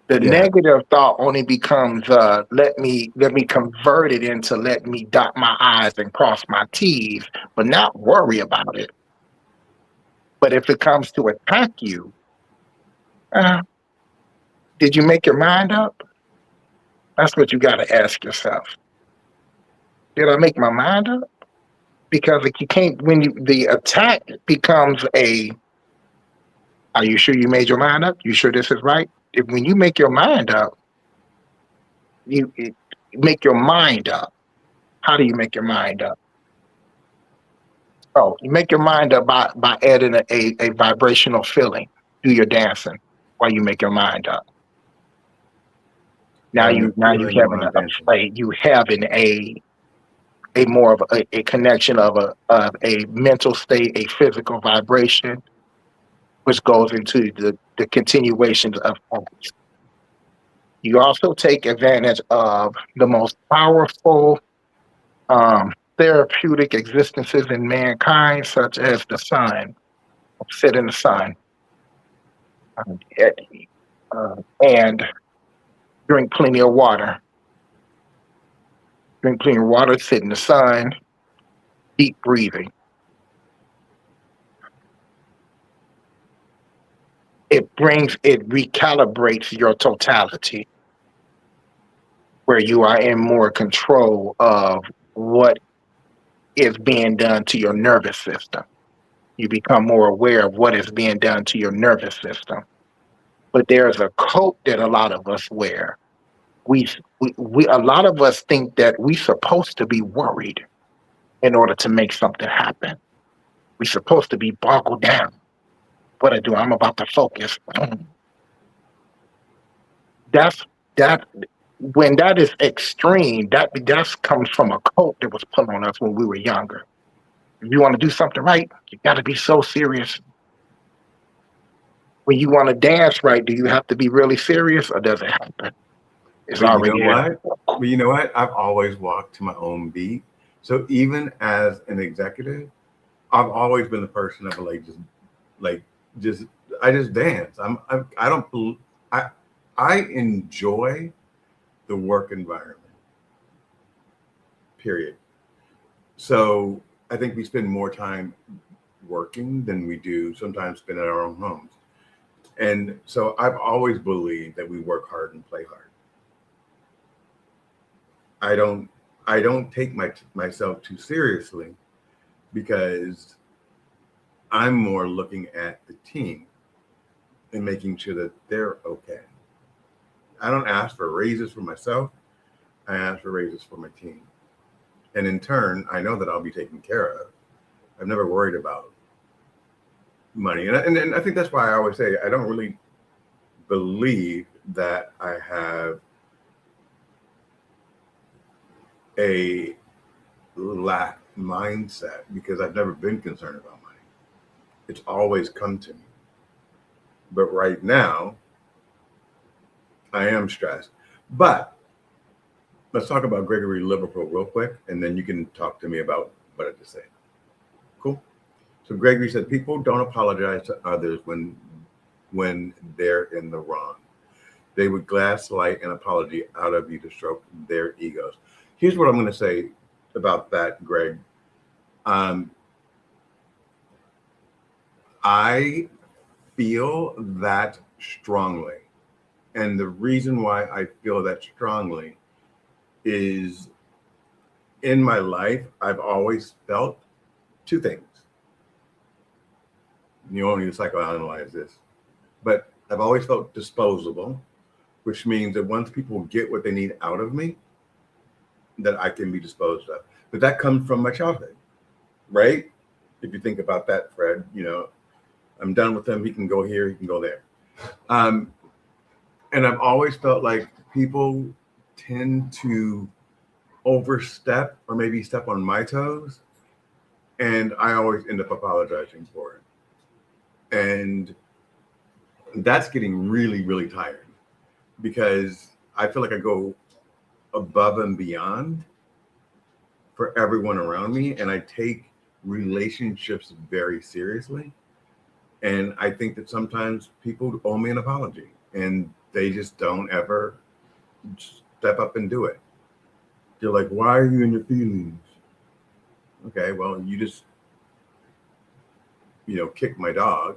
The Yeah. negative thought only becomes let me convert it into let me dot my I's and cross my T's, but not worry about it. But if it comes to attack you, uh, did you make your mind up? That's what you got to ask yourself. Did I make my mind up? Because like you can't when you the attack becomes a. Are you sure you made your mind up? You sure this is right? If when you make your mind up, you make your mind up. How do you make your mind up? Oh, you make your mind up by adding a vibrational feeling to your dancing while you make your mind up. Adding a Now you feeling having while I'm a dancing. play. You having a more of a connection of a mental state, a physical vibration, which goes into the continuations of acts. You also take advantage of the most powerful therapeutic existences in mankind, such as the sun. Sit in the sun um, and drink plenty of water. Drink plenty of water, sit in the sun, deep breathing. It recalibrates your totality. where you are in more control of what is being done to your nervous system. You become more aware of what is being done to your nervous system. But there's a coat that a lot of us wear. We a lot of us think that we're supposed to be worried in order to make something happen. We're supposed to be boggled down. What I do, I'm about to focus. That's that when that is extreme, that comes from a coat that was put on us when we were younger. If you want to do something right, you got to be so serious. When you want to dance right, do you have to be really serious, or does it happen? It's But you already know here. what? But you know what? I've always walked to my own beat. So even as an executive, I've always been the person that would like just I just dance. I don't I enjoy the work environment. Period. So I think we spend more time working than we do sometimes spend at our own homes. And so I've always believed that we work hard and play hard. I don't take myself too seriously because I'm more looking at the team and making sure that they're okay. I don't ask for raises for myself. I ask for raises for my team. And in turn, I know that I'll be taken care of. I've never worried about money. And I think that's why I always say I don't really believe that I have a lack mindset because I've never been concerned about money. It's always come to me. But right now, I am stressed. But let's talk about Gregory Liverpool real quick, and then you can talk to me about what I just said. Cool? So Gregory said, people don't apologize to others when they're in the wrong. They would gaslight an apology out of you to stroke their egos. Here's what I'm going to say about that, Greg. I feel that strongly. And the reason why I feel that strongly is in my life, I've always felt two things. You don't need to psychoanalyze this, but I've always felt disposable, which means that once people get what they need out of me, that I can be disposed of. But that comes from my childhood, right? If you think about that, Fred, I'm done with him. He can go here, he can go there. And I've always felt like people tend to overstep or maybe step on my toes. And I always end up apologizing for it. And that's getting really, really tired because I feel like I go above and beyond for everyone around me. And I take relationships very seriously. And I think that sometimes people owe me an apology and they just don't ever step up and do it. They're like, why are you in your feelings? Okay, well, you just, kicked my dog.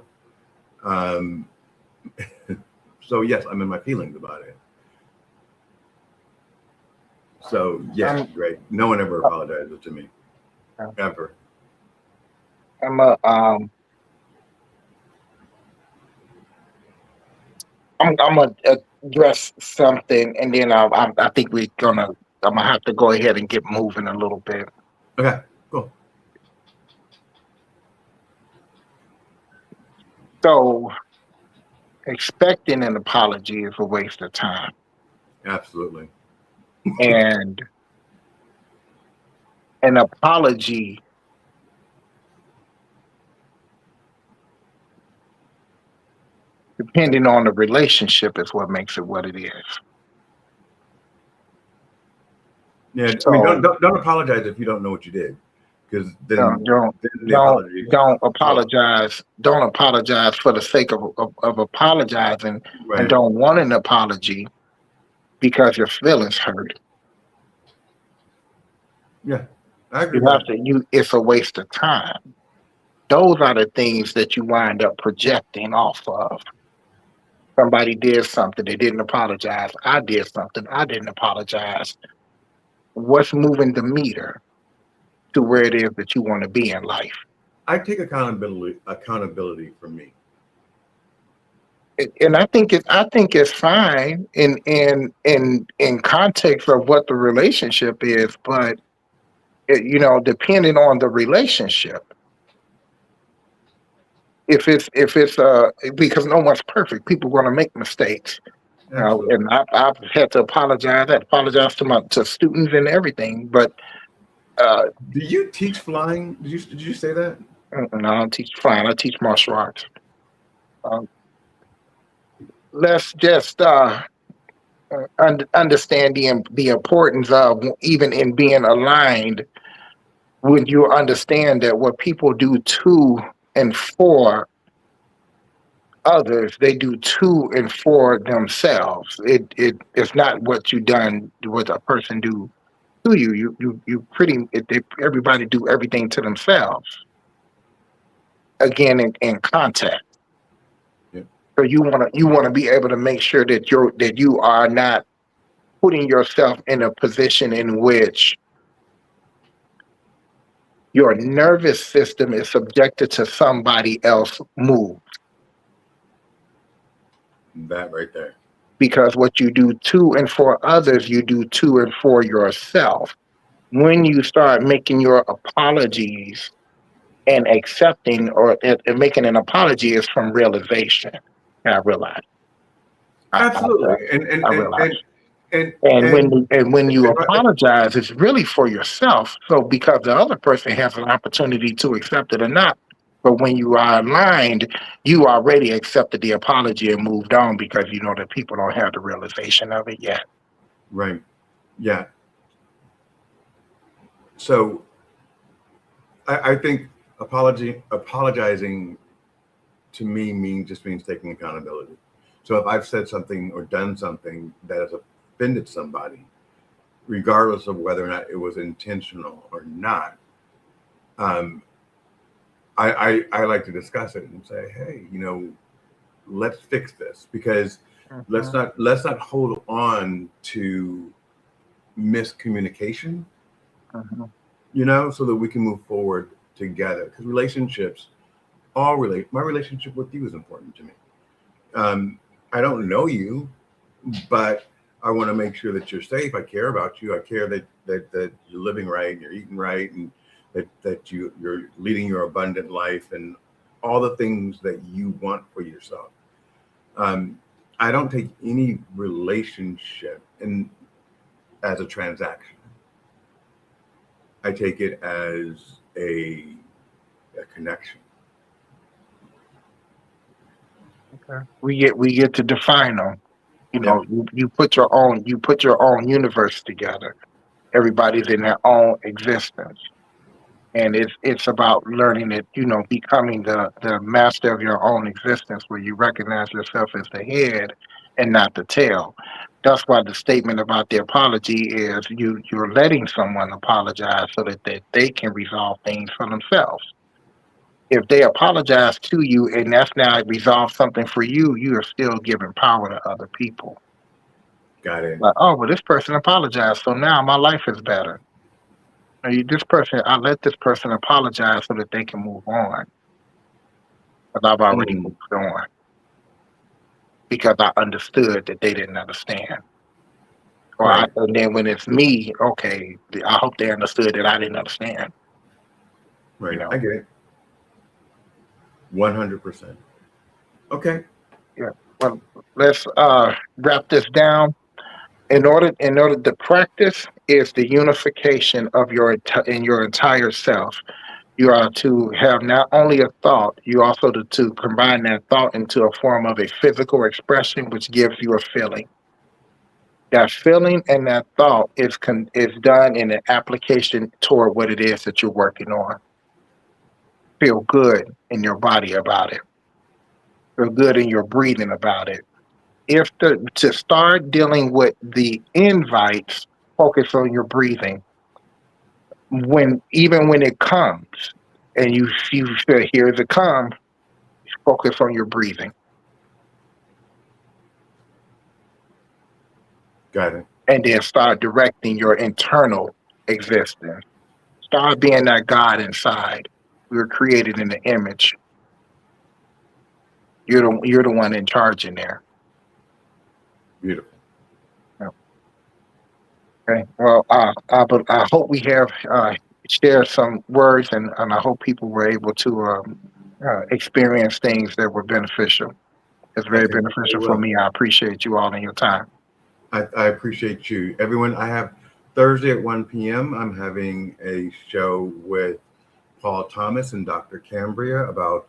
So yes, I'm in my feelings about it. So yes, great. No one ever apologizes to me, ever. I'm gonna address something, and then I think I'm gonna have to go ahead and get moving a little bit. Okay, cool. So, expecting an apology is a waste of time. Absolutely. And an apology depending on the relationship is what makes it what it is. Yeah, So, I mean, don't apologize if you don't know what you did, because then don't apologize. Don't apologize for the sake of apologizing, right. And don't want an apology because your feelings hurt. Yeah, I agree. It's a waste of time. Those are the things that you wind up projecting off of. Somebody did something, they didn't apologize. I did something, I didn't apologize. What's moving the meter to where it is that you want to be in life? I take accountability for me. And I think it's fine in context of what the relationship is, but depending on the relationship, if it's because no one's perfect, people are going to make mistakes. Absolutely. And I've had to apologize. I apologize to students and everything, but Do you teach flying? Did you say that? no, I don't teach flying. I teach martial arts. Um, let's just understand the importance of, even in being aligned, when you understand that what people do to and for others, they do to and for themselves. It's not what you done, what a person do to you. Everybody do everything to themselves. Again, in contact. Yeah. So you wanna be able to make sure that you are not putting yourself in a position in which your nervous system is subjected to somebody else move. That right there. Because what you do to and for others, you do to and for yourself. When you start making your apologies and accepting and making an apology is from realization. And I realize. Absolutely. And and I and realize. and and, And when you and right- apologize, it's really for yourself. So because the other person has an opportunity to accept it or not. But when you are aligned, you already accepted the apology and moved on, because you know that people don't have the realization of it yet. right. Yeah. So I think apologizing to me means taking accountability. So if I've said something or done something that has offended somebody, regardless of whether or not it was intentional or not, um, I like to discuss it and say, hey, let's fix this, because let's not hold on to miscommunication, Mhm. so that we can move forward together. Because relationships all relate. My relationship with you is important to me. I don't know you, but I want to make sure that you're safe. I care about you. I care that you're living right and you're eating right, and that you're leading your abundant life and all the things that you want for yourself. I don't take any relationship as a transaction. I take it as a connection. Okay. We get to define them. Yeah. You put your own universe together. Everybody's in their own existence. And it's about learning that, becoming the master of your own existence, where you recognize yourself as the head and not the tail. That's why the statement about the apology is you're letting someone apologize so that they can resolve things for themselves. If they apologize to you and that's now resolved something for you, you are still giving power to other people. Got it. Like, oh, well, this person apologized, so now my life is better. I let this person apologize so that they can move on, because I've already Mm, moved on, because I understood that they didn't understand. right. And then when it's me, okay, I hope they understood that I didn't understand. You Right. I know, get it. 100%. Okay. yeah. Well, let's wrap this down. In order to practice is the unification of in your entire self. You are to have not only a thought, you also to combine that thought into a form of a physical expression, which gives you a feeling. That feeling and that thought is done in an application toward what it is that you're working on. Feel good in your body about it. Feel good in your breathing about it. To start dealing with the invites, focus on your breathing. Even when it comes, and you feel, here it comes, focus on your breathing. Got it. And then start directing your internal existence. Start being that God inside. We were created in the image. You're the one in charge in there. Beautiful. Okay. Well, but I hope we have shared some words, and I hope people were able to experience things that were beneficial. It's very beneficial for me. I appreciate you all and your time. I appreciate you. Everyone, I have Thursday at 1 p.m. I'm having a show with Paul Thomas and Dr. Cambria about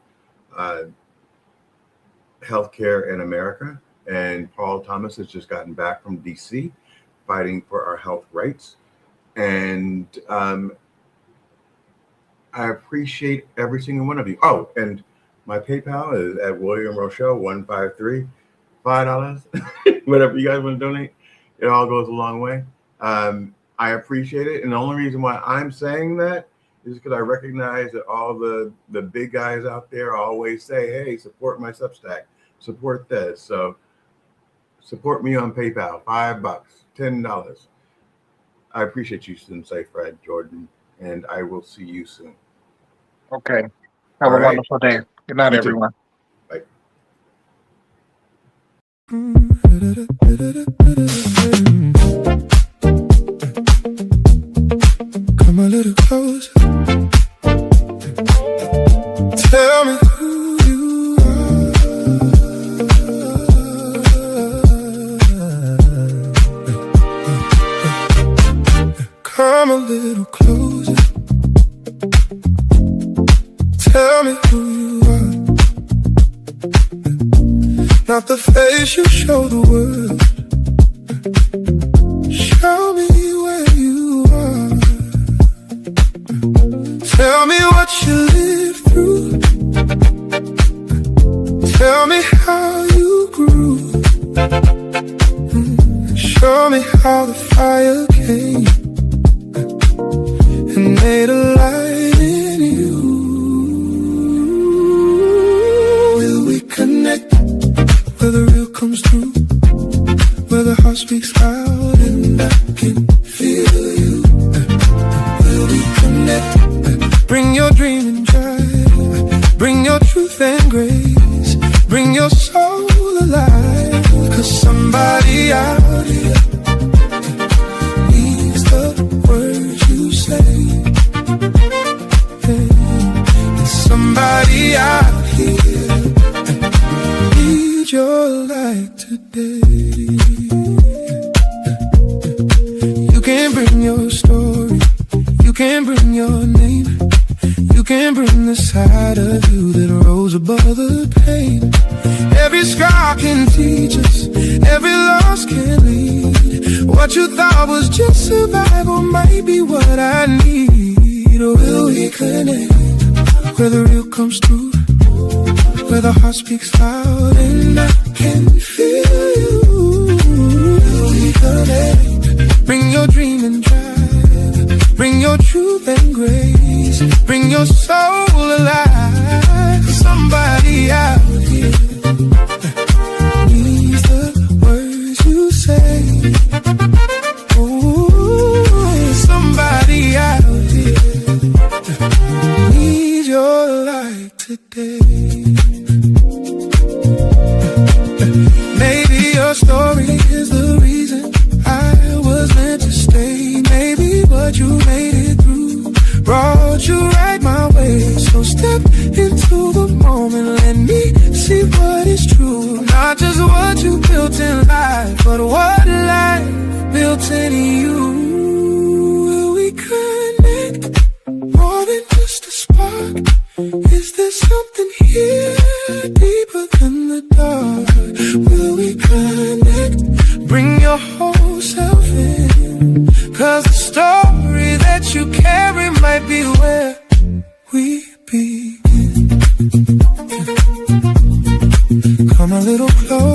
healthcare in America. And Paul Thomas has just gotten back from DC fighting for our health rights. And I appreciate every single one of you. Oh, and my PayPal is at William Rochelle 153, $5, whatever you guys want to donate. It all goes a long way. I appreciate it. And the only reason why I'm saying that is because I recognize that all the big guys out there always say, hey, support my Substack, support this. So support me on PayPal, $5, $10. I appreciate you, Sensei Fred Jordan, and I will see you soon. Okay. Have a wonderful day. Good night, everyone. Bye. Come a little closer. Tell me who you are. Come a little closer. Tell me who you are. Not the face you show the world. Show me where you are. Tell me what you lived through. Tell me how you grew. Show me how the fire came and made a light in you. Will we connect where the real comes through? Where the heart speaks loud and I can feel you. Will we connect? Bring your dream and drive. Bring your truth and grace. Bring your soul alive. 'Cause somebody out here needs the words you say. And somebody out here needs your light today. You can bring your story. You can bring your name. You can bring the side of you that rose above the pain. Every scar can teach us. Every loss can lead. What you thought was just survival might be what I need. Or will we connect where the real comes through? Where the heart speaks loud and I can feel you. Will we connect? Bring your dream and drive. Bring your truth and grace. Bring your soul alive. Somebody out here needs the words you say. Oh, somebody out here needs your light today. Maybe your story is the reason I was meant to stay. Maybe what you made it through brought you right my way. So step into the moment, let me see what is true. Not just what you built in life, but what life built in you. Will we connect more than just a spark? Is there something here deeper than the dark? Will we connect? Bring your whole self in. 'Cause the story that you carry might be where we begin. Come a little closer.